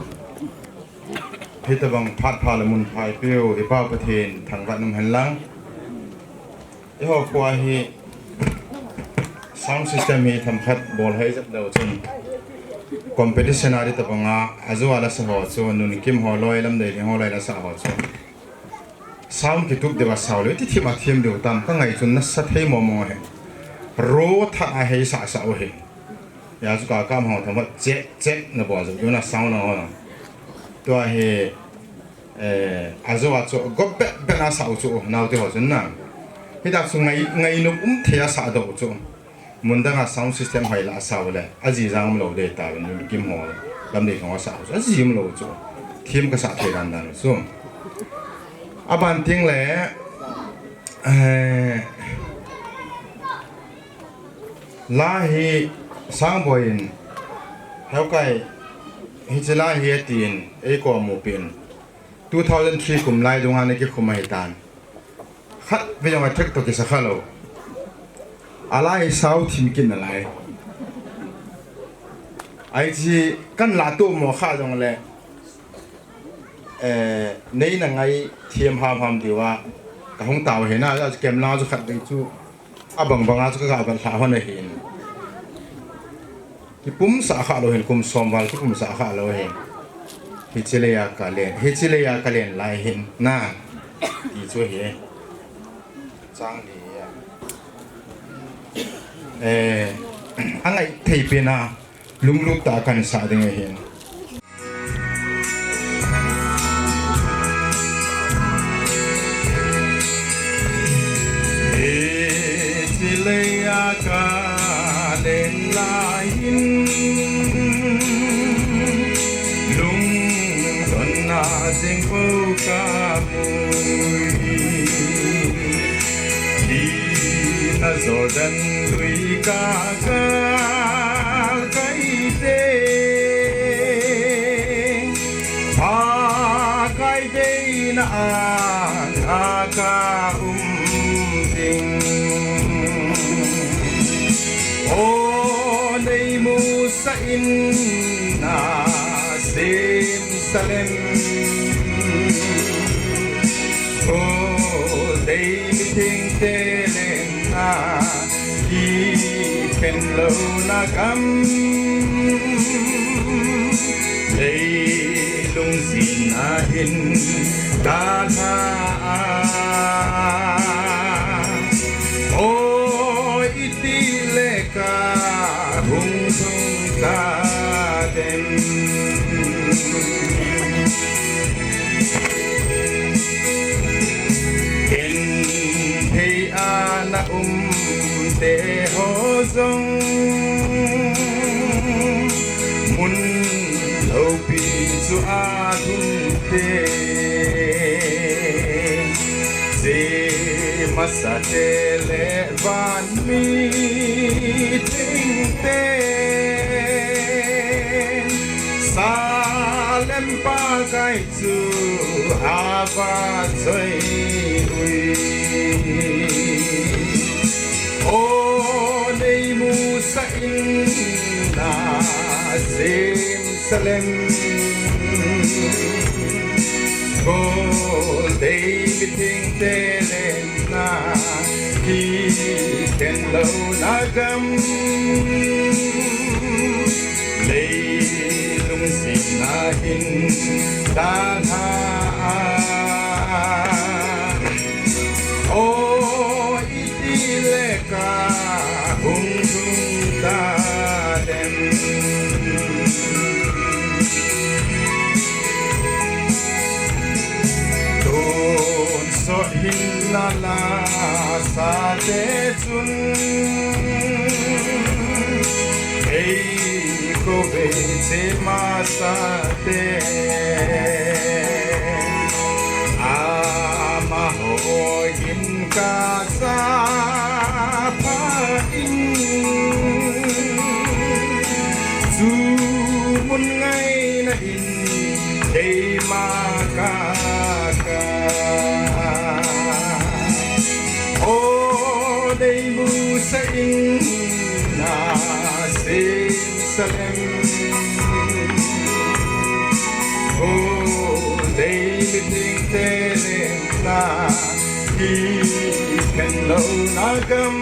hitabang phat phalamun phai peo ipa pathen thangwa num hanlang i ho kwa hi sound system hi thamkhat bol hai jap do chun competition ari tabanga azwala sa ho chu nun kim ho loi lam dei ho lai la sa ho chu sound ki tup dewa saw le ti thima thim de tam ka ngai chun na sa thei mo mo he ro tha a hei sa sa o he ya chu ka kam ho tham che na bo zu na sound na ho to he azwa chu go be na sa chu na te ho chun na hi da chu ngai no thia sa do chu mun da nga sound system hai la sa le aji jang lo de ta nu kim ho lam de ho sa chu aji mo lo chu thim ka sa the ran dan chu aban ting le la hi sang boin hau kai hi chela hi tin e ko mu pin 2003 kum lai dung han ki khumai tan khat ve yong thek to ki sa khalo ala hi sau thim kin na lai ai ji kan la to mo kha jong le nei na ngai thiam ham diwa ka hong taw he na ja kem la chu khat dei chu abang banga chu ka ban tha hon hin ki pum sa kha lo hin kum som wal ki pum sa kha lo hin hi chile ya ka len lai hin na i chu he chang ni ya angai thei pe na lung ta kan sa ding hin ka den lai lung don na sing phu ka mui di na jordan lui ka kai te pa kai te na ka ding o nei mu sa in na sim salem o dei mi ting te len na ki ken lo na kam dei lung sin na hin ta tha o iti le ka hung sung ka dem ken thei ana te ho zong mun lo pi chu a thun te masate le van mi ting te salem pa kai chu hava choi ui o nei Salem Gold David Ting Telena Ki Ken Lo Nagam Lei Lung Sin Nahin Dan Ha O Itileka Hung Hung Ta Dem So hilala sa te chun ei ko ve che ma sa te ama ho in ka sa pha in zu mun ngai na in ei ma ka Day mu sa na Salem Oh day meeting telena Ki Ken Lo Nagam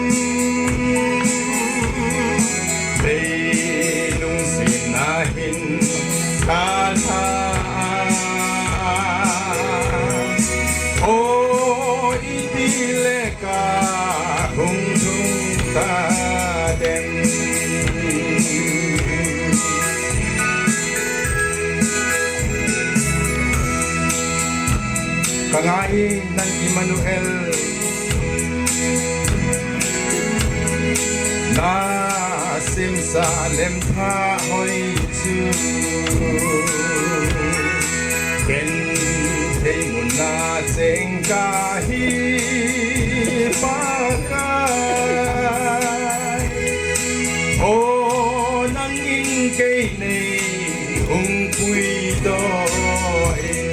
Day Lung Sin Nahin Tan Ha Oh Itileka Hung Hung Ta Dem Kangai ng Emmanuel Na Simsalem Tha Hoi Chu Ken Thei Mun Na Cheng Ka Hi Pa O nang in kay nei ung pui do in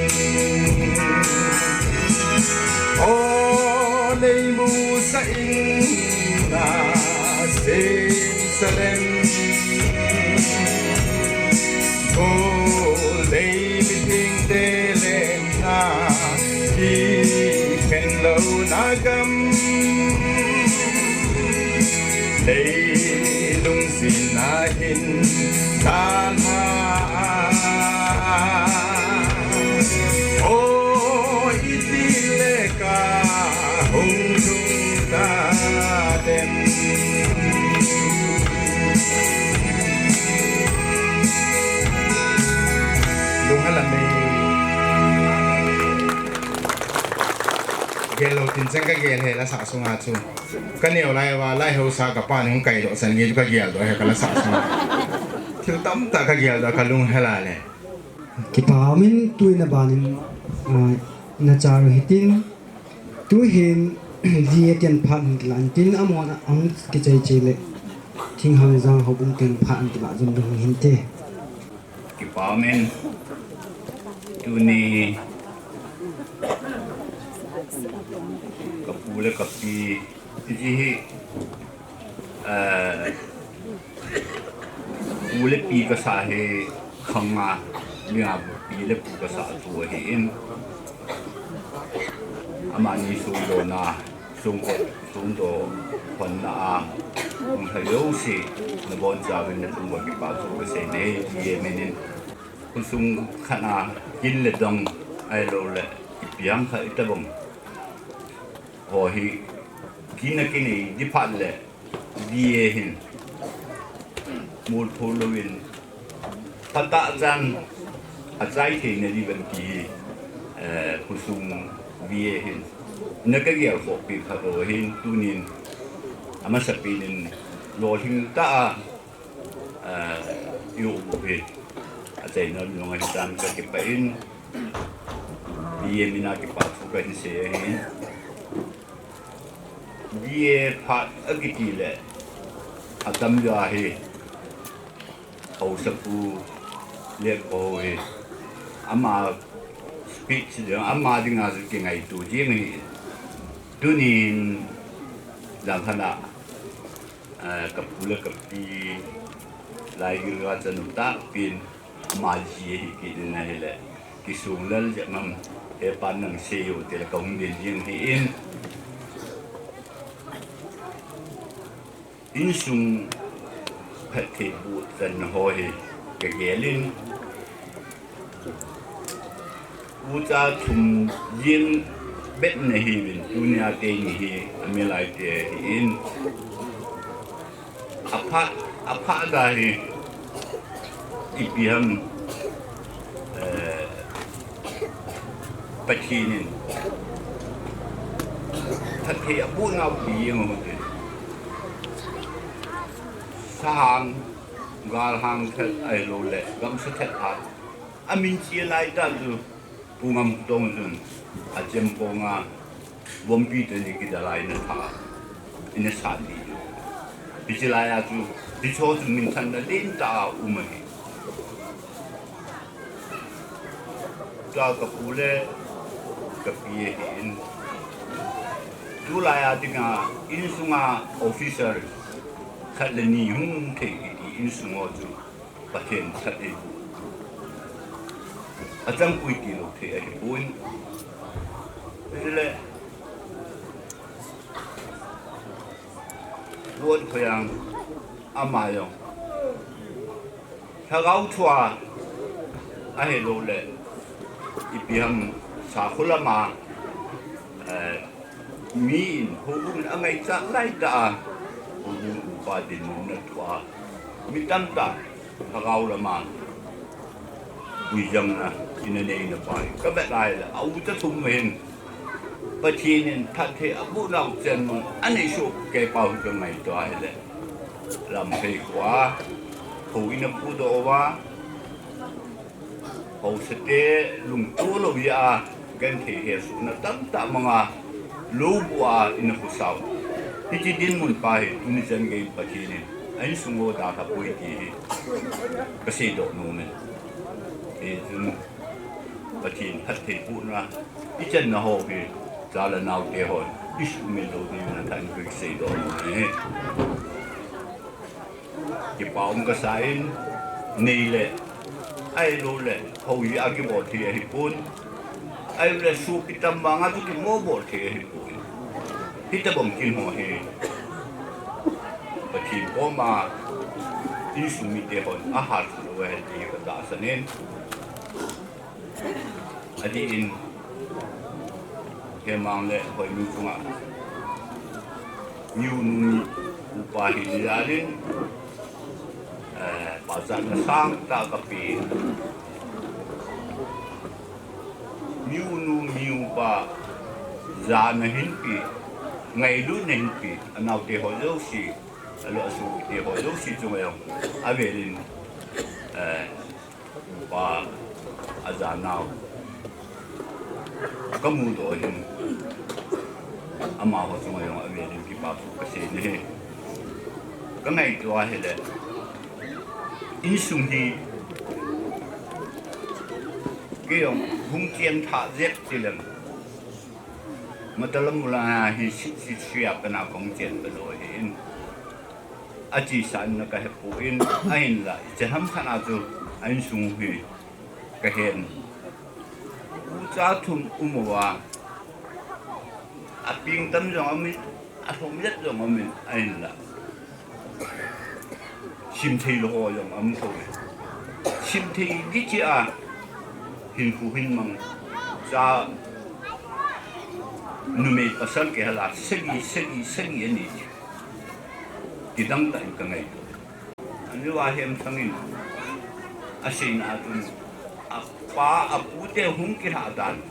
O nei mu sa in na Salem O nei meeting telem na Ki Ken Lo Nagam Day Lung Sin Nahin Tan Ha O Itileka Hung Hung Ta Dem Lung Halam Ni Gelo Tin Chang Ka Gel He La Sa Su Nga Chu Ka Neo Lai Wa Lai Ho Sa Ka Pa Ni Kai Do San Nge Ka Gel Do He Ka La Sa Su Thil Tam Ta Ka Gel Do Ka Lung Hala Le Ki pa min tuina banin na charu hitin tu hin dietian phan lantin amona ang ki chai chile thing hang jang hobung ken phan ti ba jum dong hin te Ki pa min tu ni kapule kapi ji ule pi ka sa he khanga nya pi le pu ka sa tu he in amani su do na sung ko sung do kon na ang hayo si na bon ja ben na tung ki pa su ka se ne ye menin kun sung khana kin le dong ai lo le piang kha itabong ho hi kina kini di phat le di hin mul pholowin pata jan a chai the ne di ban ki kusung vie hin nakagya ko pi kha ro hin tunin ama sapinin lo hin ta yu bi a chai no no ngai tan ka ki pa in vie mina ki pa thu ka hin se hin vie phat agiti le atam ya hi au sapu le ko he ama speech de ama dinga zu ki ngai tu ji ngai tunin dang khana kapula kapi lai gilga chanu ta pin ma ji ki na hele ki sung lal ja mam e pan nang se yo te la kong din jing hi in sung phat the bu tan ho hi ke gelin u cha thum yin bet na hi bin dunia te ni hi amelai te in apa da hi ipiam patinin thathe abu na pi yang hote sang gal hang thet ai lo le gam se thet a amin chi lai ta du pungam dong dun a jem ponga bombi te ni ki dalai na tha ina sa di Bijilaya tu dichotu mintan na linta umani. Ta kapule kapiye hin. Tulaya dinga insunga officer kalani hung te insunga tu paten sate. Atang kui kilo te ai bun. Bijile Lord Koyang Amayong Hagau Tua Ahilole Ipiam Sakulama Mean Hubun Amaita Laida Hubun Badin Natua Mitamta Hagau Lama Wijamna in a name of Pai Kabetla Auta Tumin Patinin Tate Abu Now General Anisho gave out the night to Isle Lampequa, who in a Pudova, who Sate Lumtulovia, Genti Hills, Natanta Manga, Lubua in a Husau. It didn't buy Tunisian game Patinin, and Sumo Data Puiti, Casido Nomen. Patin Pate Puna, it's in the whole here. Zala now ke hon isu melodi na tan quick say do ki paum ka sain nei le ai lo le ho ya ki bo thi hi pun ai le su pitam banga tu ki mo bo thi hi pun hita bom kin ho he pa thi bo ma isu mi te hon a har lo he ti ka da sanen adi in Kemang le hoi nu tunga New Nuni Upahi Nilalin Pasan na sang ta kapi New Nu New Pa Zana Hinpi Ngay lu na Hinpi Anaw te ho lo si Alo asu te ho lo si tunga Avelin Pa Azanaw Kamu do hin ama ho sunga yong avelin ki pa ka se ne ka ngai to a hele in sung hi ke yong hung chien tha zet tilen Matalambulane hi si sia kana kong chen ba do hin aji san na ka he pu in ain la che ham khana tu ain sung hi ka hen cha thum umwa a ping tam jong ami a thom let jong ami ain la sim thei lo jong am tho sim thei gi chi a hin ku hin mang cha nu me pasal ke hala segi ani ti dang ta ka ngai ani wa hem sangin asin atun pa apute hung ki hadan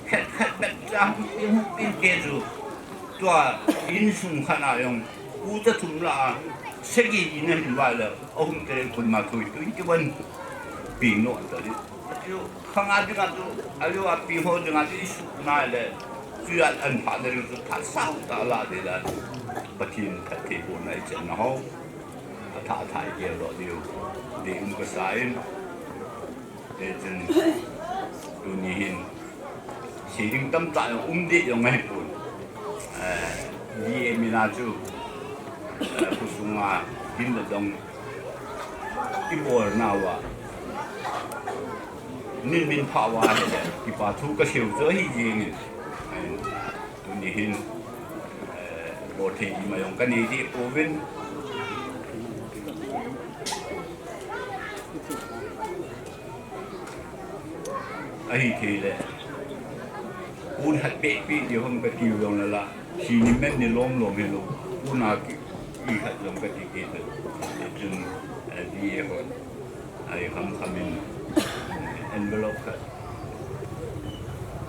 khat bet ja hung pin ke ju to in sung khana yong u ta thum la segi ina hin wa la ong te kun ma thui tu ki ban pi no ta di yo khanga di ga tu ayo a pi ho di ga di su na le tu ya an pa de ju ta sao ta la de la patin khat ke bo nai chen na ho tha thai ye lo diu de um ka sain Eden Dunihin Siring tam tayo umdi yung ngay po di eminaju kusunga hindadong ที่บอลนาวะนินมินภาวะเนี่ยที่ป่าทุกกระเชียวเจอให้ยิงตัวนี้หินบทที่มาอย่างกันนี้ที่โอเวนไอ้ทีเลยอูนหัดเป๊ะปีเดียวมันก็ติวลงแล้วล่ะชีนิแม่เนี่ยล้มลงให้ลูกอูน่าอีหัดลงก็ติเกตจนดีเอคนไอ้คำมินenvelope kan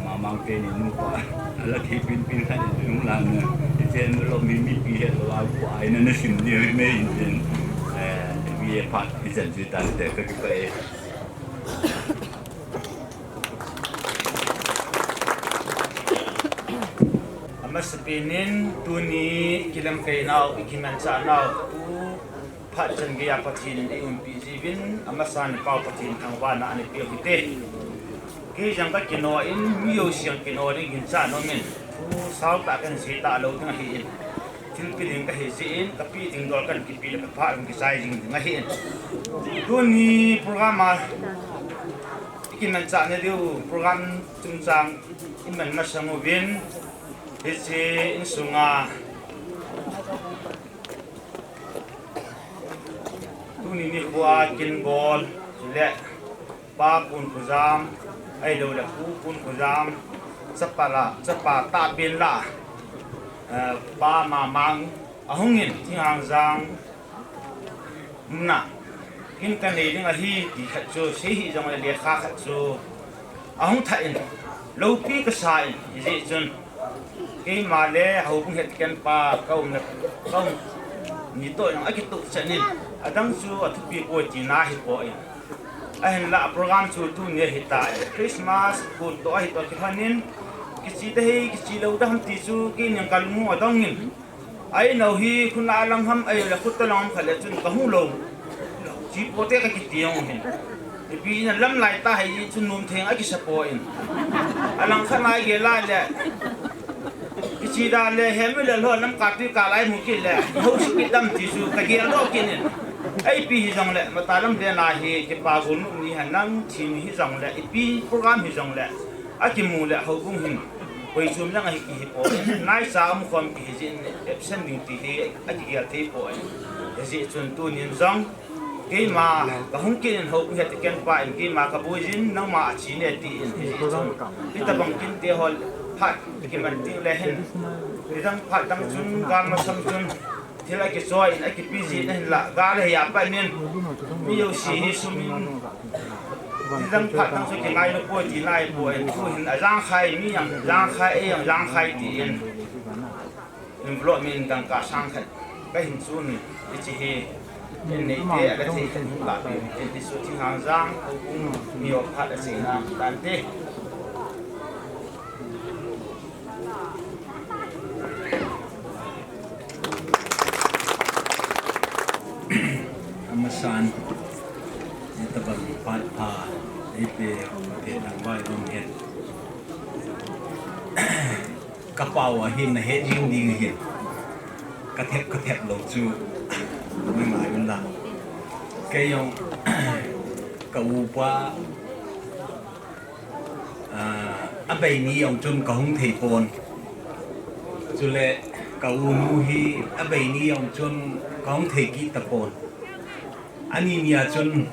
mamang ke ni nupa ala ki pin kan ni lang je envelope mi pi he la ku ai na sim ni me in vi e pat ni jan ji tan de ka ki pa e amas pinin tu ni kilam kai nau ikiman cha nau tu phat jan ge ya pathin e pi jibin amasan pau pathin thangwa na ani pi hite ke jang ka kino in miyo siang kino ri gin cha no men tu sau ta kan si ta lo tang hi in til pi ding ka hi si in ka pi ding dol kan ki pi la ka pha ki sai jing ding hi in tu ni program ma ikiman cha ne diu program chung chang in man ma sangu vin he che in sunga tu ni ni bua kin bol le pa pun kuzam ai lo la ku pun kuzam sapa ta bin la pa ma mang ahungin thi hang jang na kin kan nei ding a hi ti khat chu se hi jang le kha khat chu ahung tha in lo pi ka sai ji chun ke ma le ho bung het kan pa kaum na kaum ni to nang akitu chanin adang chu athupi ko ti na hi ko ai ahin la program chu tu ne hita Christmas ko to hi to khanin kichi te hi kichi lo da ham ti chu ki nyang kal mu adongin ai no hi khuna lang ham ai la khut lang khale chun ka hu lo chi po te ka ki tiong hin e pi na lam lai ta hi chun num theng a ki sapo in alang khana ge la le kichi da le hem le lo nam ka ti ka lai mu ki le ho su ki dam ti su ka ge lo ki ne ai pi hi jong le matalam de na hi ke pa gun ni han nang thin hi jong le e pi program hi jong le a ki mu le ho bung hin koi chum lang hi ki po nai sa mu khom ki jin absent ding ti hi a ki ya te po e ji chun tu nin jong ke ma ka hung ki ho bung he te ken pa in ke ma ka bu jin nang ma chi ne ti in hi chun ti ta bang kin te hol phat ki man ti le hen ri dang phat dang chun gan ma sam chun thila ki soi in ki pg na la ga le ya pa nin mi yo si hi sumin dang phat dang so ki ngai no po ti nai po en tu hin a jang khai mi yang jang khai e yang jang khai ti in vlog min dang ka sang khat ka hin chu ni chi he en nei te a ti la ti ti su ti hang jang ko mi yo phat a si na dan te amasan ito bang pa ite ang bay dong het kapaw hin na het yung ding hin katep lo chu may maayun lang kayong kaupa abay ni yung chun kahung thepon chule kaunuhi abay ni yung chun kahung theki tapon ani niya chun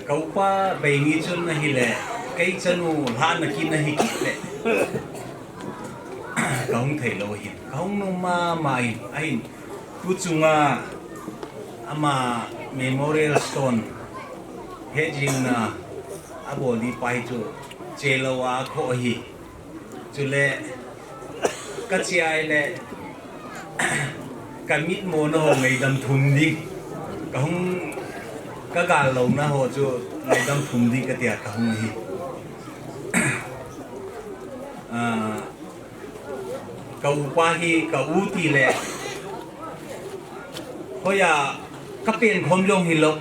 kaupa bay ni chun na hile kay chanu han na kin na hikile kaung thei lo hin kaung no ma mai ai tu chunga ama memorial stone hetjingna aboli pai chu chelawa kho hi chule kachiai le kamit mo no ngai dam thum di kahung ka gal lo na ho chu ngai dam thum di ka tia kahung hi kau pahi kau ti le hoya kapien khom long hi lo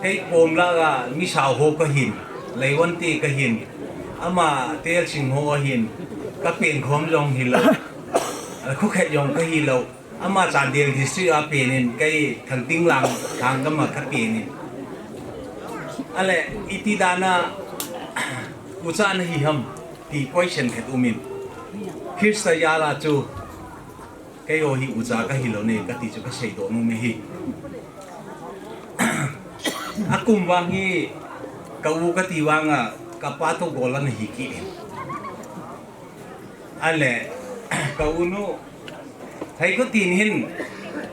hei pom la ga mi sao ho ka hin leiwan ti ka hin ama tel sing ho hin kapien khom long hi lo khu khet yong ka hi lo ama Chandel district a penin kai thang tinglang thang gama kha penin ale itidana uchan hi ham ti question khet umin khirsta yala chu cái ô hi uza cái hi lo ne cái ti chu cái sei do nu me hi akum wang hi kau cái ti wang a kapato golan hi ki ale kau nu thấy có tin hin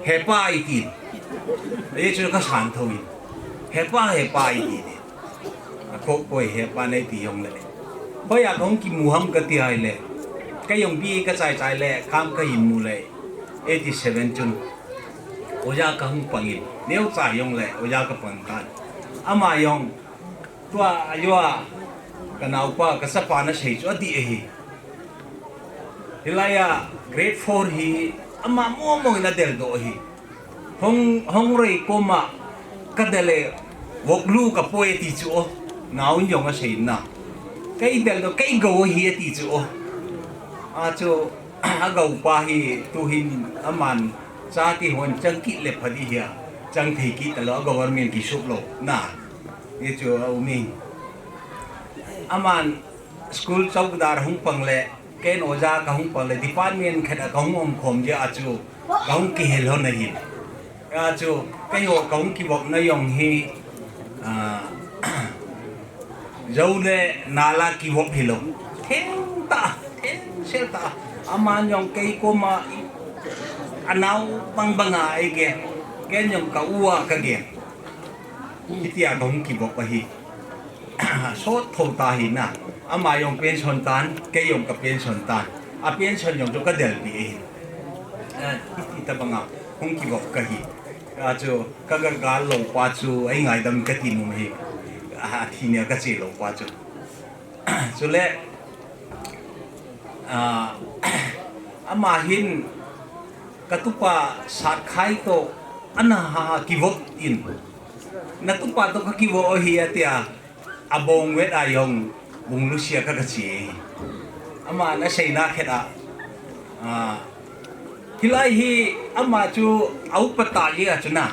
hepa i tin ấy chu cái sản thôi hepa i tin ko koi hepa này ti yong le bây giờ không kim muham cái ti ai le cái yong bi cái trái trái le kam cái hin mu le 87 chun oja ka hung pangin neu cha yong le oja ka pang tan ama yong tua aywa kanau pa ka sapa na sei chu adi hi hilaya grade 4 hi ama mo mo na del do hi hong rei koma ka dele woklu ka poe ti chu o nau yong a sei na cái del do cái go hi ti chu o a chu agau pa hi tu hin aman cha ki hon chang ki le phadi hi chang thei ki talo government ki sup lo na ye chu au mi aman school chowdar hung pang le ken oja ka hung pang le department khat ka hung om khom je a chu ka hung ki hel ho na hi a chu kai ho ka hung ki bok na yong hi dâu le nala ki bok hi lo then sel ta aman yong cây cô mà anau bang banga ai ge gen yong ka uwa ka ge itia dong ki bok hi so tho ta hi na ama yong pension tan ke yong ka pension tan a pension yong jo ka del bi iti ta banga hong ki bok ka hi a jo ka ga ga lo pa chu ai ngai dam ka ti mu hi a thi ne ka chi lo pa chu so le ama hin katupa sat khai to ana ha kiwok in natupa to ka kiwo hi atia abong wet ayong bung lucia ka chi ama na sei na kheta hilai hi ama chu au pata ya chuna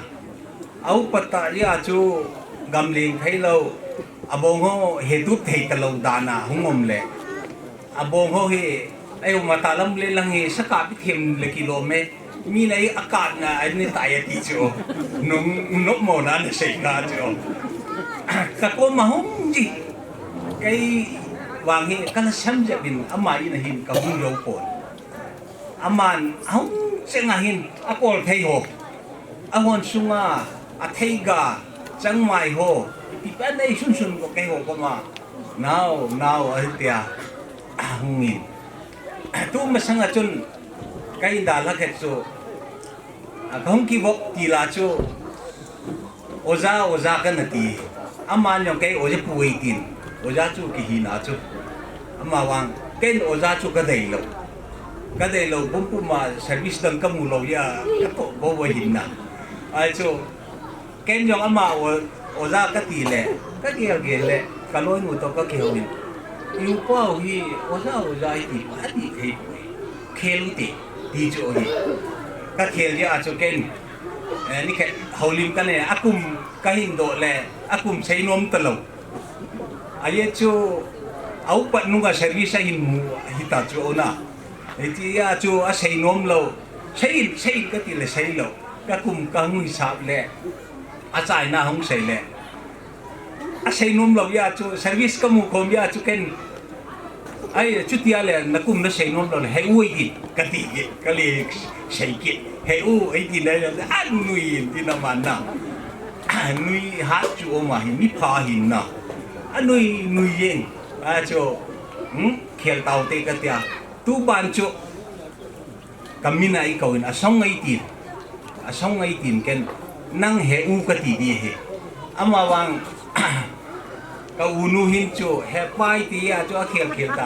au pata ya chu gamling thailo abong ho hetup thei talo dana hungom le abong ho hi ai Matalambulane lang hi sa kapit him le kilome mi lai akat na ai ni tai ti chu nung nok mo na ne sei na chu ka ko ma hum ji kai wang hi kan sam je bin ama ina hin ka hum yo pon aman hum se nga hin akol thei ho ahon sunga a thei ga chang mai ho pi pa nei sun sun ko kai ho ko ma now ai tia hungin tu masanga chun kai dala khet chu akhong ki bok ti la chu oza ka nati aman yong kai oja puai tin oja chu ki hi na chu ama wang ken oja chu ka dei lo bum pu ma service dang ka mu lo ya ka to bo bo hin na ai chu ken yong ama oja ka ti le ka ge le ka loi mu to ka ke ho yu pao hi oza hi ti pa ti thei khel ti ti chu hi ka khel ya chu ken ni khe holim ka ne akum ka hin do le akum sei nom ta lo aye chu au pat nu ga service hin mu hi ta chu na ti ya chu a sei nom lo sei ka ti le sei lo ka kum ka ngi sap le a chai na hong sei le a sei nom lo ya chu service ka mu khom ya chu ken ai chu tia le na kum na sei nom lo le he ui ki ka ti ka le sei ki he u ai ti na an nui ti na man na nui ha chu o ma hi mi pha hin na anui yen a chu khel tau te ka tia tu ban chu kamina ai kawin asong ai tin ken nang he u ka ti di he ama wang ka unu hin chu he pai ti ya chu khel ta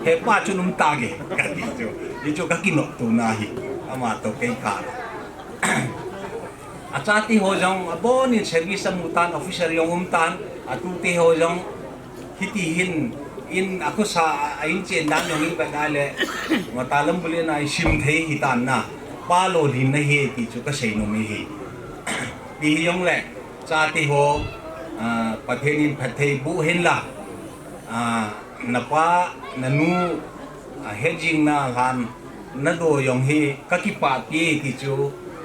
he pa chu num ta ge ka ti chu ni chu ka kinok tu na hi ama to kai ka achati ho jong abon in service amutan officer yong umtan atu te ho jong hiti hin in ako sa ain chen dan yong in ka dale Matalambulane ai sim thei hitan na pa lo lim na hi ti chu ka sei no mi hi ti yong le cha ti ho pathenin phathei bu hin la na pa na nu hetjingna han na do yong hi ka ki pa ti ti chu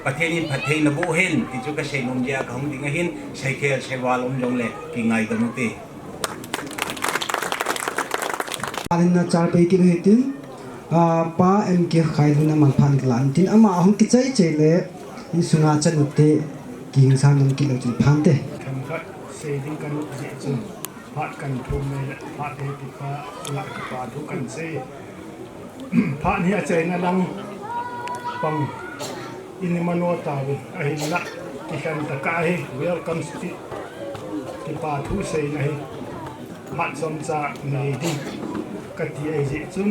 pathenin phathei na bu hin ti chu ka sei nom ja ka hong ding hin sei khe sei wal om jong le ki ngai da mu ti alin na char pe ki hetin pa em ke khai lu na mang phan lan tin ama hong ki chai chei le in sunga chan utte king san nam ki lo chin phan te kan khat sei ding kan je chu phat kan thum ne phat he ti pa la ka pa thu kan sei phat ni a chei na lang pang in mano ta bi a hin la ki kan ta ka he welcome to ti pa thu sei na hi mat som cha nei di ka ti ai je chun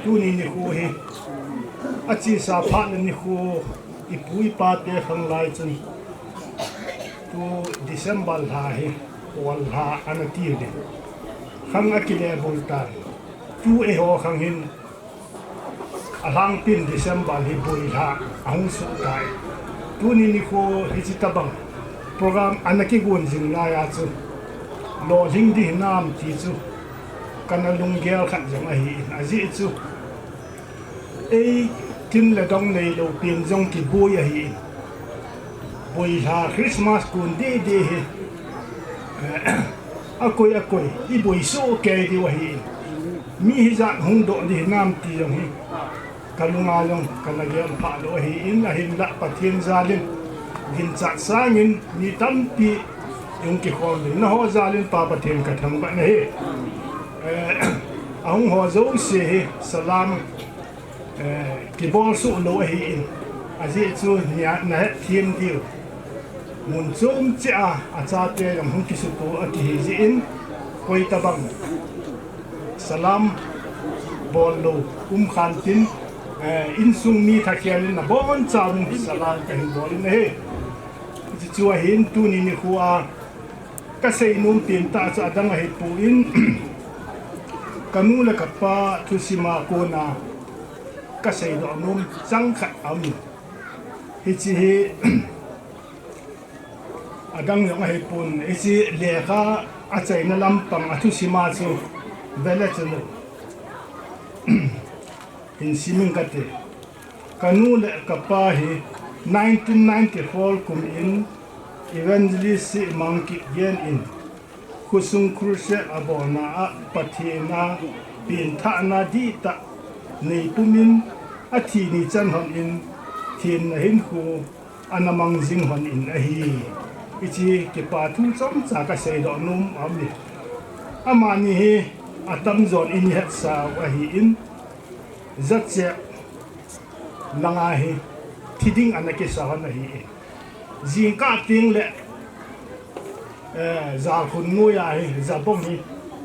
tu ni ni khu he a chi sa phat ni khu i pui pa te khang lai chun tu December la he wal ha an ti de khang a ki le bul ta tu e ho khang hin a lang pin December hi bul ha ang su tai tu ni ni khu hi chi ta bang program an ki gun jing la ya chu lo jing di nam ti chu kana lung gel khat jang a hi a ji chu e tin le dong nei lo pin jong ki boi a hi boi ha Christmas kun de de hi a koi i boi so ke di wa hi mi hi za hung do di nam ti jong hi kalunga long kana gel pha lo hi in a hin la pathin zalin gin cha sangin ni tam pi yung ki khon na ho zalin pa pathin ka tham ba nei ahung ho zo se salam ki bol su lo hi in aji chu nia na thiem diu mun chum cha a cha te ram hung ki su to a ki ji in koi ta bang salam bol lo khan tin in sung mi tha khian na bon cham salam ka hin bol ne ji chu a hin tu ni ni khuwa ka sei num tin ta cha dang a hi pu in kanu la ka pa thu sima ko na ka sei do num chang khat am hi chi hi adang yong ai pun hi chi le kha a chei na lam pang a thu sima chu vele chu in siming ka te kanu la ka pa hi 1994 kum in evangelist monkey gen in khusung kruse abona a pathina pin tha na di ta nei pumin a thi ni chan hon in thin na hin khu anamang jing hon in a hi ichi ke pa thu chom cha ka sei do num amni amani hi atam zon in het sa wa hi in zatche langa hi thiding anake sa hon hi jing ka ting le za khun nu ya hi za bom hi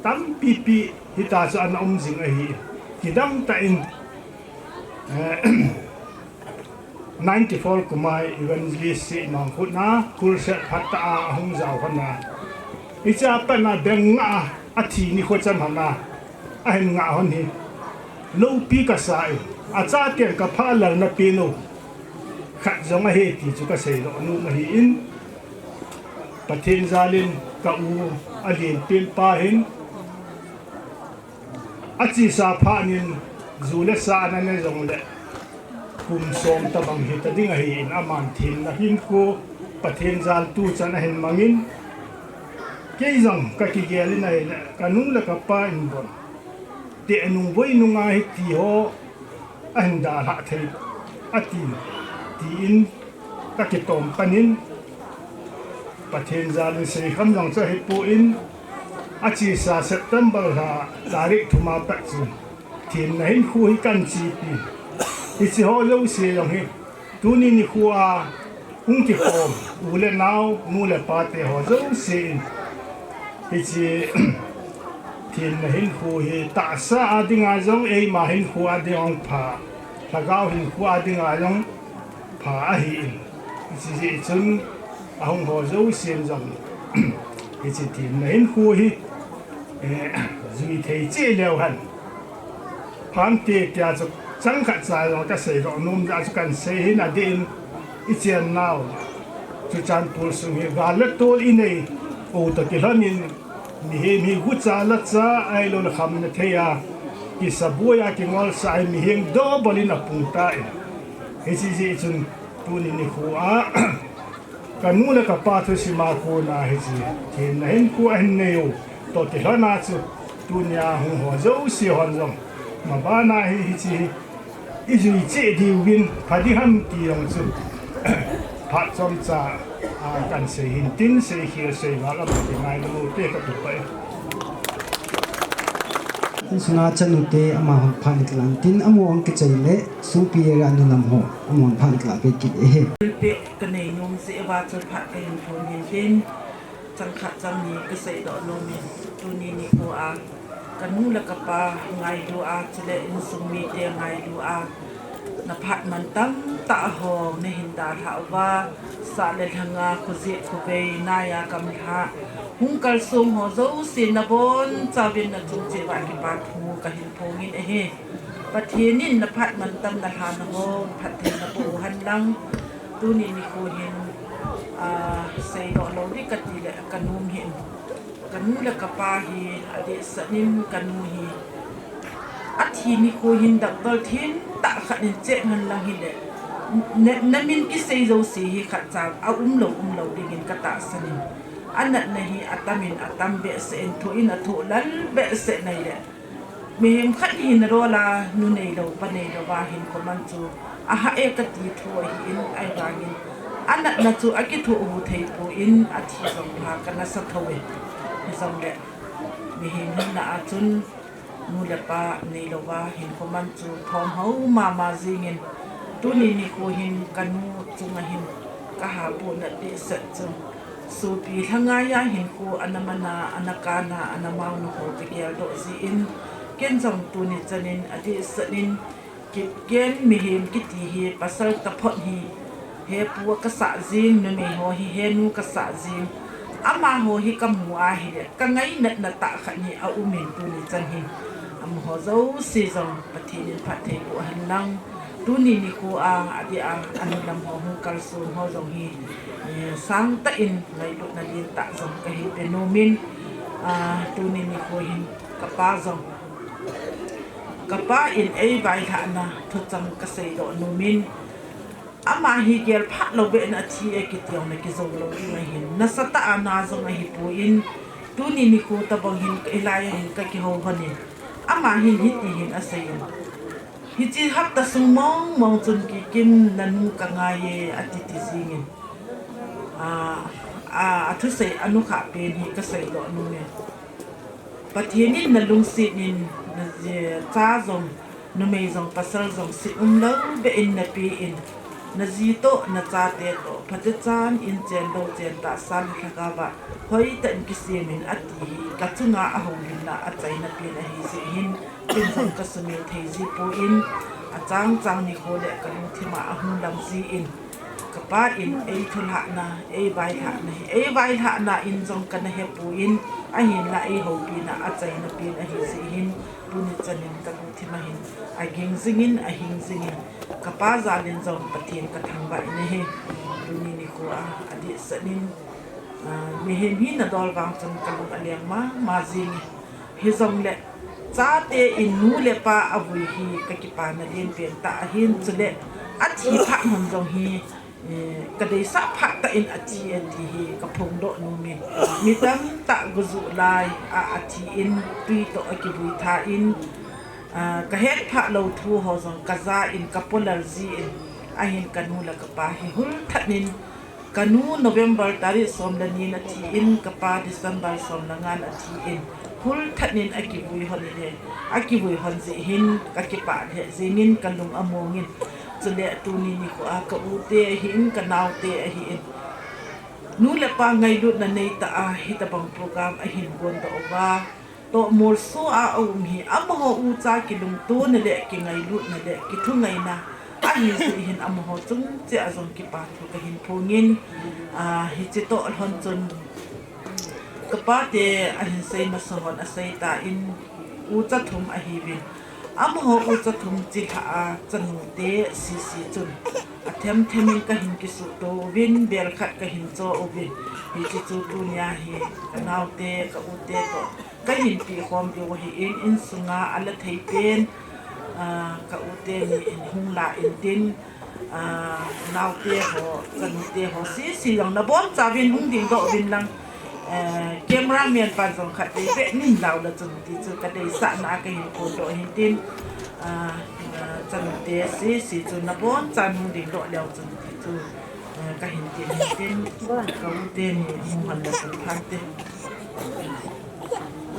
tam pi pi hi ta cha an om jing a hi kidam ta in 94 kumai evangelist si mang khut na kul set phatta a hung zaw khana icha pa na beng nga a thi ni kho chan hana a hin nga hon hi lo pi ka sai a cha te ka pha lar na pi no khat zong a he ti chu ka sei lo nu ma hi in pathin zalin ka u a lin pin pa hin a chi sa pha nin zule sa na ne zong le kum som ta bang hi ta ding a hi in aman thin na hin ko pathin zal tu chan a hin mangin ke zong ka ki gel nai ka nu la ka pa in bon te anu voi nu nga hi ti ho an da ha thei ati ti in ka ki tom panin pathin zal se kham jong cha hi pu in achi sa September ha tarik thuma pa chu thin na hin khu hi kan chi pi ichi ho lo se long hi tu ni ni khuwa hung ki khom u le nau nu le pa te ho zo se ichi thin na hin khu hi ta sa adinga zong ei ma hin khu ading pha thagao hin khu adinga zong pha a hi ichi chun ahong ho zo sen zong ichi thin na hin khu hi zui thei che leo han phan te kya สังขัดสายเราก็เสียก็นุ่มจะกันเสียหินอดีนอิเจียนน่าวจุดจันปูสุงิกาลตัวอินเอโอตะกิลนินมีกุศลจ้าไอโลลคำนเทียกิสบัวยากิงอลสายมีเฮงดอบลินปุ่งตาเฮจิจิจุนตัวนี้นี่หัวกันนู้นกับป้าทุสิมาโคนาเฮจิเห็นเห็นกูเห็นเนียวตัวที่เราหน้าจุดตัวนี้หัวเจ้าเสียหันจงมาบ้านนาเฮจิอีจุยเจดีวินพอดีฮัมตียงจุดพัดจอมจ่ากันเสียหินตินเสียเขียวเสียว่าเราเป็นไงเราเตะกับตัวไปสุนัขจันทร์อามาพันกลันตินอมวงกิจเละสูปีรันนุลำหัวอมวงพันกลับไปกินเปะกันในนมเสียว่าจะผัดเป็นพงเย็นจังขะจังนี้ก็ใส่ดอกนมตัวนี้นี่กูกันนู้นละกับปลาไงดูจะเล่นสมีเตียงไงดูนภัดมันตั้งตาหองในหินดาถาว่าสาเลทางาคุเจคุเบยนายากำทาหุงกัลซุงหัวเจ้าสินบนจาวินนจุงเจวากิปาทูกะหินโพงินปะเทนินนภัดมันตั้งนาทานโฮพัดเทนปูหันลังตูนี่มีโคเห็นเซดอกเราที่กติเลยกันนุ่มเห็นกันนู้นละกับปาฮีอดีสนิมกันนูฮีอาทีนี่โคหินดักตอลทินตะขัดเจ็บหันลังหินเลยนั่นมินกิเซโซสีฮีขัดจากเอาเราดิกินกระตาสนิมอันนั้นนะฮีอัตมินอัตมเบสเอ็นทุอินอัตุลันเบสในเลยมีเห็นขัดหินโรลานูในเราปนในเราว่าหินคนมันจูอาหาเอกตีทัวหินไอ้บาหินอันนั้นนะจูอากิทัวอุเทยปูอินอาทิสงพากันนัสทเวสงเดมีเห็นหินน่ะจุนนูเลปาในเราว่าหินคนมันจูพร้อมเฮามาซิงินตัวนี้นี่โคหินกันนูจุงหินกะหาปูนัดเดสจุงสูปีทั้งง่ายหินโคอันนมานาอันกานาอันมาวนโคตะเกียโดซีอินเกณฑ์จงตัวนี้จันินอดีสนินกิเกณฑ์มีเห็นกิตีเฮปัสสาวะตะพดฮีเฮปัวกษะจิงนเมโหฮีเฮนูกษะจิงอามาโหฮีกำหัวฮีเดกังไงนัดตะขันฮีเอาอุเมนตัวนี้จันฮีอมโหเจ้าซีจงปฏินินพัดเทปุหันลังตัวนี้นี่กูอดีอันลำหัวหูกัลซูหัวจงฮีสังตะอินในลุนัดินตะจงกะฮีเป็นโนมินตัวนี้นี่กูหินกะป้าจงกะป้าอินไอใบฐานะทุจังกะเสดโนมินอามาฮีเกลพัดเราเบนอาทีเอกิตยองในกิจงเราอีมาหินนัสตะอานาจงฮีปูอินตัวนี้นี่กูตะบังหินเอลายหินกะกิโฮพันินอามาหินฮิตหินอาศัยฮิจิฮับตะสุมองจนกิกิมนันกังไงอาทิติซิงินทุเสอนุขาเป็นฮิกะเสดอนุเมปะเทนินนลุงสินินนจ้าจงนเมจงปัสสาวะจงสิเลเบอินนปีอินนจีโตนจ้าเตโตพัดจานอินเจนโดเจนตาสันทกาบะเฮยตันกิเซมินอติกัจจุงาอหงลินนาอัจใจนปีนฮิซิหินเป็นจงกัสเมเทจิปูอินอาจางนิโคเลกันทิมาอหุลำซีอินกป้าอินเอทุลหนาเอใบหนาใบหนาอินจงกันเฮปูอินไอหินละเอหูปีนาอาใจนปีนอหิสิหินปุนิจันินกันทิมาหินไอเก่งซิงินไอหิงซิงินกป้าจาลินจงปะเทียนกระทังใบเนเฮปุนินิโคอดีสนินมีเห็นหินนดอลวางจนกันลุกเลียงมาซิงเฮจงเละจ้าเตอินนูเลปาอวุยฮีกะกิปานเลียนเปลี่ยนตาหินจุเลอาทิพักหนจงฮีกระเดสักพักตะอินอาทิอันที่ฮีกระพงโดนูมีตั้งตะกุจุลายอาทิอินปีโตอกิบุยทาอินกระเฮ็ดพระเราทูหอจงกะซาอินกะปลจีอินอาหินกันูละกะปาฮิหุลทันินกันูโนเวมเบอร์ตาริสอมละนีนาทีอินกะปาดิซัมเบอร์สอมละงานอาทิอินหุลทันินอากิบุยฮอนเดอากิบุยฮอนจิหินกะกิปาเฮจิงินกันลุงอโมงินจนเดตูนี้นี่ก็กะอูเตหินกะนาวเตหินนูเลปาไงลุดนันในตาฮิตบังโปรแกรมหินกวนตอว่าโตมอลโซอาอุมฮีอมโหอูจากิลุงตัวนั่นแหละกิไงลุดนั่นแหละกิทุไงนะหินสิหินอมโหจุงเจ้าจงกิปาทุกหินพงินฮิจิโตหอนจนกะปาเตหินไซมาสอนอาศัยตาอินอูจัดทุมหิวิน am ho u cha thum chi ha chan te si chun athem themin ka hin ki su to win bel khat ka hin cho u bin hi chi chu tu nya hi naw te ka u te to ka hin pi khom bi wa hi in sunga ala thei pen ka u te ni in hung la in tin naw te ho chan te ho si yang na bon cha win hung ding do win lang camera man pan song khat te be nin law la chun ti chu ka dei sa na ka hin ko do hin tin chân té si chân na bon chân đi độ leo chân thì cái hình tiền câu tiền mùng hành là sung phan tiền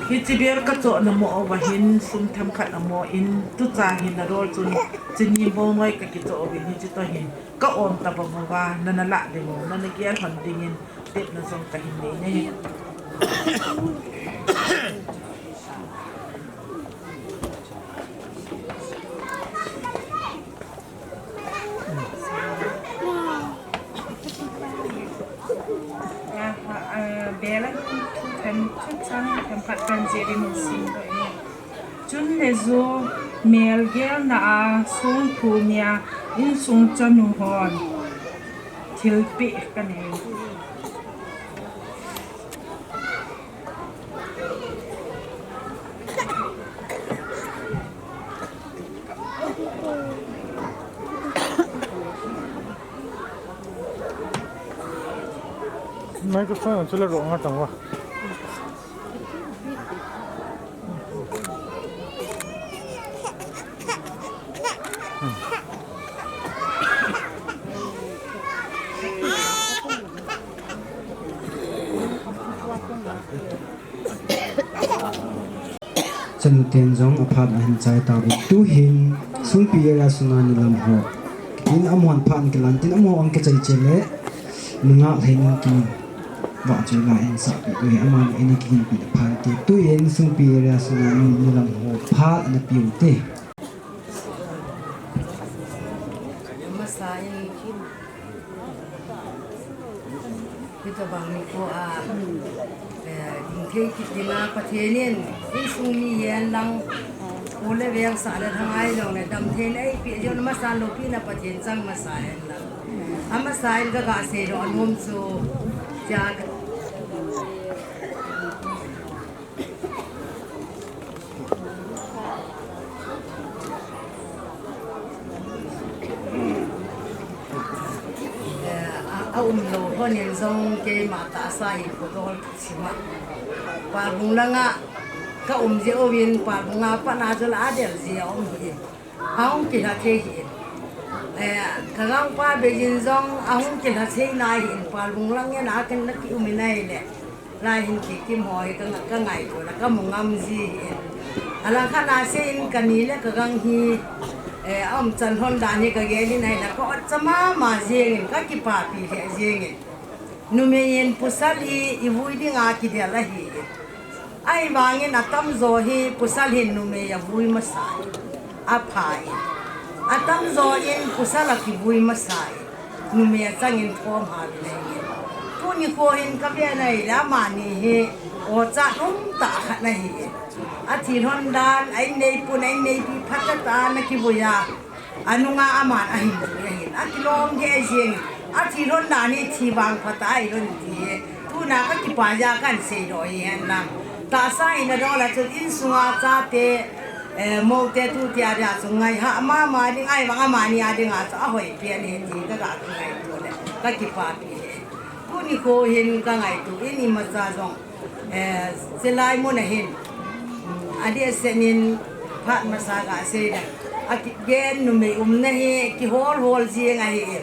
khi chỉ biết các chỗ là mỏ và hình sung tham khát là mỏ in tu cha hình là rồi chân chân nhìn bao ngày cái chỗ bên hình chỉ tôi hình có ổn tập bằng hoa nên lạ để mỏ nên kia hoàn định in tết là sung cái hình này bela thêm chút chăng thêm phát triển gì đi mình xin rồi chun để zo mel gel na songphu nia in song chanu hon thil pi cái này microphone chula ro nga tangwa chân tiền giống ở phát hình trái tàu bị tu hình xuống bia ra xuống anh làm họ tin âm hoàn phan cái lần tin âm hoàn cái chạy chạy lệ nung ngạo thấy nung kim vợ chơi lại anh sợ bị người âm hoàn anh kia bị phan thì tu hình xuống bia ra xuống anh làm họ phan là biểu tê kita bang ko ding thei ki dina pathenien in sumi yen lang ole veng sa le thangai lo ne dam the nei pi jo ma sa lo pi na pathen chang ma sa en la ama sa en ga se ro anom chu ja lo ho nian zong ke ma ta sai ko do sima pa bung langa ka je o win pa bunga pa na jo la del je om hi haung ki ha ke hi ka gang pa be jin zong ahung ki ha sei na hi pa bung lang ya na ken na ki umi nai le la hin ki kim hoi ka ngai ko la ka mong am ji ala kha na sein ka ni le ka gang hi ông chân hôn đàn như cái ghế này là có chama mà riêng các cái bà bị hệ riêng nu me yen pusali vui đi ngã kia là hi ai vàng na tâm rồi hi pusali nu me ya vui mà sai apai tâm rồi yen pusala ki vui mà sai nu me chang in form ha này tu ni ko hin ka be này là mà ni hi o cha ta này athi hon dan ai nei pu nei nei pi phata na ki boya anunga aman ahin hin atilom ge jing athi hon na ni thi wang phata ai ron ti tu na ka ki pa ja kan se ro yen na ta sai na do la chu in sunga cha te mo te tu tia ja sungai ha ma ding ai wang ma ni a ding a cha hoi pi ni ti ka ga ngai tu le ka ki pa pi tu ni ko hin ka ngai tu ini ma cha jong selai mo na hin adi senin phat masaga se da gen nu me na he ki hol ji nga he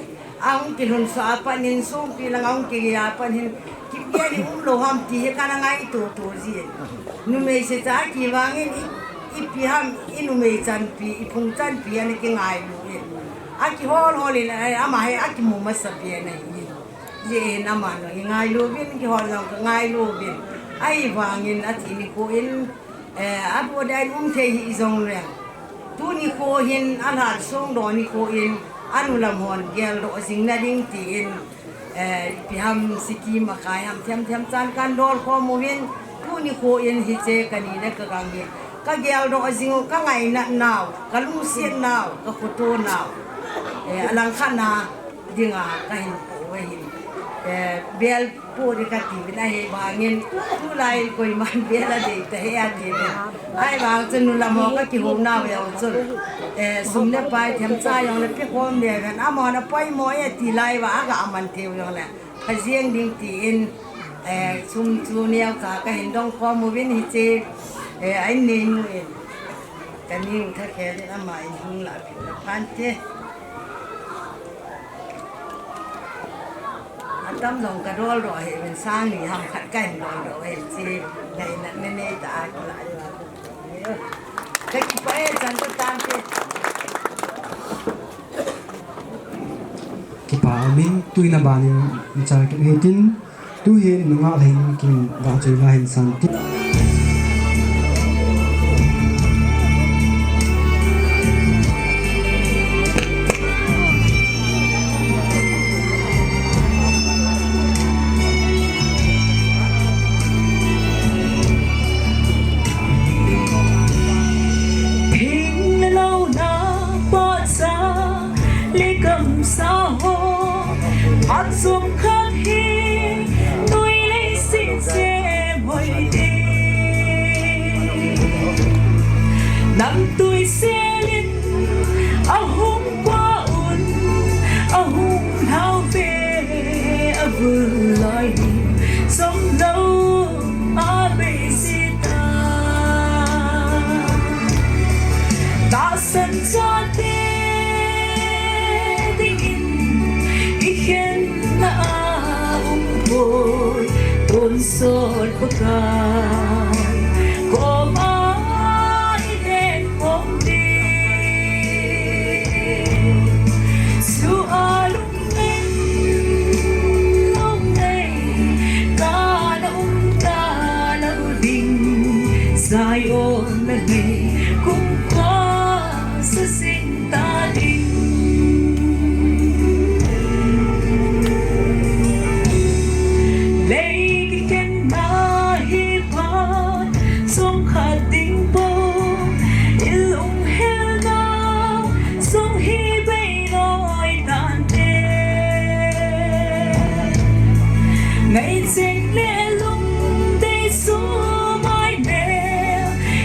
ang ki hun sa pa nin sum pi lang ang ki ya pa hin ki ge ni lo ham ti ka na ngai to ji nu me se ta ki wangin i pi ham inu me chan pi i phung chan pi ani ki ngai lu a ki hol in ama he a ki mu ma sa pi na hi je na ma no ngai lu bin ki hol lang ngai lu bin ai wangin a ti ni ko in abu dai the hi zong re tu ni ko hin ala song do ni ko in anu lam hon gel ro sing na ding ti in pi ham siki ma kai ham them chan kan dol ko mo win tu ni ko in hi che kani na ka gang ก็เกี่ยวดอกสิงก็ไงน่ะหนาวก็ลุงเสียนหนาวก็โคโตหนาวอลังคณาดิงาก็เห็นปูไว้เห็นเบลปูดิกติวินัยบางเงินทุไลกุยมันเบลเด็กแต่เฮียดีเนี่ยไอ้บางจนุละมอก็กี่หูหนาวอย่างสุดสุมเนี่ยไปเทียมใจอย่างเลยพี่คนเดียวกันมอนะไปมอยตีไลว่าก็อามันเทียวอย่างเลยพะเจียงดิ้งตีอินซุมจูเนียวก็เห็นดงความมือวินฮิเจไอ้นี่นูเองกันนี่ถ้าแค่ได้มาอีกหนึ่งหลักพันเจอันตั้มลงกระโดดรอเห็นเป็นสร้างนี่ทำขัดกันรอเห็นจีในนั้นในตาก็หลายว่าจะกี่ไปจันก็ตามเจกิปามินตุยนาบานินจากิเฮตินtu hin nunga lein kin ga chui la hin san ti năm tuổi xe liên hôm qua ôn hôm hao về vừa lòi sống lâu bề ta ta sân cho thế tình ý khen na vội tôn sốt bất ngờ có dài ôn lần này cũng có sự sinh ta đi lấy cái kén na hiệp hát sông khát tình bố yêu ung heo nào sông hi bay nói tàn đê ngày trên lẽ lung đây xuống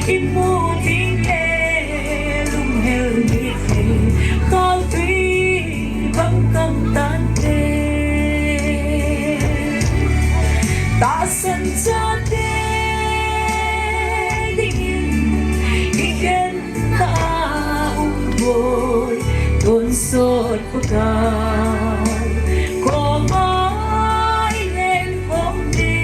imu ting e lung hel ni fe khao tui băng cam tan te ta san cha te ding ki ken ta boy ton sot pukai ko mai len phong đi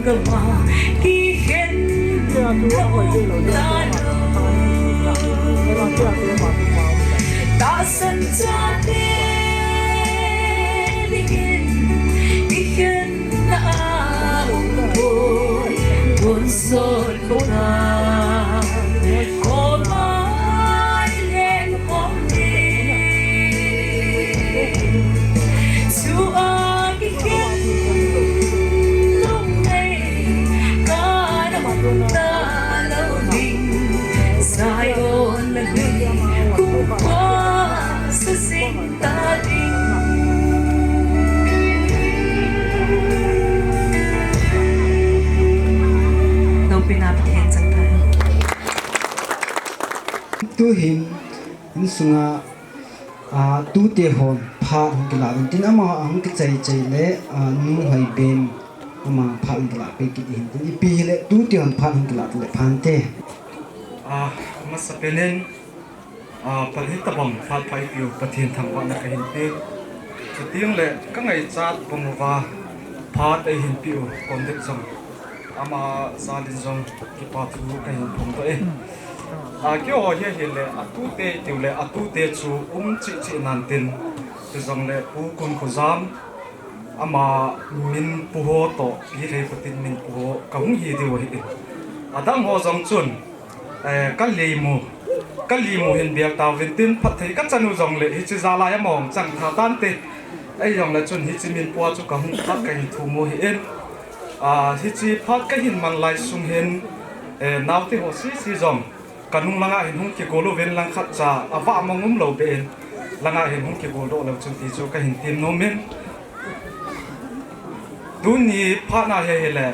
gama ki khen ta san cha te ni khen na ko buồn rồi cô ta có mãi lên không đi dù ai khen lúc này cả năm ta lâu đình dài ôn lần cũng qua sự sinh ta đình pinapathin sang tayo. Tu him in sunga tu te hon pha hong kila tin ama ang ki chai chai le nu hai ben ama pha in kila pe ki hin tin pi le tu te hon pha hong kila le phan te masapenen palhita bang pha phai piu pathin thangwa na ka hin pe chuting le ka ngai chat pangwa pha te hin piu kondek jong ama salin jong ki pa thu ka hin phom to e kyo ho he he le atu te tiu le atu te chu chi chi nan tin tu jong le pu Konkhojam ama min pu ho to Pi Lheikhotin min pu ho ka hung hi diu hi adang ho jong chun ka limu hin biak ta vin tin phat thei ka chanu jong le hi chi zala ya mong chang tha tan te ai jong le chun hi chi min pu chu ka hung phat ka hi thu mo hi en hi chi phat ka hin man lai sung hin naw te ho si jong kanung langa hin hung ki golo ven lang khat cha awa mongum lo be langa hin hung ki golo lo chun ti chu ka hin tim no men du ni pha na he le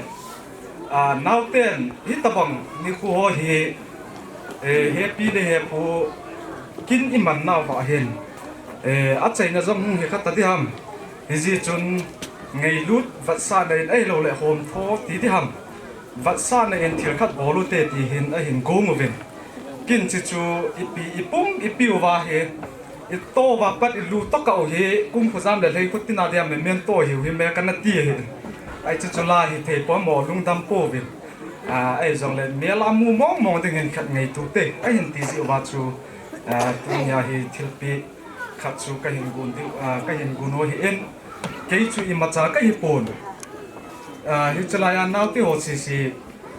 naw ten hi tabang ni khu ho hi happy de he pu kin iman naw wa hen a chai na jong hung he khat ta di ham hi ji chun ngày lút vật sa này ấy lâu lại hồn thô tí thì hầm vật sa này en thiệt khát bò lút tê thì hiện ấy hiện gốm một viên kinh chỉ chú ipum ipiu va he ito va bắt ilu tóc cậu he Konkhojam để lấy cốt tin nào đi men to hiểu he mẹ cái nát tia he ai chỉ chú la he thề bỏ mỏ lung đam po viên ấy dòng lại mẹ làm mu mong mong thì hiện khát ngày tu tê ấy hiện tí gì va chú tu nhà he thiệt pi khát chú cái hiện gun đi cái hiện gun ho he en cái chú im mặt cái hi pon hi chalai an nau ti ho si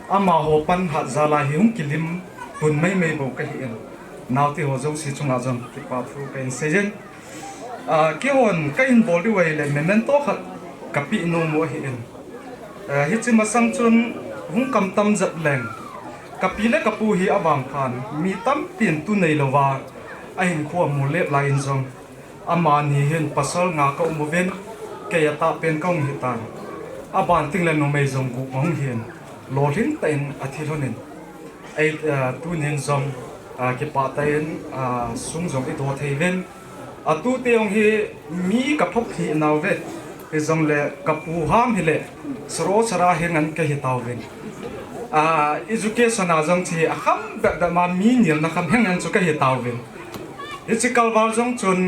ama ho pan hat zala hi hung kilim pun mai mai bo cái hi en nau ti ho zo si chunga jam ti pa thu cái sejen ki hon cái in bol di wei le memento khat kapi no mo hi en hi chi ma sang chun hung kam tam zat leng kapi le kapu hi awang khan mi tam pin tu nei lova a hin khuwa mu le la in jong ama ni hin pasal nga ka mu ven ke ya ta pen kong hi tan aban ting le no me jong gu mong hian lo lin ten athilonin ai tu nin jong ke pa ten sung jong i do thei ven atu te ong hi mi ka phok hi naw ve ke jong le kapu ham hi le sro sara hi ngan ke hi taw ven education a jong thi a kham ba da ma mi nil na kham hengan chu ka hi taw ven hi chi kalwal jong chun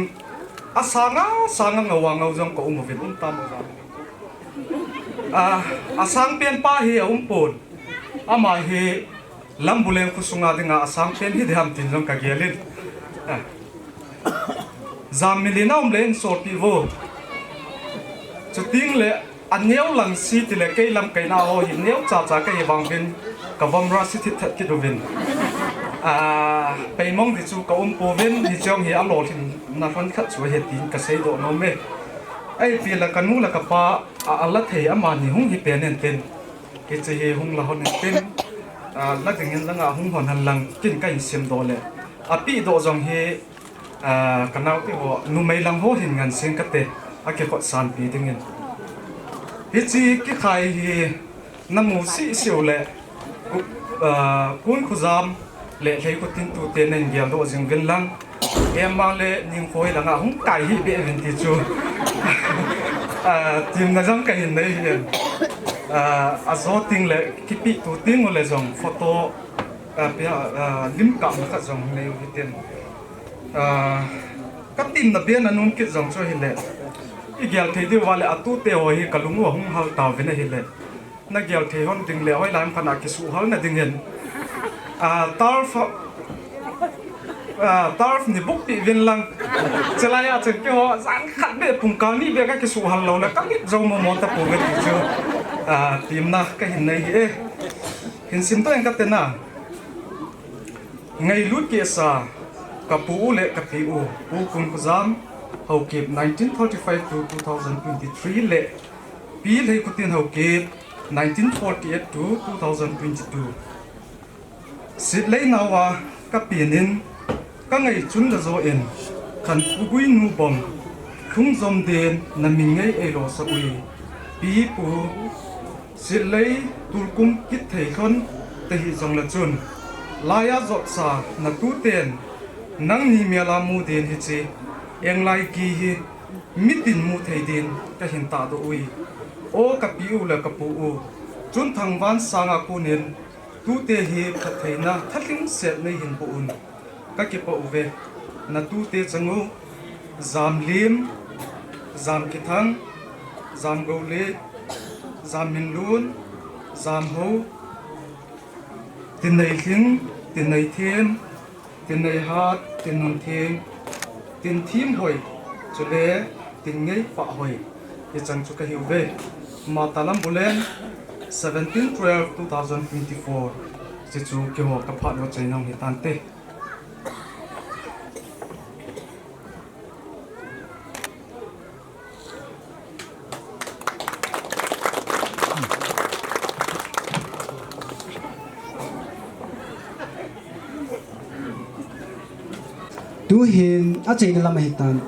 asanga ngawang ngaw jong ko umovin tam asang pen pa hi pon ama hi lambulen khusunga dinga asang pen hi dham tin jong ka gelin zam milina len so pi vo chuting le aneu lang si ti le kai lam kai na ho hi neu cha kai wang bin ka vam ra si thit that ki do vin pe mong di chu ka po ven hi chong hi alo thin na fan khat chu he tin ka sei do no me ai pi la kanu la ka pa ala thei ama ni hung hi pen en ten ke che he hung la hon en ten la ding en langa hung hon han lang kin kai sim do le a pi do jong he kanau ti ho nu mai lang ho hin ngan sing ka te a ke ko san pi ding en hi chi ki khai hi namu si siu le Konkhojam le Lheikhotin tu te nen giam do jing ven lang em ma le ning khoi langa hung kai hi be ven ti chu tim na jang kai nei hian zo ting le ki pi tu ting le jong photo lim kam ka jong nei hi ten ka tin na be na nun ki jong cho hi le i gyal thei de wale atu te ho hi kalung hung hal ta ven hi le na gyal the hon ding le hoi lam khana ki su hal na ding hen tarf ni buk pi vin lang chelaya chen ke ho zan khat be pung ka ni be ka ki su hal lo la ka ni zo mo mo ta pu ge ti chu tim na ka hin nei e hin sim to en ka te na ngai lut ke sa kapu le kapu Konkhojam Haokip 1935 to 2023 le Pi Lheikhotin Haokip 1948 to 2022 sit lei nawa kapinin ka ngai chun da zo en khan pugui nu bom thung zom den na min ngai e lo sa ui pi pu sit lei tulkum kit thei khon te hi zong la chun laya zot sa na tu ten nang ni mela mu den hi chi eng lai ki hi mitin mu thei din ka hin ta do ui o ka pi u la ka pu u chun thang van sanga kunin tu te hi phatheina thakling set nei hin pu un ka ki pa uve na tu te changu zam lim zam ki thang zam go le zam min lun zam ho tin nei hling tin nei them tin nei hat tin nun them tin thim hoi chule tin ngei pa hoi ye chang chu ka hiu ve Matalambulane 17/12/2024 chỉ chú kêu họ cấp phát vào trái nông hiện tan tê tu hin a chei na lam hi tan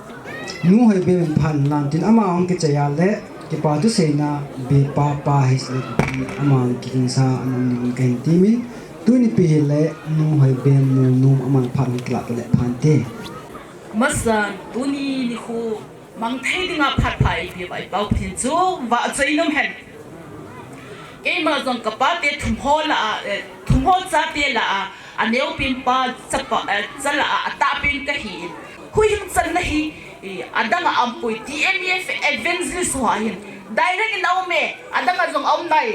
nu hoi be phan lan tin ama ong ke chaya le ke pa tu sei na be pa his le ama king sa anam ni kan ti min tu ni pi le nu hoi be nu ama phan kla le phan te masan tu ni khu mang thai dinga phat phai pi bai pau thin chu wa chei nom hen ke ma jong ka pa te thum ho cha te la aneu pin pa chapa chala ata pin ka hi hui him chan na hi adanga ampui TMF evangelist wa hin direct in aume adanga jong aum nai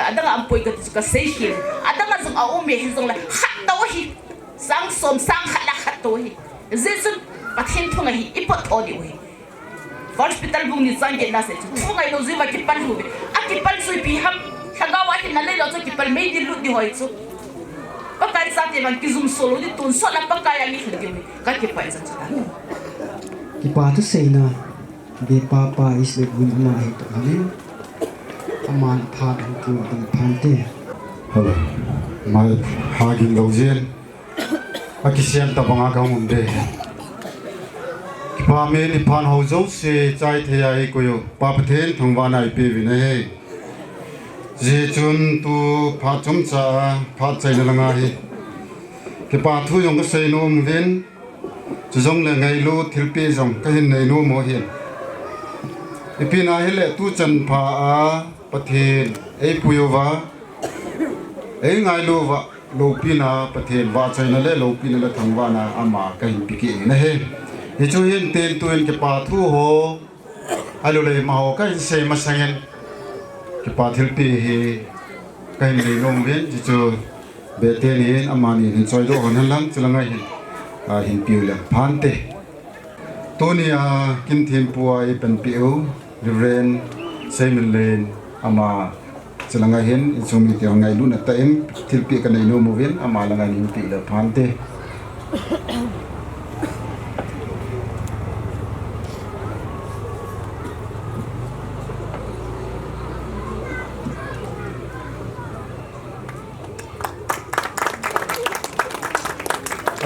adanga ampui ka sei hi adanga jong aume hin jong la khat to hi sang som sang khala khat to hi zesun pathin thunga hi ipot odi wi hospital bung ni sang ge na se chu ngai no zima ki pal hu a ki pal sui pi ham thagawa hi na le lo chu ki pal mei di lut di hoi chu pakai sa te ban ki zum solo di tun so la pakai ani khadi mi ka ki pai sa cha ki pa tu sei na be pa is le gun ama hi to halin aman pha an tu an phan te hello mai hagin lo jen akisian ta banga ka mum de pa me ni phan ho zo se chai the ai ko yo pa pathen thongwa nai pe vi na he je chun tu pha chum cha pha chai na langa hi ke pa thu yong ka sei no mu ven chu jong le ngai lu thil pe jong ka hin nei no mo hian ipi na hele tu chan pha a pathen ei puyowa ei ngai lu wa lo pi na pathen wa chai na le lo pi na la thangwa na ama ka hin pi ki na he hi chu hin ten tu en ke pa thu ho alu le ma ho ka hin sei ma sangen ke pa thil pe he ka hin nei no ven chi chu be te ni ama ni hin choi do hon lang chulanga hin hin piu la phan te tonia kim thim puai pen piu ren semin len ama chulanga hin chumi te ngai lu na ta em thil pi ka nei no mo ven ama langa ni pi la phan te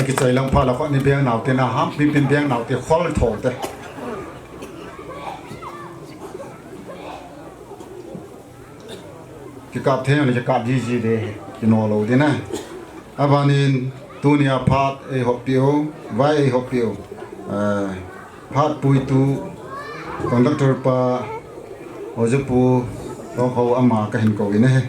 cái trái lòng pha là con đi biếng nào tiền nào ham đi biếng nào thì khó lên thổ thế cái cặp thế này cái cặp gì đấy cái nô lô thế này à bạn nên tu nia phát ai học biểu vay ai học biểu phát bùi tu conductor pa ở chỗ pu đó họ ama cái hình cầu này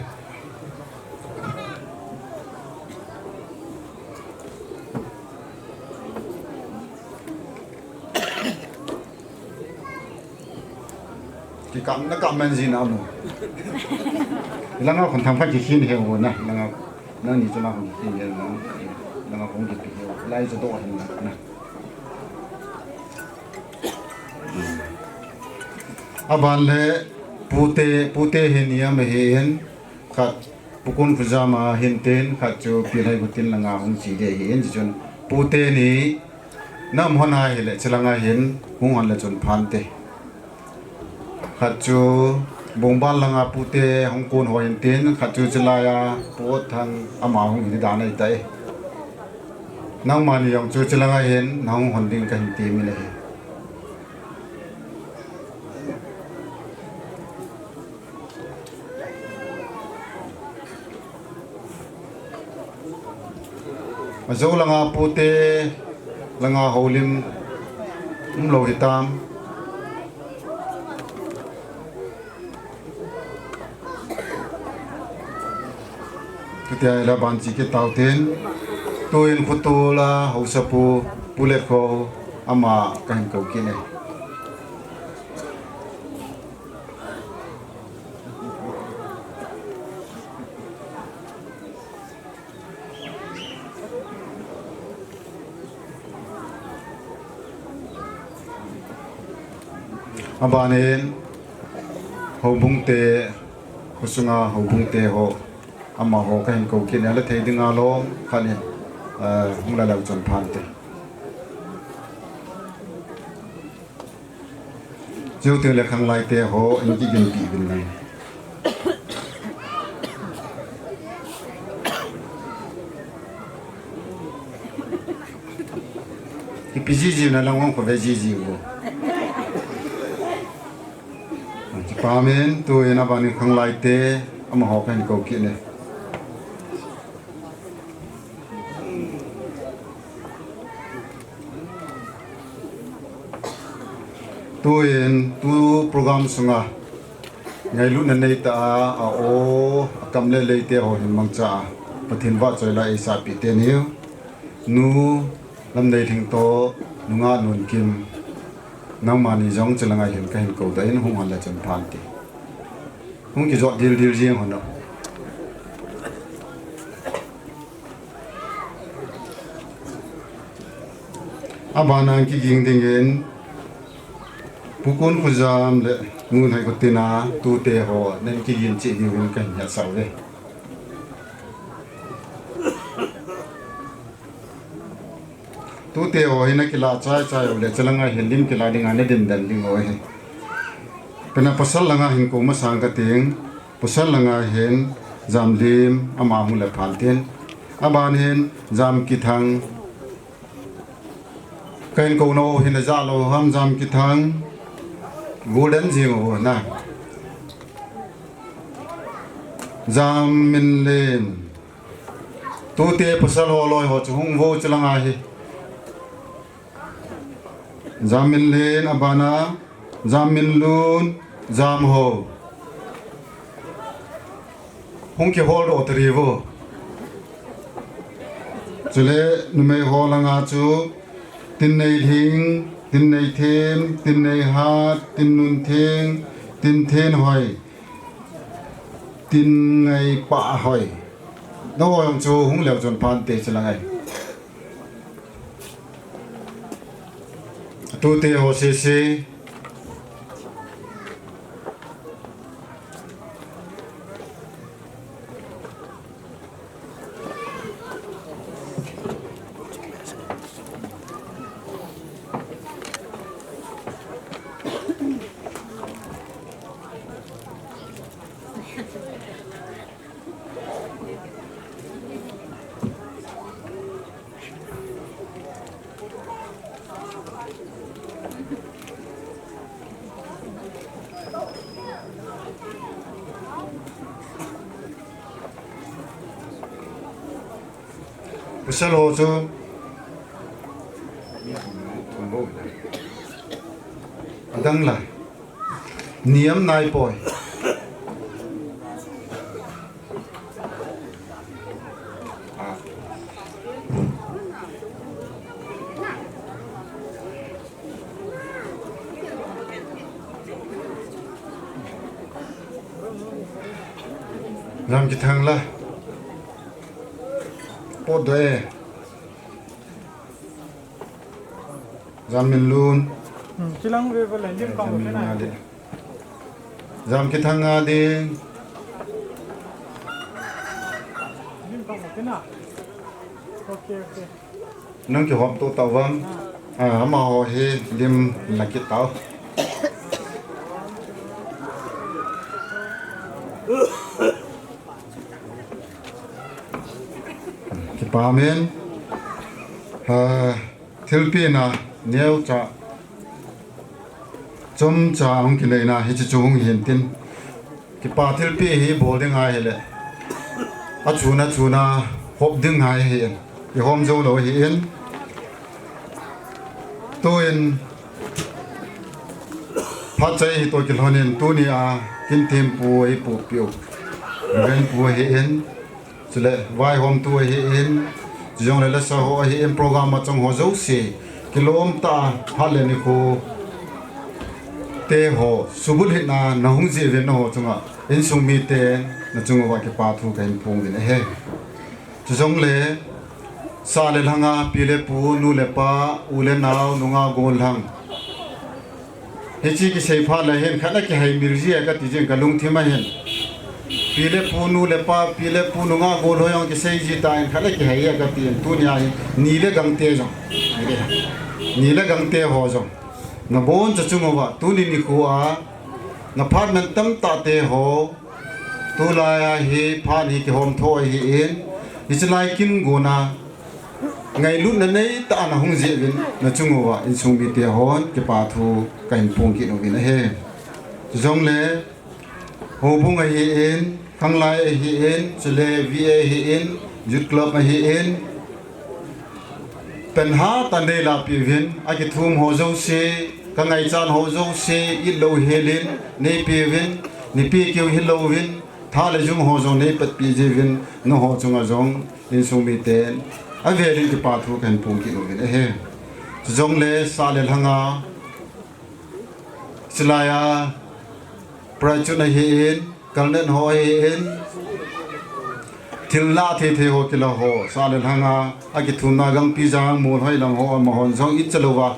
กี่กำนักกำมันจีนเอาหนูแล้วก็คนทำฟันกี่ขี้นี่เหรอนะแล้วก็นั่นนี่จะมาคนขี้เนี่ยแล้วก็คงกี่ปีไล่จะโตเห็นนะอาบานเล่ปูเตเห็นเนี่ยไม่เห็นขัดปุกุนฟุจามาเห็นเต้นขัดจูปีไรกุตินละงาหงจีเดียเห็นจนปูเตนี่น้ำหัวหน้าเห็นเลยจะละงาเห็นหงหันเลยจนพันเตขัดจูบงบ้านละงาปูเตหงกุนหัวเห็นเต้นขัดจูจะลายปูทางอามาหงหินดานไอเตน้ำมันยองจูจะละงาเห็นน้ำหันดิ่งกันเต็มเลยมาจูละงาปูเตละงาโฮลิมโลหิตามทุกอย่างละบันจิกตาวเทนตัวเองขุตัวละหูสปูปูเล็กเขาอามากันเก่ากินเลยอาบานเองหูบุงเตะขุสุงาหูบุงเตะหูอามาหูกันเก่ากินแล้วเทดึงอาลงขันเนี่ยหุ่งละเราจนผ่านเตะเจ้าตัวเล็กข้างไล่เตะหูอันนี้กินปีเป็นไงที่พิจิตรนั่นเราว่าคนไปจิจิโปาเมนตัวเองนะบ้านนี้ข้างไล่เตะอามาหอกกันเก่ากินเลยตัวเองตัวโปรแกรมสุงาไงลุ้นในตาโอกำเล่เลยเตะหัวหินมังจ้าปะทินวัดใจละไอซาปิเตนิวนูลำในถึงโตนุงานุนกิมน้องมานี่จ้องจะละไงเห็นกันเก่าแต่ยังหงหันละจนผ่านตีหงกี่จอดดีลเจียงหันเนาะอาบานังกี่ยิงติงเงินผู้คนผู้จามเละงูให้กุตินาตูเตะหัวนั่นกี่ยิงจีดีวินกันอย่าเศร้าเลยตูเตะหัวเห็นนักกีฬาใจเลยจะละไงเห็นลิมกีฬาดิ่งอันนี้ดิ่งดันดิ่งโอ้ยเป็นภาษาละไงเห็นกูมาสังกัดเองภาษาละไงเห็นจามลิมอามาหุ่นเล็บผ่านเทียนอาบานเห็นจามกิทังเกินกูโนเห็นจ่าโลห้ามจามกิทังกูเดินจิงโอ้นะจามมินเลนตูเตะภาษาหัวลอยหัวจุงโวจะละไงจามมินเลนอาบานาจามมินลูนจามโฮหงเกี่ยวกับอัตรีโวจุเลนุเมโฮลังอาจูตินในทิ้งตินในเทมตินในฮาร์ตินนุนเทงตินเทนหอยตินไงปะหอยน้องจูหงเหลวจนผ่านเตะจะละไงตูเตะโฮเซเซภาษาโลจูดังละเนียมนายปอย ram ki thang la po de ram min lun chilang ve va len kong ke na ram ki thang a de lim kong ke na okay nang ki hop to taw wam ma ho he lim la ki taw ki pa men thil pi na neu cha chom cha ong ki leina hi chi chung hin tin ki pa thil pi hi bol ding ai hele a chuna hop ding ai hi ki hom zo lo hi in toin pha chai hi to ki lonin tu ni a kin them pu hi pu piu ren pu hi in chule vai hom tu hi in jong le la sa ho hi in program ma chong ho zo si kilom ta phale ni ko te ho subul hi na hung ji ve no ho chunga in sung mi te na chunga wa ki pa thu kain phung din he jong le sa le langa pi le pu nu le pa u le naw nu nga gol hang he chi ki sei pha la hen khana ki hai mir ji ka ti jeng ka lung thima hen pi le pu nu le pa pi le pu nu nga gol ho yang ki sei ji ta en khana ki hai ka ti tu nya ni le gang te jong ni le gang te ho jong na bon cha chung wa tu ni ni khu a na phat men tam ta te ho tu la ya hi pha ni ki hom tho hi in islai kin go na ngày lúc này ta na hung dễ vin na chung wa in sung bi te hon ke pa thu kain pung ki no vin he jong le ho bung hi in khang lai hi in chele va hi in youth club hi in pen ha ta ne la pi vin a ki thum ho zo se ka ngai chan ho zo se i lo helin ne pi vin ni pi keu hi lo vin tha le jung ho zo ne pat pi je vin no ho chung a jong in sung bi ten a ve rin ki pa thu kan pung ki no vin he jong le sa le hanga silaya prachu na hi in kalnen ho hi in thil la the ho ki la ho sa le hanga a ki thun na gang pi jang mol hoi lang ho ma hon jong it chalowa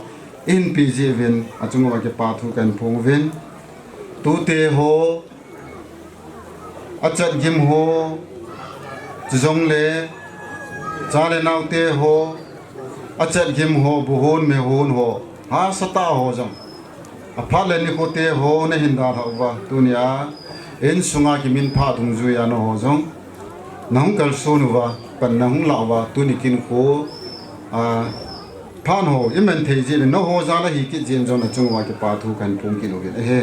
in pi je vin a chung wa ki pa thu kan pung vin tu te ho a chat gim ho jong le cha le naw te ho a chat gim ho bu hon me hon ho ha sata ho jong a pha le ni ko te ho na hin da wa tunia in sunga ki min pha thung ju ya no ho jong nang kal so nu wa pan nang la wa tu ni kin ko a phan ho imen thei ji no ho za la hi ki jen jong na chung wa ki pa thu kan pung ki no ge he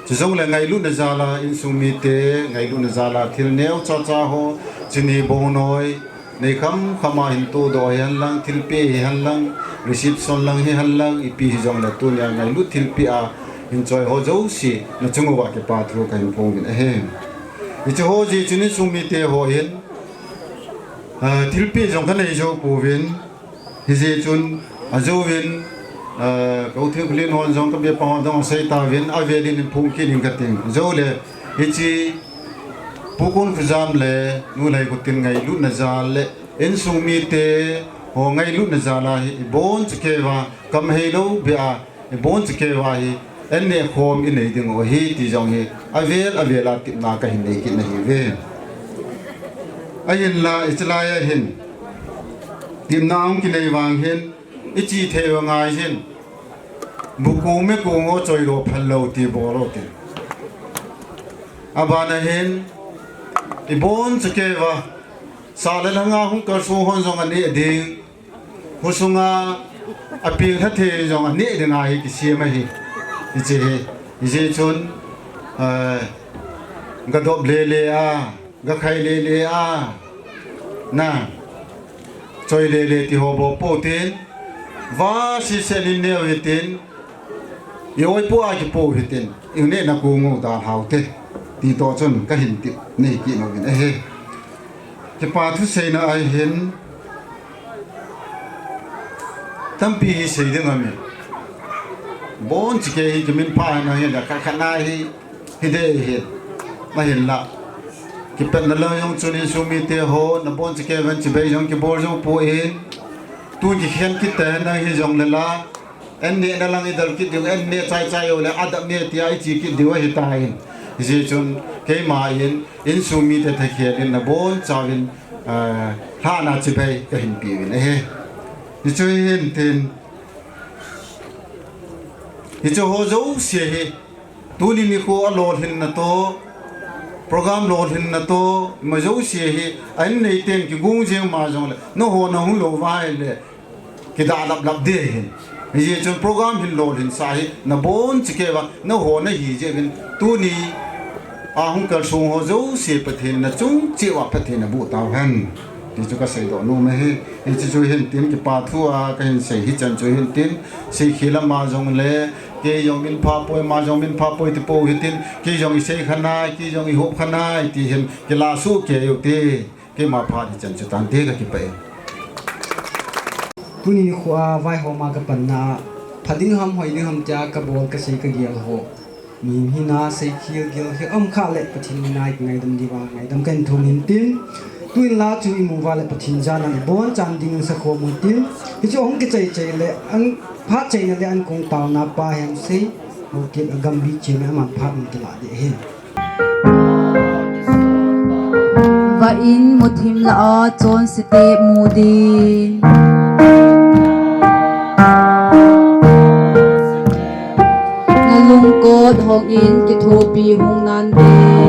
chỉ giống là ngày lúc này ra là in sung mi tế ngày lúc này ra là thiếu néo cha cha ho chỉ ni bông nói này khăm khăm hình tu đòi hắn lăng thiếu pi hắn lăng reception lăng hắn lăng ipi giống là tu nhà ngày lúc thiếu pi à hình chơi ho dấu xì nó chung vào cái pa thu cái phong cái he chỉ ho gì chỉ ni sung mi tế ho hin thiếu pi giống cái này dấu phù viên thì gì chun dấu viên câu thiếu liên hôn giống các biệt bảo đồng xây ta viên ai về đến phung kia đến cái tiếng dấu lệ chỉ bố con phải làm lệ nu này có tiền ngày lúc này ra lệ in sung mi te hồ ngày lúc này ra là bốn chục kê và cầm hay lâu bia bốn chục kê và anh này hôm in này tiếng ngồi hi thì giống hi ai về là tiệm nào cái hình này cái này về ai hiện là ít lại hiện tiệm nào cái này vàng hiện ít chỉ theo ngay hiện buku me ko ngo choi ro phallo ti bolo ti abana hen i bon chake wa sala langa hung ka so hon jong ani ding husunga apil tha the jong ani de nga hi ki se ma hi i je chun ga dob le a ga khai le a na choi le ti ho bo po tin va si se lin ne wi tin yêu ai po ai ki po hitin yêu ne na ku ngo da hau te ti to chun ka hin ti nei ki no bin he ke pa thu sei na ai hin tam pi sei de ngami bon chi ke hi ki min pa na hi da ka khana hi de hi ma hin la ki pen na lo yong chunin sumi te ho na bon che ke van che be yong ki bor jo po in tu ki khen ki te na hi jong le la en ne na lang idal ki ding en ne chai chai ole adam ne ti ai chi ki diwa hi ta in je chun ke ma in sumi te the khe in na bon chawin ha na che be ka hin pi win he ni chui hin tin ni cho ho zo se he tu ni ko lo hin na to program lo hin na to ma zo se he an nei ten ki gung je ma jong le no ho na hu lo vai le ki da lap de hin ye chon program hin lo hin sa hi na bon chi ke ba no ho na hi je bin tu ni a hung kal sung ho zo se pathin na chung chi wa pathin na bu taw han ti chu ka sei do nu me hi chi chu hin tin ki pa thu a ka hin sei hi chan chu hin tin sei khila ma jong le ke yong min pha poi ma jong min pha poi ti po hi tin ke yong i sei khana ki yong i hop khana ti hin ke la su ke yu te ke ma pha ti chan chu tan te ka ki pe tuni khwa vai ho ma ka panna phading ham hoi ni ham cha ka bol ka sei ka gial ho mi hina sei khil gil he kha le pathin nai ngai dam diwa ngai dam kan thum hin tin tuin la chu i mu wa le pathin jan an bon chan ding sa kho mu tin hi chu ong ki chei chei le an pha chei na le an kong taw na pa hem sei ho ke agam bi che na man pha mi la de he và in một thìm lạ chôn sẽ tệ mù din na lung cốt hong in cái thô pi hong nan de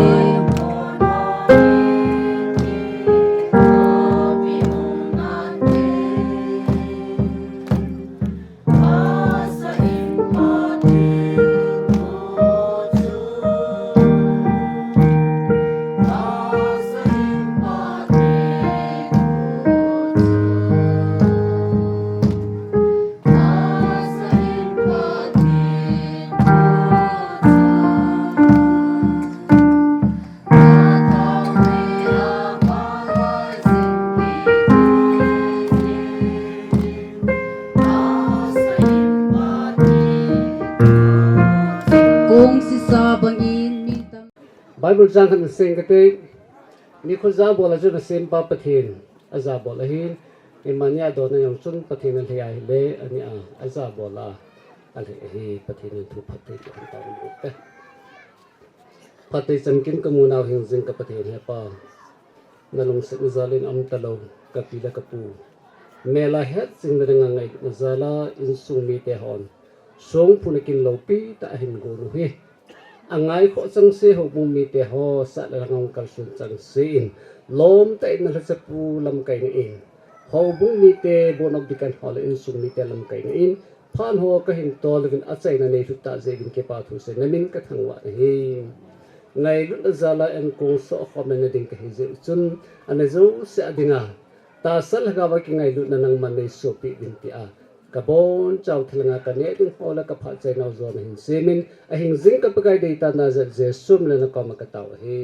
Bible jang kan sing kate ni ko za bola ju sem pa pathin aza bola hin imania do na yong chun pathin an thai le ani a aza bola ale hi pathin thu phate kan ta mu te phate chamkin kamunau hin jing ka pathin he pa nalung se zalin am talo ka pila ka pu mela het sing na ngai zala in sumi te hon songphu nakin lopi ta hin go ru hi angai ko chang se ho bu mi te ho sa la ngong kal sun chang se in lom ta in la se pu lam kai ni in ho bu mi te bon of dikan hol in sung mi te lam kai ni in phan ho ka hin to lin a chai na nei thu ta je bin ke pa thu se na min ka thangwa hi ngai lu zala en ko so kho men ding ka hi je chun an zo se adinga ta sal ga wa ki ngai lu na nang man nei so pi bin ti a kabon chau thlanga ka ne ding hola ka pha chai nau zo hin semin a hing zing ka pakai data na je sum le na ka ma ka taw he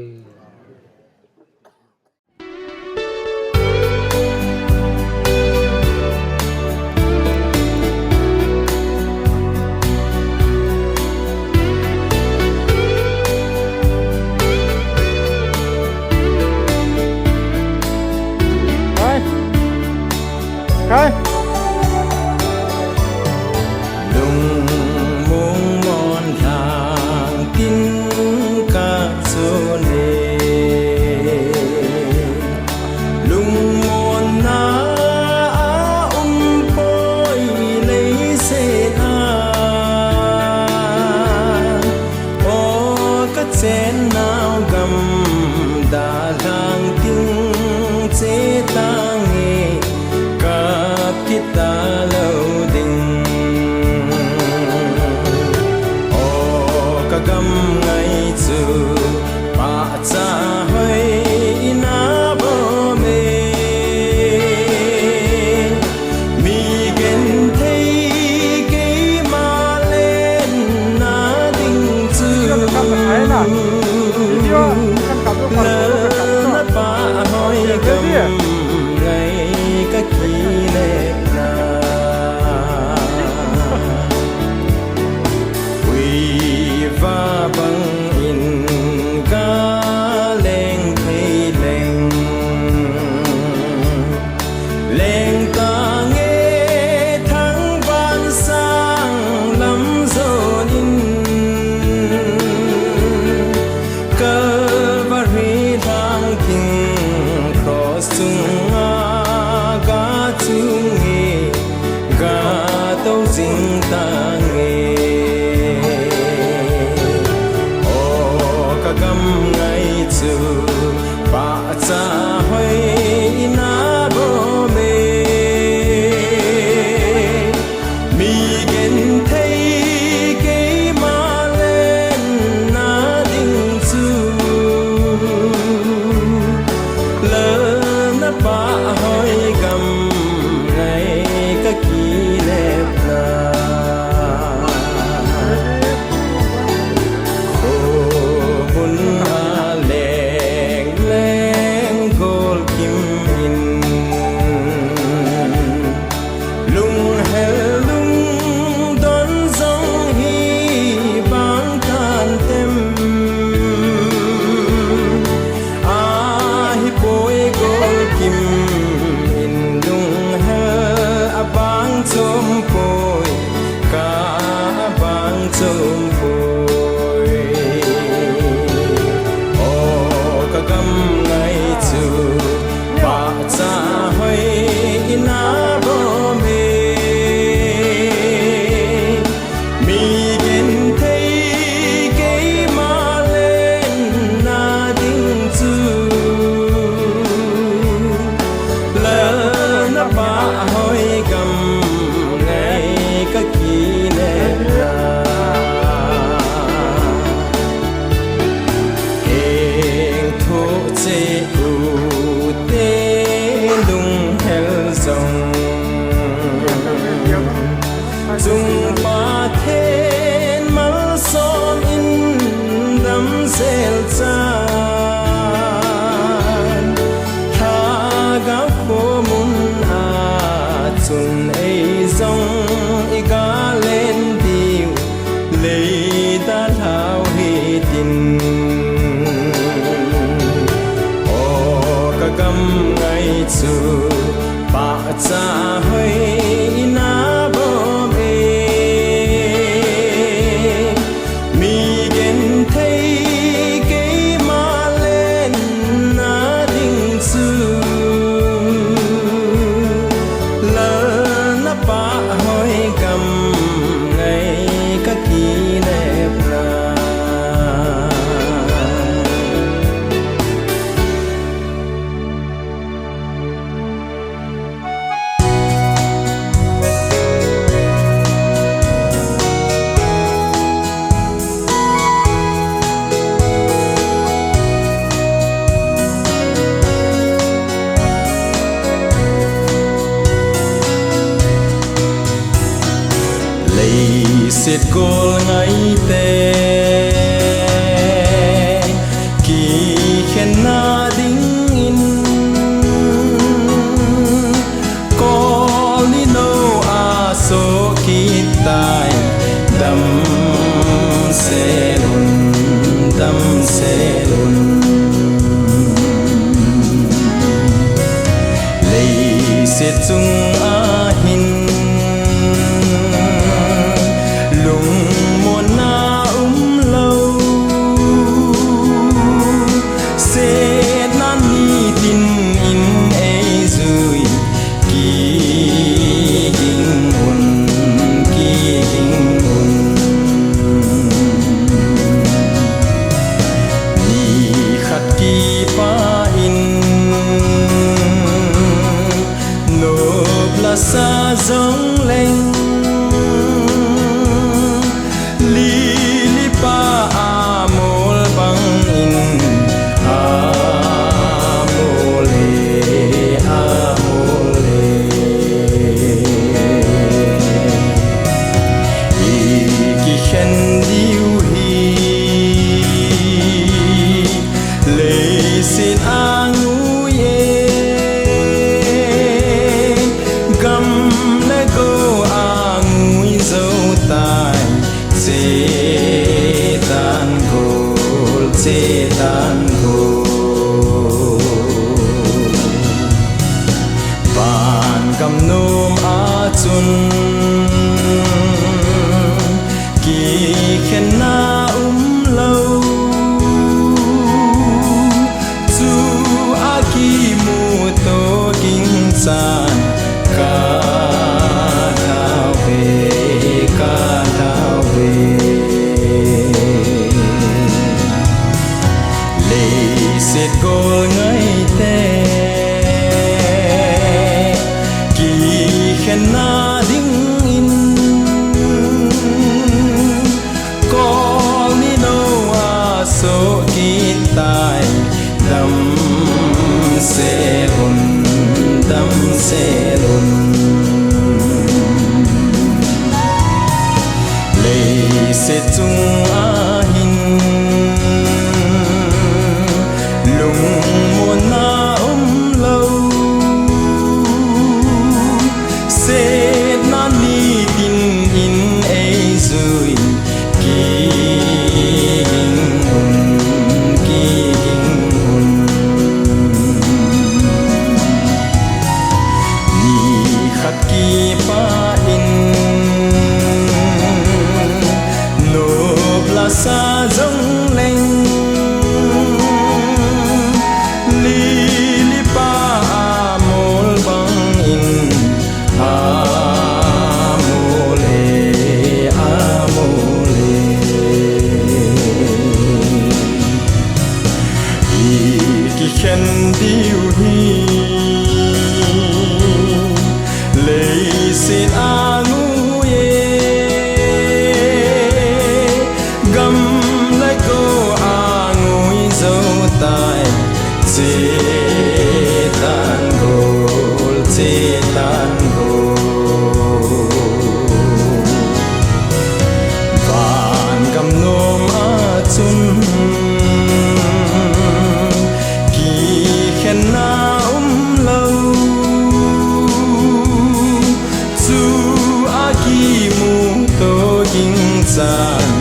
Kai Vì va băng in ding ta nghe ô ca gam ngay chu ba cha hoi na bo me mi gen thấy cái ma lên na ding chu lỡ na ba hoi gam ngay ka ki lep na khô hun a leng leng gol kim in lung hel lung don zong hi bang kan tem a hi boy gol kim in lung hel a bang chom poi ka bang chom poi o ka gam ngai chu ba cha hoi ina bo me mi gen thấy cái ma lên na ding chu lỡ na ba hoi gam ngay ka ki le ra heng thu che u te lung hel song chung ba then mal son in dam sel chan tha ga ko mun a chun ei zong i ga lên diu lei ta thao hi tin o ka gam ngai chu ba cha hoi na bo me mi gen thấy cái ma lên na ding chu lỡ na ba hoi gam ngay ka ki lep ra lấy xiết cô ngay tê kỳ khen na ding in có li no a so ki tai dam se lun lấy xiết chung a hin lung muôn na lâu sẽ nan ni tin in ấy rồi kỳ hình hồn ni se chung a hin lung mo na lo se na ni tin in ei zui ki ki pa in no plaza dong leng li li pa mol bang in amole ki khen diu hi sin anu ye gam lại cô anu zo tai che tan gol van gam nom a chun ki khen na lâu chu a ki mu to king san